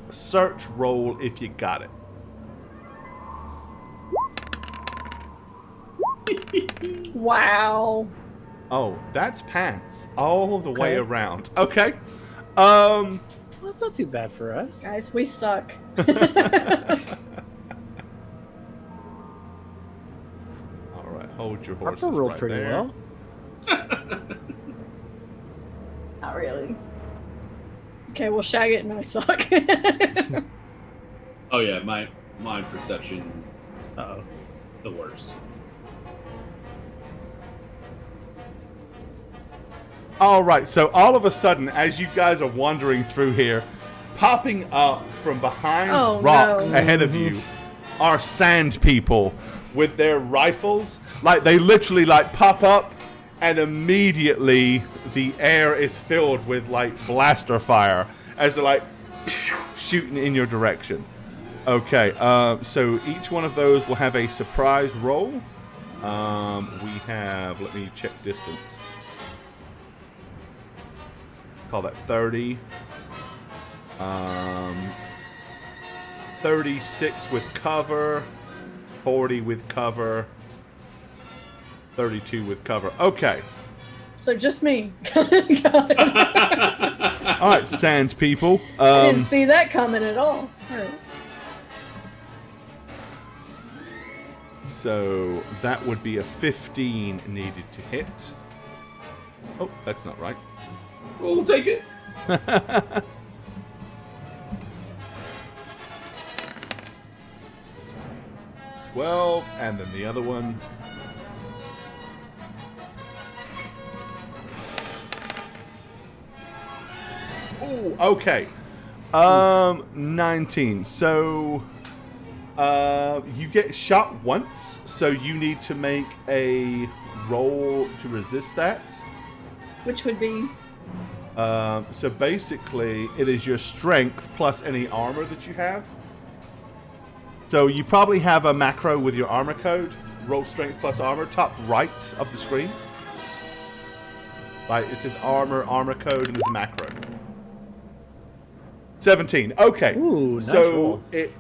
Search roll if you got it. Wow. Oh, that's pants all the way Okay. around. Okay. Well, that's not too bad for us. Guys, we suck. All right, hold your horses Harper rolled right pretty there. well. Not really. Okay, well, Shagget and I suck. Oh yeah, my perception, Uh-oh. the worst. All right, so all of a sudden, as you guys are wandering through here, popping up from behind Oh, rocks no. ahead of you are sand people with their rifles. Like, they literally, like, pop up, and immediately the air is filled with, like, blaster fire as they're, like, shooting in your direction. Okay, so each one of those will have a surprise roll. We have, let me check distance. Call that 30. 36 with cover. 40 with cover. 32 with cover. Okay. So just me. Got it. All right, Sands people. I didn't see that coming at all. All right. So that would be a 15 needed to hit. Oh, that's not right. We'll take it. 12, and then the other one. Oh, okay. 19. So you get shot once, so you need to make a roll to resist that. Which would be? So basically, it is your strength plus any armor that you have. So you probably have a macro with your armor code. Roll strength plus armor, top right of the screen. Like it says armor code, and there's a macro. 17. Okay. Ooh, nice so roll. it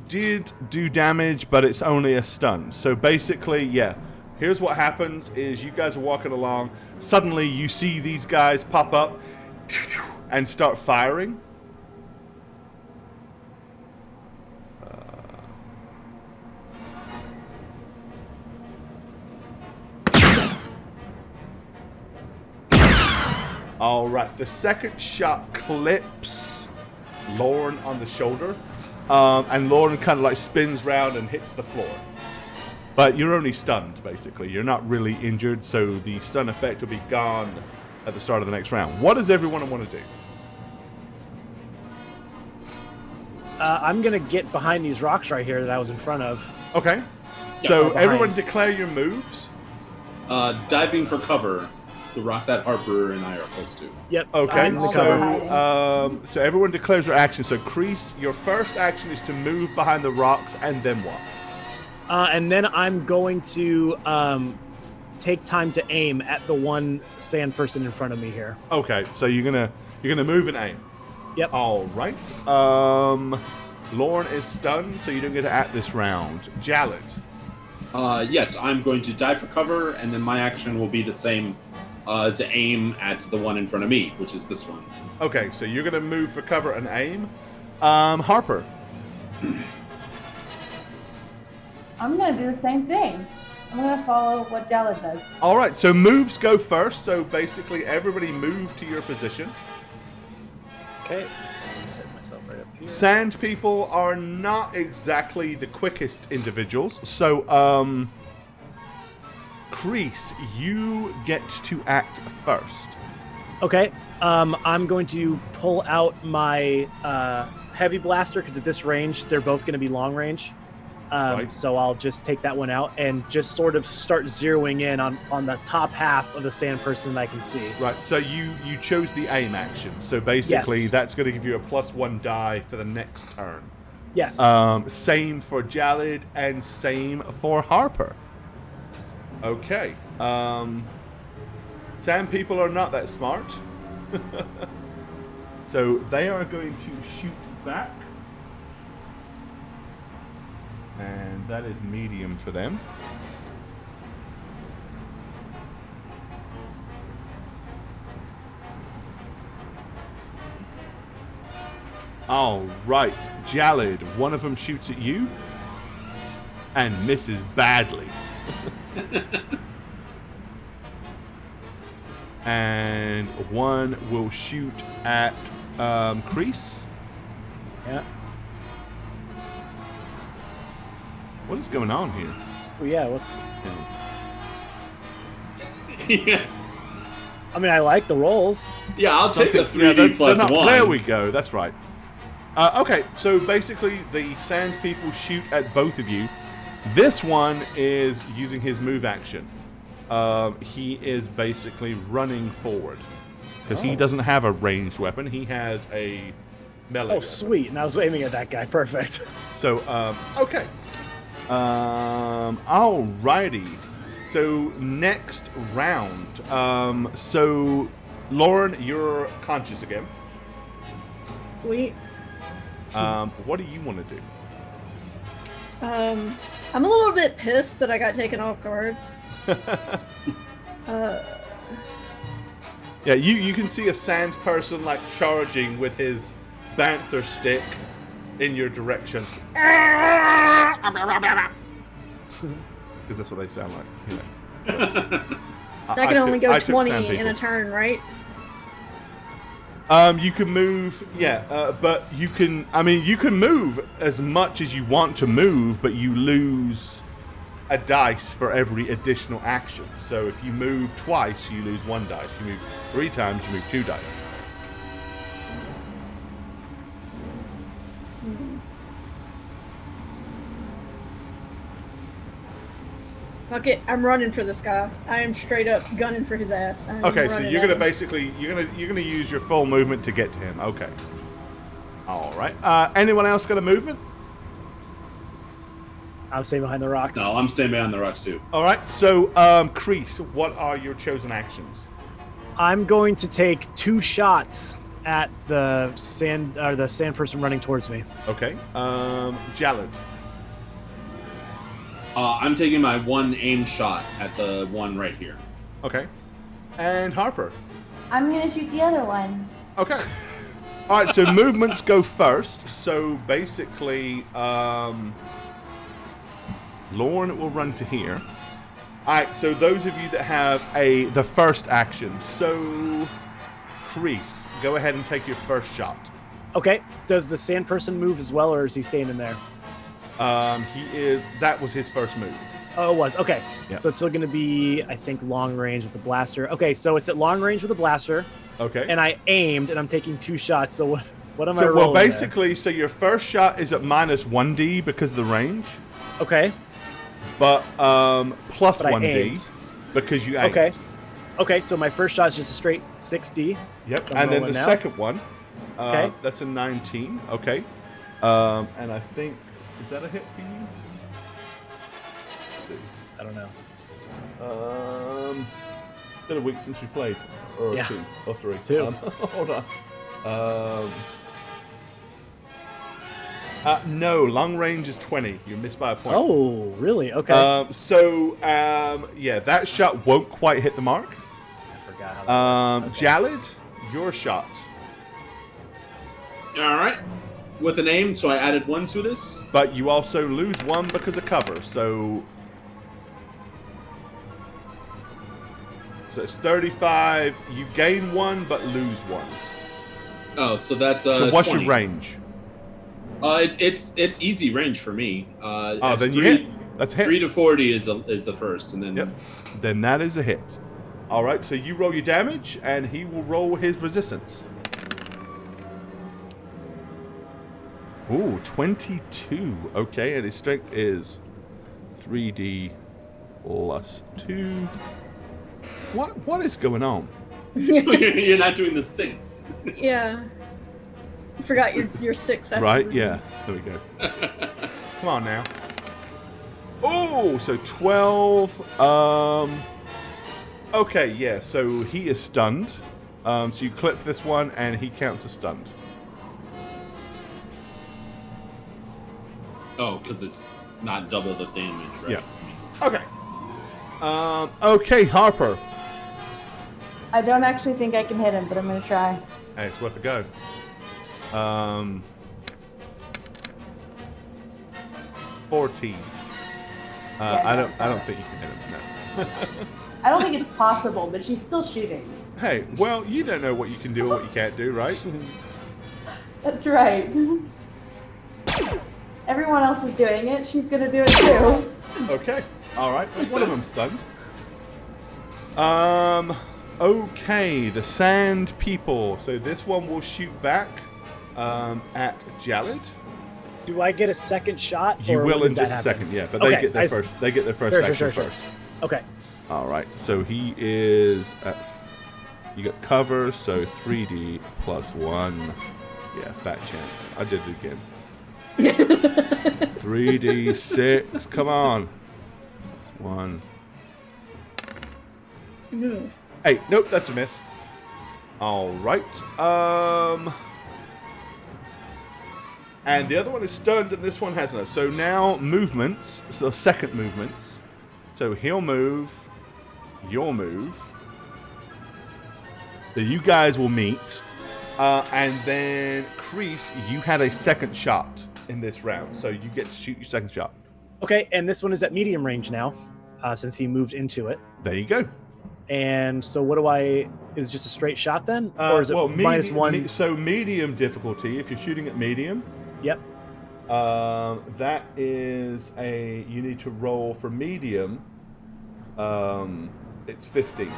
did do damage, but it's only a stun. So basically, yeah. Here's what happens: is you guys are walking along. Suddenly, you see these guys pop up and start firing. All right, the second shot clips Lauren on the shoulder, and Lauren kind of like spins round and hits the floor. But you're only stunned, basically. You're not really injured, so the stun effect will be gone at the start of the next round. What does everyone want to do? I'm going to get behind these rocks right here that I was in front of. Okay. Yeah, So behind. everyone declare your moves. Diving for cover, the rock that Harper and I are close to. Yep. Okay, I'm in the cover. so everyone declares their action. So Kreese, your first action is to move behind the rocks, and then what? And then I'm going to take time to aim at the one sand person in front of me here. Okay, so you're gonna move and aim. Yep. All right. Lauren is stunned, so you don't get to act this round. Jalad. Yes, I'm going to dive for cover, and then my action will be the same to aim at the one in front of me, which is this one. Okay, so you're gonna move for cover and aim. Harper. I'm gonna do the same thing. I'm gonna follow what Jalad does. All right, so moves go first. So basically, everybody move to your position. Okay. Let me set myself right up here. Sand people are not exactly the quickest individuals, so Kreese, you get to act first. Okay. I'm going to pull out my heavy blaster because at this range, they're both going to be long range. Right. So I'll just take that one out and just sort of start zeroing in on the top half of the sand person that I can see. Right, so you chose the aim action. So basically, Yes. that's going to give you a +1 die for the next turn. Yes. Same for Jalad and same for Harper. Okay. Sand people are not that smart. So they are going to shoot back. And that is medium for them. All right, Jalad, one of them shoots at you and misses badly. And one will shoot at Kreese. yeah. What is going on here? Oh, yeah. What's? Yeah, I mean, I like the rolls. I'll take the Something- 3D they're plus not- 1. There we go. That's right. Okay, so basically the sand people shoot at both of you. This one is using his move action. He is basically running forward because he doesn't have a ranged weapon. He has a melee. Oh, weapon. sweet. And I was aiming at that guy. Perfect. So, okay. Alrighty. So, next round. So, Lauren, you're conscious again. Sweet. What do you want to do? I'm a little bit pissed that I got taken off guard. Yeah, you can see a sand person like charging with his banther stick in your direction. Because that's what they sound like. You know. That can only go I took 20 sand in people. a turn, right? You can move, but you can move as much as you want to move, but you lose a dice for every additional action. So if you move twice, you lose 1 dice. You move 3 times, you move 2 dice. Fuck it, I'm running for this guy. I am straight up gunning for his ass. I'm Okay, so running you're at gonna him. basically you're gonna use your full movement to get to him. Okay. All right. Anyone else got a movement? I'm staying behind the rocks. No, I'm staying behind the rocks too. All right. So, Kreese, what are your chosen actions? I'm going to take 2 shots at the sand person running towards me. Okay. Jalad. I'm taking my 1 aim shot at the one right here. Okay. And Harper. I'm gonna shoot the other one. Okay. All right. So movements go first. So basically, Lorne will run to here. All right. So those of you that have the first action. So, Kreese, go ahead and take your first shot. Okay. Does the sand person move as well, or is he staying in there? That was his first move. Oh, it was. Okay. Yeah. So it's still going to be, I think, long range with the blaster. Okay, so it's at long range with the blaster, Okay. and I aimed, and I'm taking 2 shots. So what am I So, rolling well, basically, so your first shot is at minus 1d because of the range, there? Okay. but plus But I 1d aimed. because you aimed. Okay. Okay, so my first shot is just a straight 6D. Yep. I'm And then rolling the now. second one, Okay. that's a 19. Okay. And I think, is that a hit for you? Let's see. I don't know. Been a week since we played, or Yeah. 2 or 3. 2. Hold on. No, long range is 20. You missed by a point. Oh, really? Okay. Yeah, that shot won't quite hit the mark. I forgot how that works. Okay. Jalad, your shot. All right. With an aim, so I added 1 to this. But you also lose 1 because of cover, so it's 35. You gain 1, but lose 1. Oh, so that's So what's 20. your range? It's easy range for me. Oh, it's then you hit. That's a hit. 3 to 40 is the first, and then Yep. Then that is a hit. All right, so you roll your damage, and he will roll his resistance. Ooh, 22. Okay, and his strength is 3d plus 2. What is going on? you're not doing the 6. Yeah. I forgot your 6 after Right? the- Yeah. There we go. Come on now. Oh, so 12. Okay, yeah. So he is stunned. So you clip this one, and he counts as stunned. Oh, because it's not double the damage, right? Yeah. Okay. Okay, Harper. I don't actually think I can hit him, but I'm gonna try. Hey, it's worth a go. 14. Yeah, I no, don't think you can hit him. No. I don't think it's possible, but she's still shooting. Hey, well, you don't know what you can do or what you can't do, right? That's right. Everyone else is doing it. She's gonna do it too. Okay. All right. Makes One of them's sense. stunned. Okay, the sand people. So this one will shoot back at Jalad. Do I get a second shot? You or will when in does that just a happen? second, yeah. But Okay, they get their I first. They get their first Sure, action sure. first. Okay. All right. So he is at. You got cover, so 3d plus 1. Yeah, fat chance. I did it again. 3d6. Come on. Plus 1. Ugh. Hey, nope, that's a miss. All right. And the other one is stunned, and this one hasn't. So now movements. So second movements. So he'll move your move. So you guys will meet. And then, Kreese, you had a second shot in this round. So you get to shoot your second shot. Okay, and this one is at medium range now, since he moved into it. There you go. And so what do I... Is it just a straight shot then? Or is it minus one? So medium difficulty, if you're shooting at medium. Yep. That is a... You need to roll for medium. It's 15.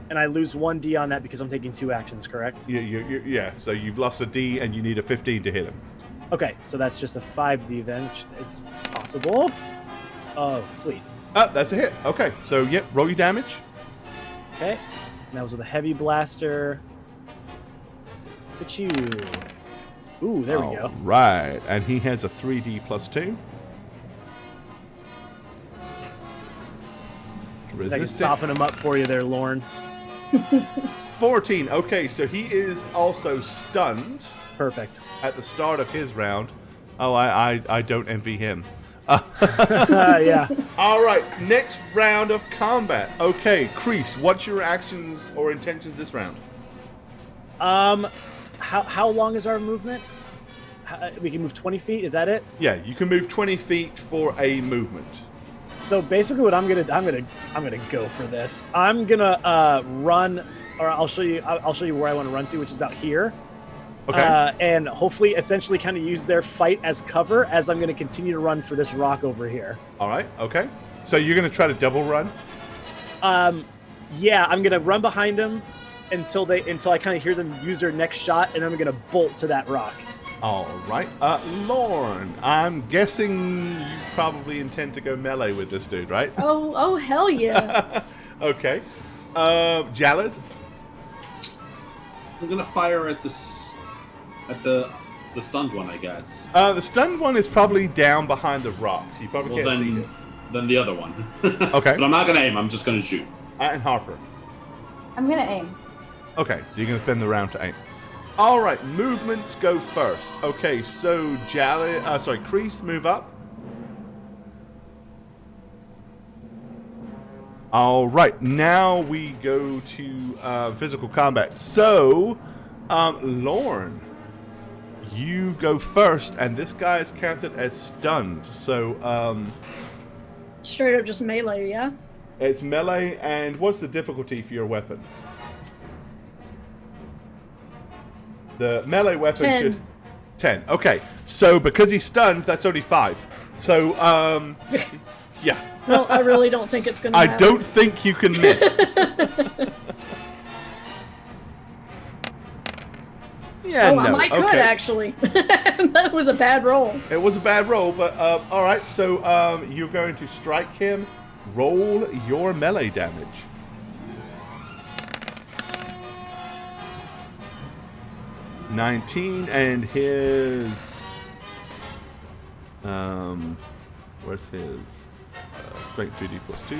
And I lose 1d on that because I'm taking 2 actions, correct? Yeah, so you've lost a D and you need a 15 to hit him. Okay, so that's just a 5d then, which is possible. Oh, sweet. That's a hit. Okay, so yep, roll your damage. Okay, and that was with a heavy blaster. Look at you. Ooh, there we go. Right, and he has a 3D plus 2. I can soften him up for you there, Lorne. 14. Okay, so he is also stunned. Perfect. At the start of his round. Oh, I don't envy him. Yeah. All right, next round of combat. Okay, Kreese, what's your actions or intentions this round? How long is our movement? We can move 20 feet. Is that it? Yeah, you can move 20 feet for a movement. So basically, what I'm gonna go for this. I'm gonna run, or I'll show you where I want to run to, which is about here. Okay. And hopefully, essentially, kind of use their fight as cover as I'm gonna continue to run for this rock over here. All right. Okay. So you're gonna try to double run. Yeah, I'm gonna run behind them until I kind of hear them use their next shot, and then I'm gonna bolt to that rock. All right. Lorne, I'm guessing you probably intend to go melee with this dude, right? Oh, hell yeah. Okay. Jalad? I'm gonna fire at the stunned one, I guess. The stunned one is probably down behind the rocks. You probably can't see it. Then the other one. Okay. But I'm not gonna aim. I'm just gonna shoot. And Harper. I'm gonna aim. Okay, so you're gonna spend the round to aim. All right, movements go first. Okay, so Kreese, move up. All right, now we go to physical combat. So, Lorne, you go first, and this guy is counted as stunned. So, Straight up just melee, yeah? it's melee, and what's the difficulty for your weapon? The melee weapon 10. should... 10. Okay. So, because he's stunned, that's only 5. So, yeah. Well, I really don't think it's going to happen. I don't think you can miss. Yeah, no. I could, actually. That was a bad roll. It was a bad roll, but, all right. So, you're going to strike him. Roll your melee damage. $19, and his where's his strength 3d plus 2.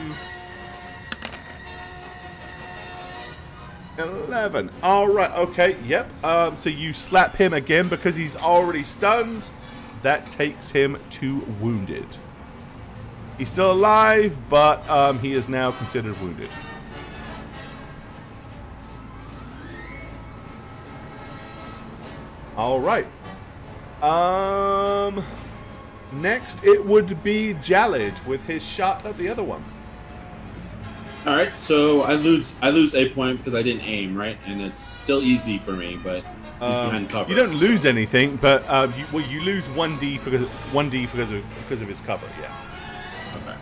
11. All right. Okay. Yep. So you slap him again because he's already stunned. That takes him to wounded. He's still alive, but he is now considered wounded. All right. Next, it would be Jalad with his shot at the other one. All right, so I lose a point because I didn't aim, right? And it's still easy for me, but he's behind cover. You don't lose anything, but you lose 1d because of his cover. Yeah. Okay.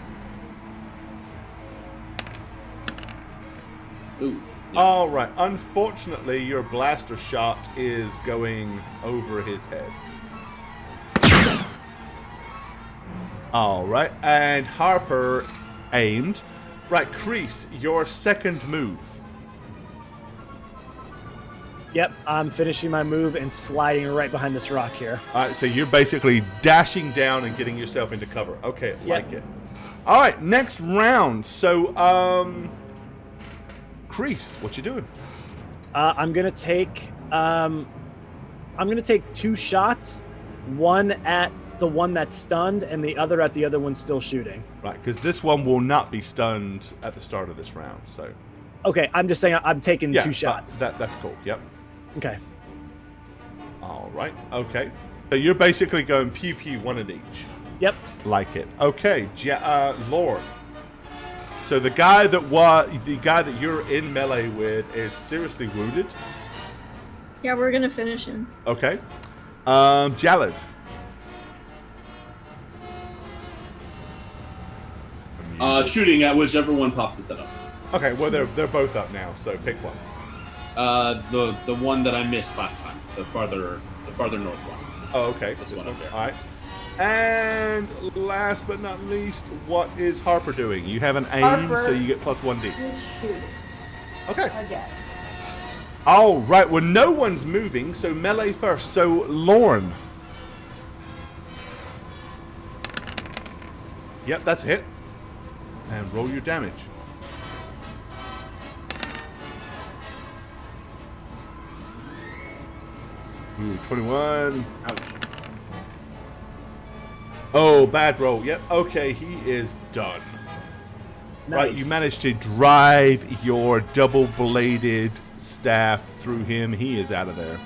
Ooh. All right. Unfortunately, your blaster shot is going over his head. All right, and Harper aimed. Right, Kreese, your second move. Yep, I'm finishing my move and sliding right behind this rock here. All right, so you're basically dashing down and getting yourself into cover. Okay, like it. All right, next round. So, Kreese, what you doing? I'm gonna take 2 shots, one at the one that's stunned and the other at the other one still shooting. Right, because this one will not be stunned at the start of this round. So Okay, I'm just saying I'm taking yeah, 2 shots. That's cool. Yep. Okay. All right. Okay. So you're basically going pew pew, one at each. Yep. Like it. Okay. Lord. So the guy that you're in melee with is seriously wounded. Yeah, we're gonna finish him. Okay. Jalad. Shooting at whichever one pops the setup. Okay. Well, they're both up now. So pick one. The one that I missed last time, the farther north one. Oh, okay. This one up there. All right. And last but not least, what is Harper doing? You have an aim, Harper so you get plus 1d. He's shooting Okay. again. All right. Well, no one's moving, so melee first. So Lorne. Yep, that's a hit. And roll your damage. Ooh, 21. Ouch. Oh, bad roll. Yep. Okay, he is done. Nice. Right, you managed to drive your double-bladed staff through him. He is out of there.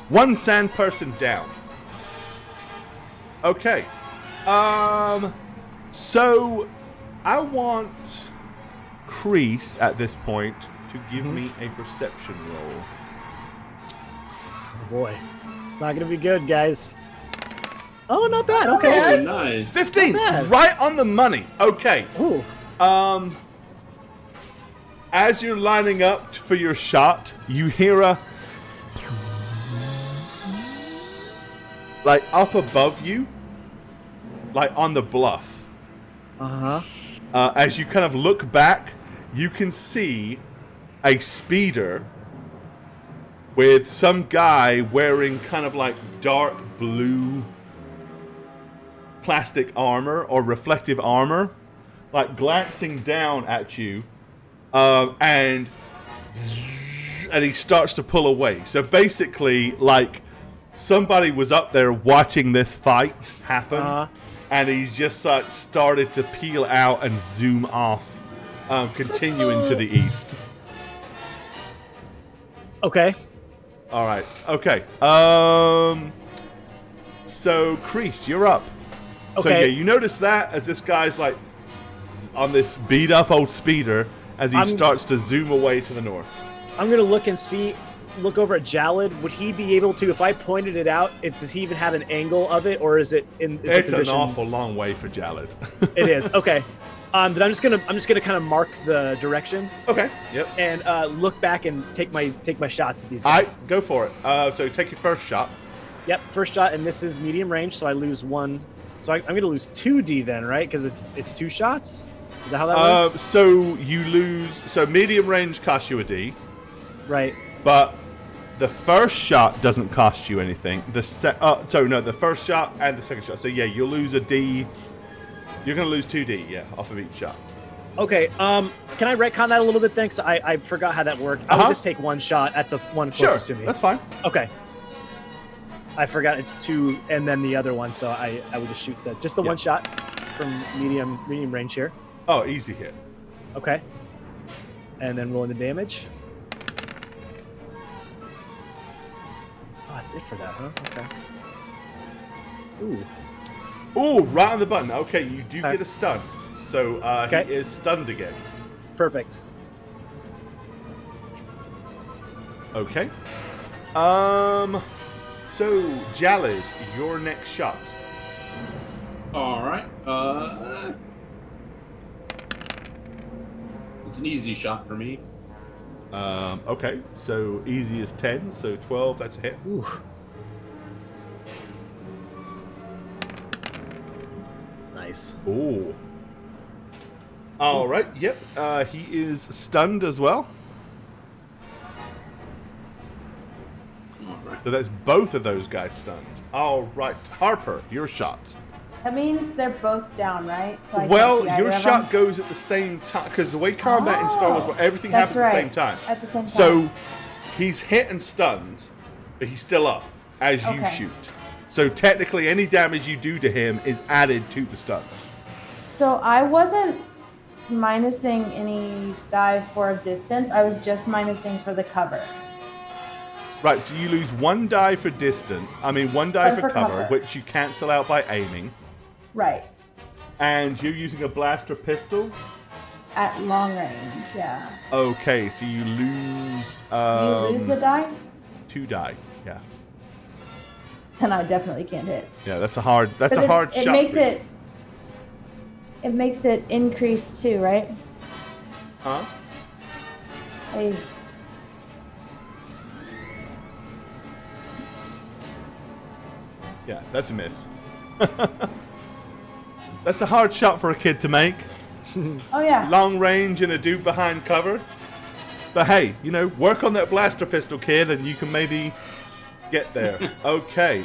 One sand person down. Okay. So I want Kreese at this point to give me a perception roll. Oh boy. It's not going to be good, guys. Oh, not bad. Okay. Oh, nice. 15, Not bad. right on the money. Okay. Ooh. As you're lining up for your shot, you hear a like up above you, like on the bluff. Uh-huh. As you kind of look back, you can see a speeder with some guy wearing kind of like dark blue plastic armor or reflective armor, like glancing down at you, and he starts to pull away. So basically, like somebody was up there watching this fight happen, and he's just like started to peel out and zoom off, continuing to the east. Okay. All right. Okay. So Kreese, you're up. So Okay. yeah, you notice that as this guy's like on this beat up old speeder as he starts to zoom away to the north. I'm going to look over at Jalad. Would he be able to, if I pointed it out, does he even have an angle of it, or is it in is It's the an position? awful long way for Jalad. It is. Okay. Then I'm just gonna kind of mark the direction Okay. Yep. and look back and take my shots at these All guys. right, go for it. So take your first shot. Yep, first shot, and this is medium range, so I lose 1. So I'm going to lose 2d then, right? Because it's 2 shots. Is that how that works? So you lose. So medium range costs you a D, Right. but the first shot doesn't cost you anything. The first shot and the second shot. So yeah, you'll lose a D. You're gonna lose 2D, yeah, off of each shot. Okay. Can I retcon that a little bit? Thanks. I forgot how that worked. I would just take 1 shot at the one closest to me. That's fine. Okay. I forgot it's 2 and then the other one, so I would just shoot the 1 shot from medium range here. Oh, easy hit. Okay. And then rolling the damage. Oh, that's it for that, huh? Okay. Ooh. Ooh, right on the button. Okay, you do Okay. get a stun. So Okay. he is stunned again. Perfect. Okay. So Jalad, your next shot. All right. It's an easy shot for me. Okay, so easy as 10, so 12, that's a hit. Ooh. Nice. Ooh. All right, yep. He is stunned as well. All right. So that's both of those guys stunned. All right, Harper, your shot. That means they're both down, right? So I can't Well, see either your of shot them? goes at the same time because the way combat in Star Wars, Oh, everything that's happens at the same right. time. At the same time. So he's hit and stunned, but he's still up. as you Okay. shoot. So technically, any damage you do to him is added to the stun. So I wasn't minusing any die for distance. I was just minusing for the cover. Right, so you lose 1 die for one die One for for cover, cover. which you cancel out by aiming. Right. And you're using a blaster pistol. At long range, yeah. Okay, so you lose Do you lose the die? 2 die. Yeah, Then I definitely can't hit. yeah, that's a hard But hard it shot. makes for you. it makes it increase too, right? Huh? I, Yeah, that's a miss. That's a hard shot for a kid to make. oh yeah. Long range and a dude behind cover. But hey, work on that blaster pistol, kid, and you can maybe get there. Okay.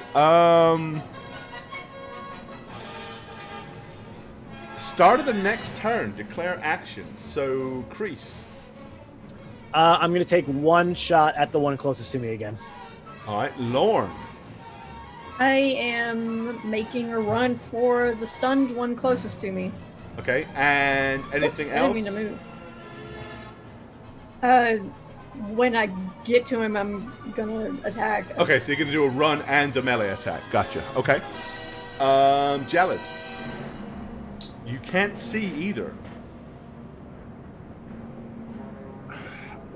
Start of the next turn, declare action. So, Kreese. I'm going to take 1 shot at the one closest to me again. All right, Lorne. I am making a run for the stunned one closest to me. Okay, and anything Oops, else? I didn't mean to move. When I get to him, I'm gonna attack. Okay, so you're gonna do a run and a melee attack. Gotcha. Okay. Jalad. You can't see either.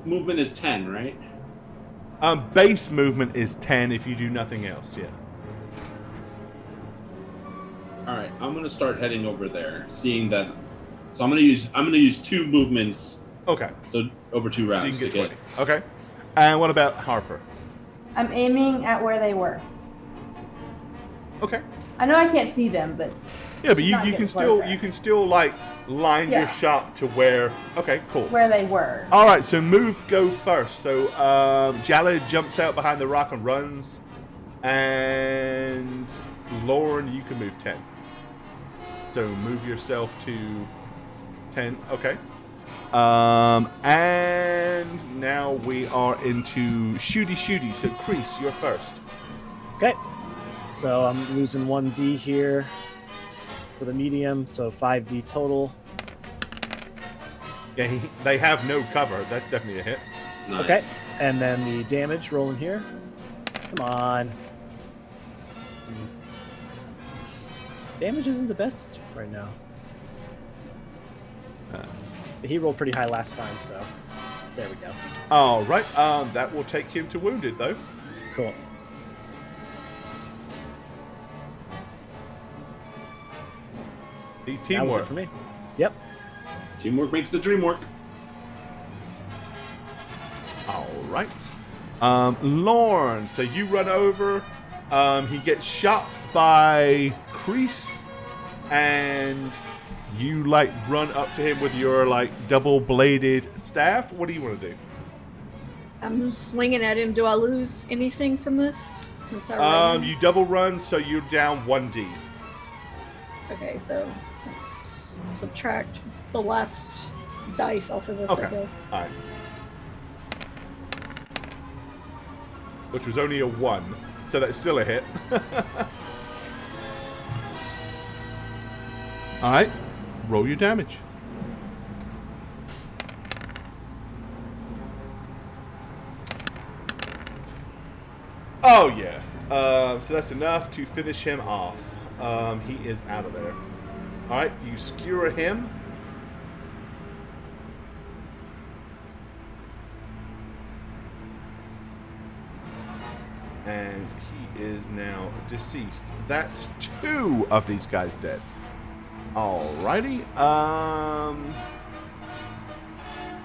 Movement is 10, right? Base movement is 10 if you do nothing else. Yeah. All right, I'm gonna start heading over there, seeing that. So I'm gonna use 2 movements. Okay. So over 2 So you rounds can to get get. 20. Okay. And what about Harper? I'm aiming at where they were. Okay. I know I can't see them, but Yeah, but you Not can getting still closer. like line your Yeah. shot to where. Okay, cool. where they were. All right, so move go first. So Jalad jumps out behind the rock and runs, and Lauren, you can move 10. So move yourself to 10. Okay. And now we are into shooty. So Kreese, you're first. Okay. So I'm losing 1d here for the medium, so 5d total. Yeah, they have no cover. That's definitely a hit. Nice. Okay. And then the damage rolling here. Come on. Damage isn't the best right now. But he rolled pretty high last time, so there we go. All right. That will take him to wounded though. Cool. The That was teamwork. it for me. Yep. Teamwork makes the dream work. All right. Lorne, so you run over. He gets shot by Kreese, and you run up to him with your double-bladed staff. What do you want to do? I'm swinging at him. Do I lose anything from this? Since I ran? You double run, so you're down 1d. Okay, so subtract the last dice off of this, I Okay. guess. All right. Which was only a 1, so that's still a hit. All right, roll your damage. Oh yeah, so that's enough to finish him off. He is out of there. All right, you skewer him. And he is now deceased. That's 2 of these guys dead. Alrighty.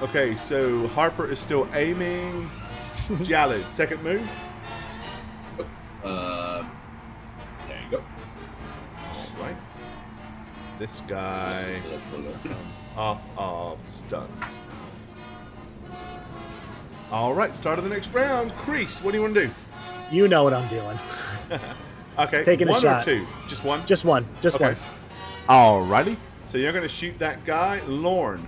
Okay, so Harper is still aiming. Jalad, second move. There you go. Alright. This guy This is a little further. comes off of stunned. Alright, start of the next round. Kreese, what do you want to do? You know what I'm doing. Okay, Taking a 1 shot. or 2? Just 1? Just one. Just Okay. one. Alrighty. So you're going to shoot that guy, Lorne.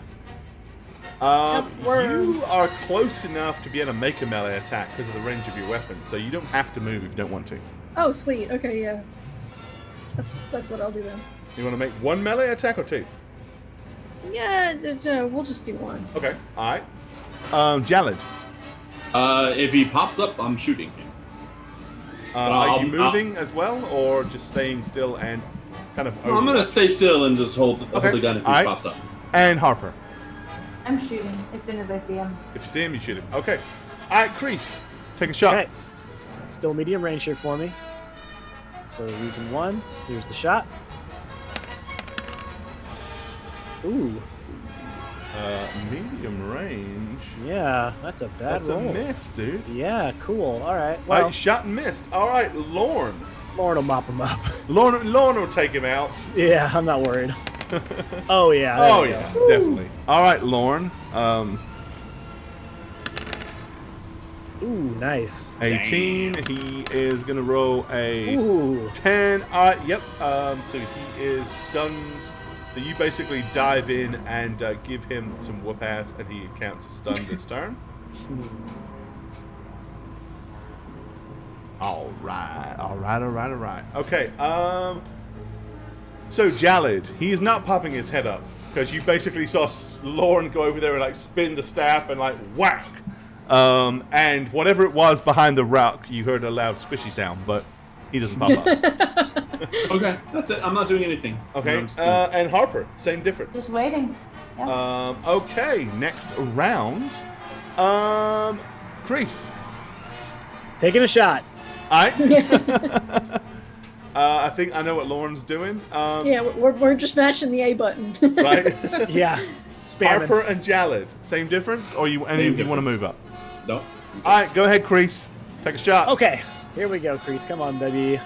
You are close enough to be able to make a melee attack because of the range of your weapon, so you don't have to move if you don't want to. Oh, sweet. Okay, yeah. That's what I'll do then. You want to make one melee attack or two? Yeah, we'll just do one. Okay, alright. Jalad, If he pops up, I'm shooting him. are you moving as well, or just staying still and kind of over? I'm gonna stay still and just hold the gun if he Alright. pops up. And Harper. I'm shooting as soon as I see him. If you see him, you shoot him. Okay. Alright, Kreese. Take a shot. Okay. Still medium range here for me. So using one. Here's the shot. Ooh. Medium range. Yeah, that's a bad That's roll. a miss, dude. Yeah, cool. All right. Well, Alright, shot and missed. Alright, Lorne. Lauren will mop him up. Lorne will take him out. Yeah, I'm not worried. Oh yeah. there Oh we yeah, go. definitely. Alright, Lorne. Ooh, nice. 18. He is gonna roll a Ooh. 10. Alright, yep. So he is stunned. So you basically dive in and give him some whoop ass, and he counts as stunned this turn. Alright. Okay, so Jalad, he is not popping his head up, because you basically saw Lorne go over there and like spin the staff and like whack. And whatever it was behind the rock, you heard a loud squishy sound, but he doesn't pop up. Okay, that's it. I'm not doing anything. Okay, I'm still- and Harper, same difference. Just waiting. Yeah. Okay, next round. Kreese. Taking a shot. I think I know what Lauren's doing. Yeah, we're just mashing the A button. Right? Yeah. Spamming. Harper and Jalad, same difference, or any of you want to difference. move up? No. All right, go ahead, Kreese. Take a shot. Okay. Here we go, Kreese. Come on, baby.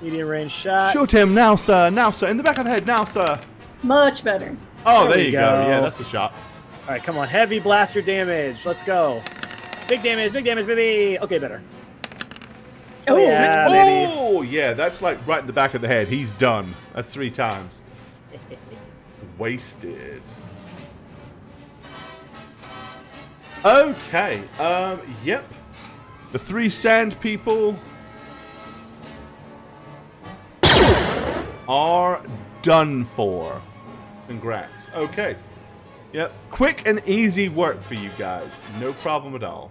Medium range shot. Shoot him now, sir. Now, sir. In the back of the head. Now, sir. Much better. Oh, There there we you go. go. Yeah, that's a shot. All right, come on. Heavy blaster damage. Let's go. Big damage, baby. Okay, better. Oh, yeah, baby. Oh, yeah, that's like right in the back of the head. He's done. That's 3 times. Wasted. Okay. Yep. The 3 sand people are done for. Congrats. Okay. Yep. Quick and easy work for you guys. No problem at all.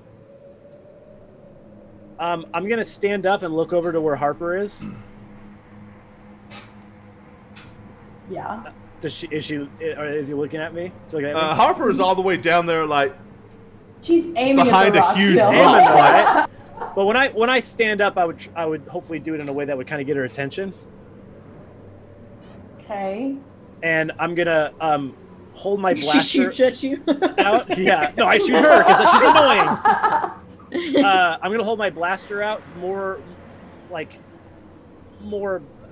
I'm gonna stand up and look over to where Harper is. Yeah. Is he looking at me? Is he looking at me? Harper is all the way down there, like, She's aiming behind at the a rock huge still. rock. Aiming, right? But when I stand up, I would hopefully do it in a way that would kind of get her attention. Okay. And I'm gonna hold my She blaster shoots at you. out. Yeah, no, I shoot her because she's annoying. I'm gonna hold my blaster out more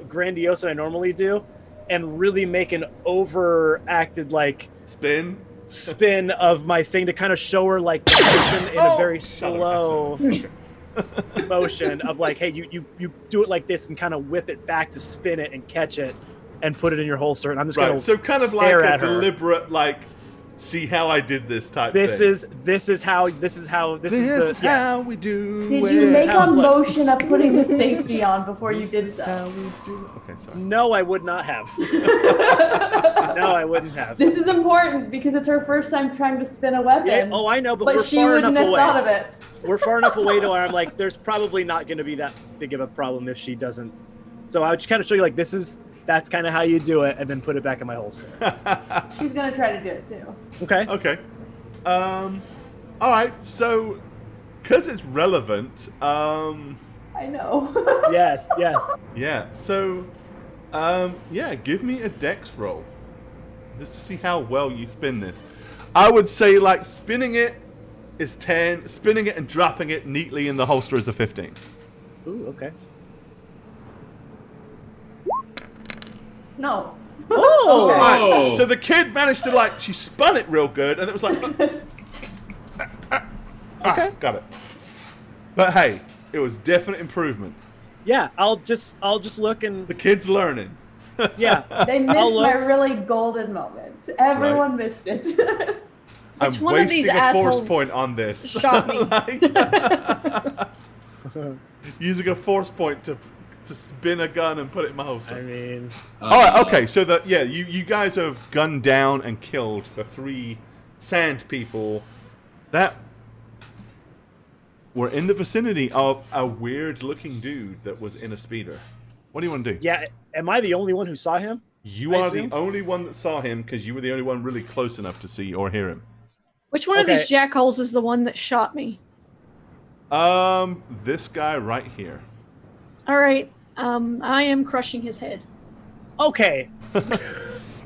grandiose than I normally do, and really make an overacted spin. spin of my thing to kind of show her like the motion in a very son of a slow motion of like, hey, you do it like this and kind of whip it back to spin it and catch it and put it in your holster. And I'm just gonna Right, so kind of like stare a at her. deliberate, like, see how I did this type This thing. is how how we do Did it. you make how a it motion of putting the safety on before you did This is so? how we do. Okay, sorry. No, I would not have. No, I wouldn't have. This is important because it's her first time trying to spin a weapon. Yeah, oh, I know, but we're but she far wouldn't enough have thought of away. it. We're far enough away to where I'm like, there's probably not going to be that big of a problem if she doesn't. So I would just kind of show you like that's kind of how you do it, and then put it back in my holster. She's gonna try to do it too. Okay. Okay. All right. So, because it's relevant, I know. Yes. yeah. So, yeah. Give me a dex roll, just to see how well you spin this. I would say like spinning it is 10. Spinning it and dropping it neatly in the holster is a 15. Ooh, okay. No. Oh! Okay. Right, so the kid managed to she spun it real good, and it was like, Okay. got it. But hey, it was definite improvement. Yeah, I'll just look and The kid's learning. Yeah. They missed I'll my look. really golden moment. Everyone missed it. I'm Which one of wasting these a force assholes point on this. shot me? Using a force point to spin a gun and put it in my holster. I mean, Alright, okay, so you guys have gunned down and killed the 3 sand people that were in the vicinity of a weird looking dude that was in a speeder. What do you want to do? yeah. Am I the only one who saw him? You I are assume? the only one that saw him because you were the only one really close enough to see or hear him. Which one of Okay. these jackholes is the one that shot me? This guy right here. All right. I am crushing his head. Okay.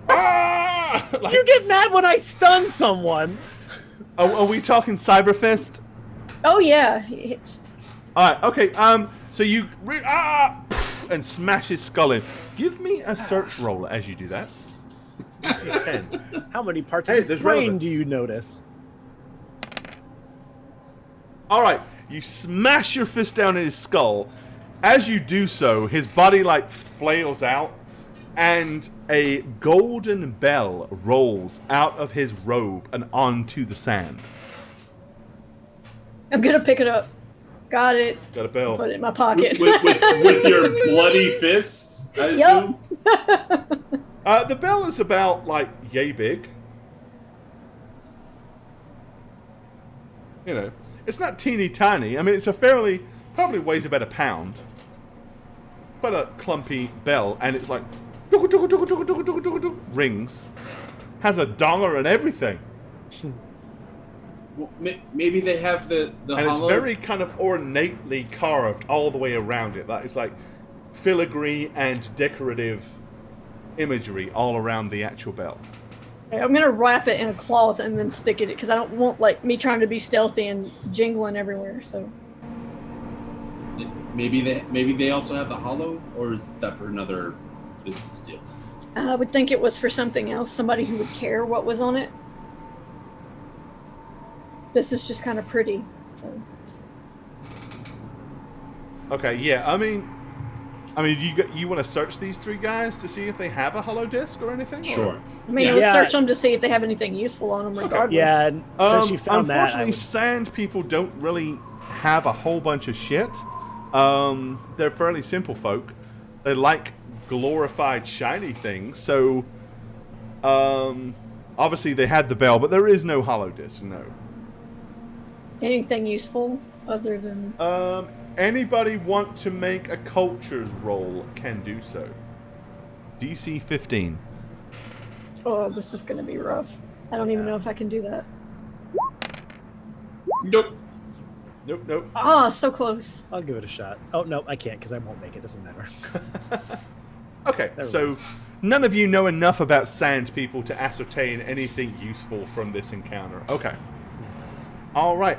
Ah! You get mad when I stun someone. Are we talking Cyberfist? Oh yeah. He hits. Alright, okay, so you and smash his skull in. Give me a search roll as you do that. DC 10. How many parts Hey, of his there's brain relevance. do you notice? Alright, you smash your fist down in his skull. As you do so, his body like flails out, and a golden bell rolls out of his robe and onto the sand. I'm gonna pick it up. Got it. Got a bell. Put it in my pocket. with your bloody fists, I assume. Yup. The bell is about like yay big. You know, it's not teeny tiny. I mean, it's a fairly, probably weighs about a pound. Quite a clumpy bell, and it's like rings. Has a donger and everything. Well, maybe they have the And it's hollow. very kind of ornately carved all the way around it. Like, it's like filigree and decorative imagery all around the actual bell. Okay, I'm gonna wrap it in a cloth and then stick it because I don't want like me trying to be stealthy and jingling everywhere. So Maybe they also have the hollow, or is that for another business deal? I would think it was for something else. Somebody who would care what was on it. This is just kind of pretty. So. Okay, yeah. I mean, you want to search these 3 guys to see if they have a hollow disc or anything? or- Sure. I mean, Yeah. let's Yeah. search them to see if they have anything useful on them, regardless. Yeah, and since you found that, I unfortunately, would... sand people don't really have a whole bunch of shit. They're fairly simple folk. They like glorified shiny things. So, obviously they had the bell, but there is no hollow disc. No. Anything useful other than Anybody want to make a cultures roll can do so. DC 15. oh, this is gonna be rough. I don't even know if I can do that. Nope. Nope. Ah, so close. I'll give it a shot. Oh, no, I can't because I won't make it. Doesn't matter. Okay, Never so mind. none of you know enough about sand people to ascertain anything useful from this encounter. Okay. All right.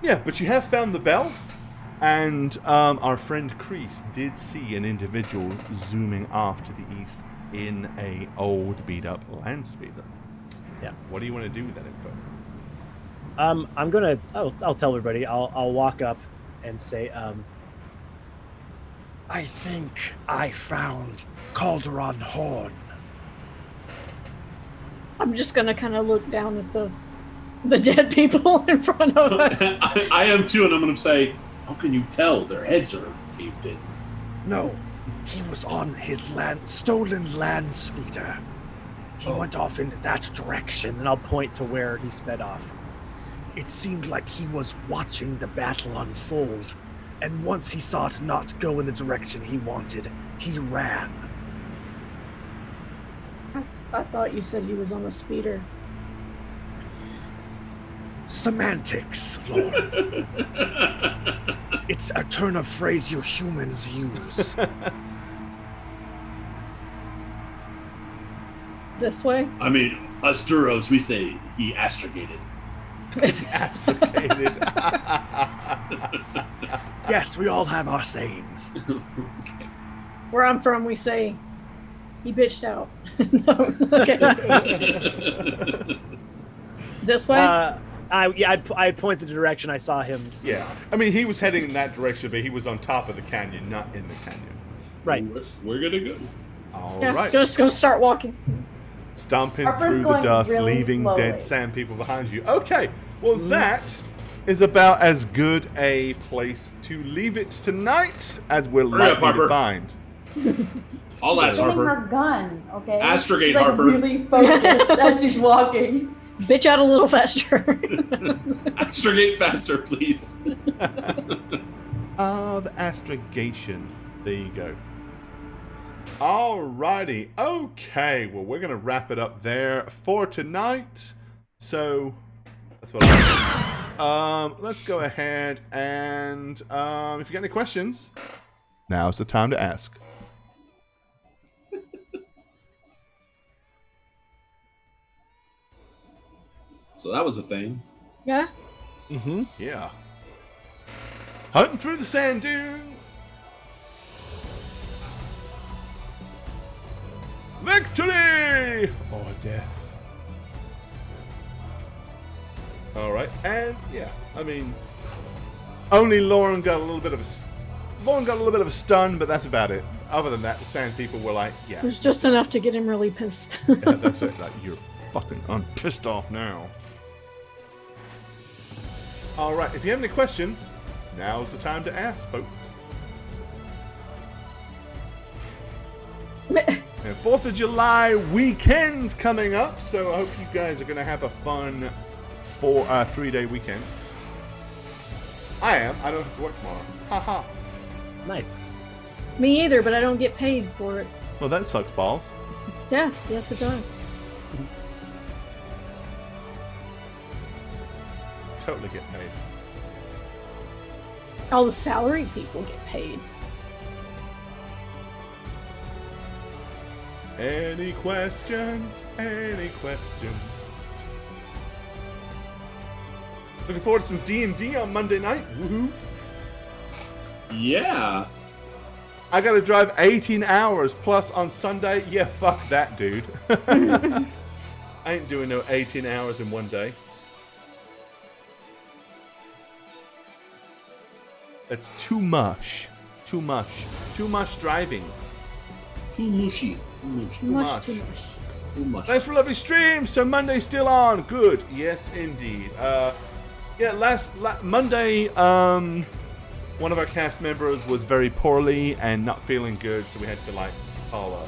Yeah, but you have found the bell, and our friend Kreese did see an individual zooming off to the east in a old, beat-up land speeder. Yeah. What do you want to do with that info? I'm gonna. I'll tell everybody. I'll walk up and say, I think I found Calderon Horn. I'm just gonna kind of look down at the dead people in front of us. I am too, and I'm going to say, how can you tell their heads are caved in? No, he was on his stolen land speeder. He went off in that direction. and I'll point to where he sped off. It seemed like he was watching the battle unfold, and once he saw it not go in the direction he wanted, he ran. I thought you said he was on a speeder. Semantics, Lord. It's a turn of phrase you humans use. This way? I mean, us Duros, we say he astrogated. Astrogated. Yes, we all have our sayings. Where I'm from, we say he bitched out. No, okay. This way? I'd point the direction I saw him. speed Yeah, off. I mean, he was heading in that direction, but he was on top of the canyon, not in the canyon. Right. We're gonna go. All Yeah, right. just gonna start walking. Stomping Harper's through the going dust, really leaving slowly. dead sand people behind you. Okay, well that is about as good a place to leave it tonight as we're Hurry up, likely to Harper. find. All that, She's getting Harper. her gun, okay? Astrogate, she's like Harper. really focused as she's walking. Bitch out a little faster. Astrogate faster, please. The astrogation. There you go. Alrighty. Okay, well we're gonna wrap it up there for tonight. So that's what I said. Let's go ahead and if you got any questions, now's the time to ask. So that was a thing. Yeah. Mm-hmm. Yeah. Hunting through the sand dunes. Victory or death. All right, and yeah, I mean, only Lauren got a little bit of a stun, but that's about it. Other than that, the sand people were like, yeah, It was just enough to get him really pissed. yeah, that's it. Like, you're fucking, I'm pissed off now. All right, if you have any questions, now's the time to ask, folks. And 4th of July weekend coming up, so I hope you guys are going to have a fun 3-day weekend. I am. I don't have to work tomorrow. Haha. Nice. Me either, but I don't get paid for it. Well, that sucks balls. Yes, it does. Totally get paid. All the salaried people get paid. Any questions? Any questions? Looking forward to some D&D on Monday night. Woohoo! Yeah. I gotta drive 18 hours plus on Sunday. Yeah, fuck that, dude. I ain't doing no 18 hours in one day. That's too much. Too much. Too much driving. Too mushy. Too mushy. Too much. Too much. Too much. Thanks for a lovely stream. So Monday's still on. Good. Yes, indeed. Yeah, last Monday, one of our cast members was very poorly and not feeling good, so we had to call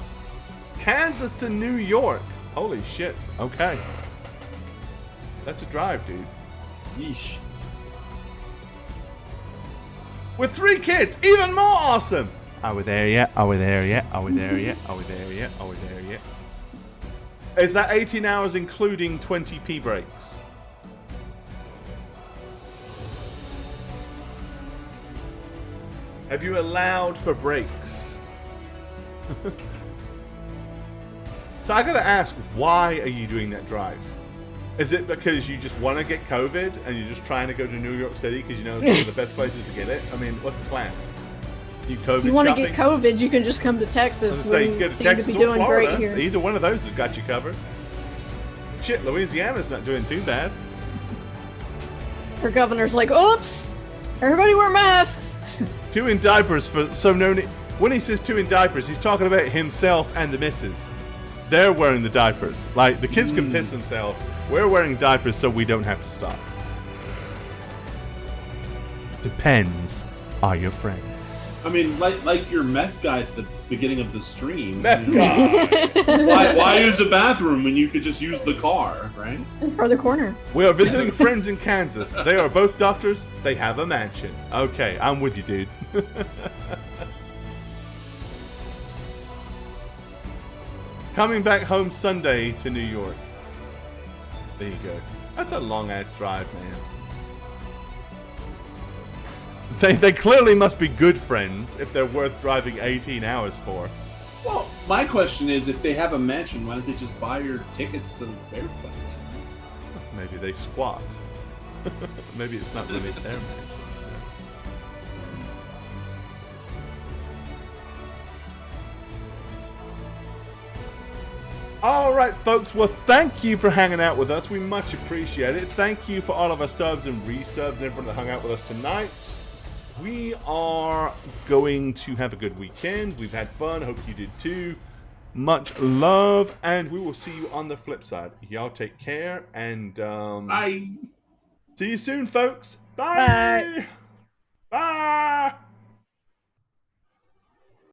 Kansas to New York. Holy shit. Okay. That's a drive, dude. Yeesh. With 3 kids, even more awesome. Are we there yet? Are we there yet? Are we there yet? Are we there yet? Are we there yet? Is that 18 hours including 20 pee breaks? Have you allowed for breaks? So I gotta ask, why are you doing that drive? Is it because you just want to get COVID and you're just trying to go to New York City because you know it's one of the best places to get it? I mean, what's the plan? You COVID If you want to shopping? get COVID, you can just come to I Texas. was gonna say, We go to seem Texas to be or doing Florida. great here. Either one of those has got you covered. Shit, Louisiana's not doing too bad. Our governor's like, oops, everybody wear masks. 2 in diapers for when he says 2 in diapers, he's talking about himself and the missus. They're wearing the diapers. Like, the kids can piss themselves. We're wearing diapers so we don't have to stop. Depends. Are your friends? I mean, like your meth guy at the beginning of the stream. Meth guy. Why use a bathroom when you could just use the car, right? Or the corner. We are visiting friends in Kansas. They are both doctors. They have a mansion. Okay, I'm with you, dude. Coming back home Sunday to New York. There you go. That's a long-ass drive, man. They clearly must be good friends if they're worth driving 18 hours for. Well, my question is, if they have a mansion, why don't they just buy your tickets to the airplane? Maybe they squat. Maybe it's not really their mansion. All right, folks. Well, thank you for hanging out with us. We much appreciate it. Thank you for all of our subs and resubs and everyone that hung out with us tonight. we are going to have a good weekend. We've had fun. Hope you did too. Much love, and we will see you on the flip side. Y'all take care, and Bye. see you soon, folks. Bye. Bye.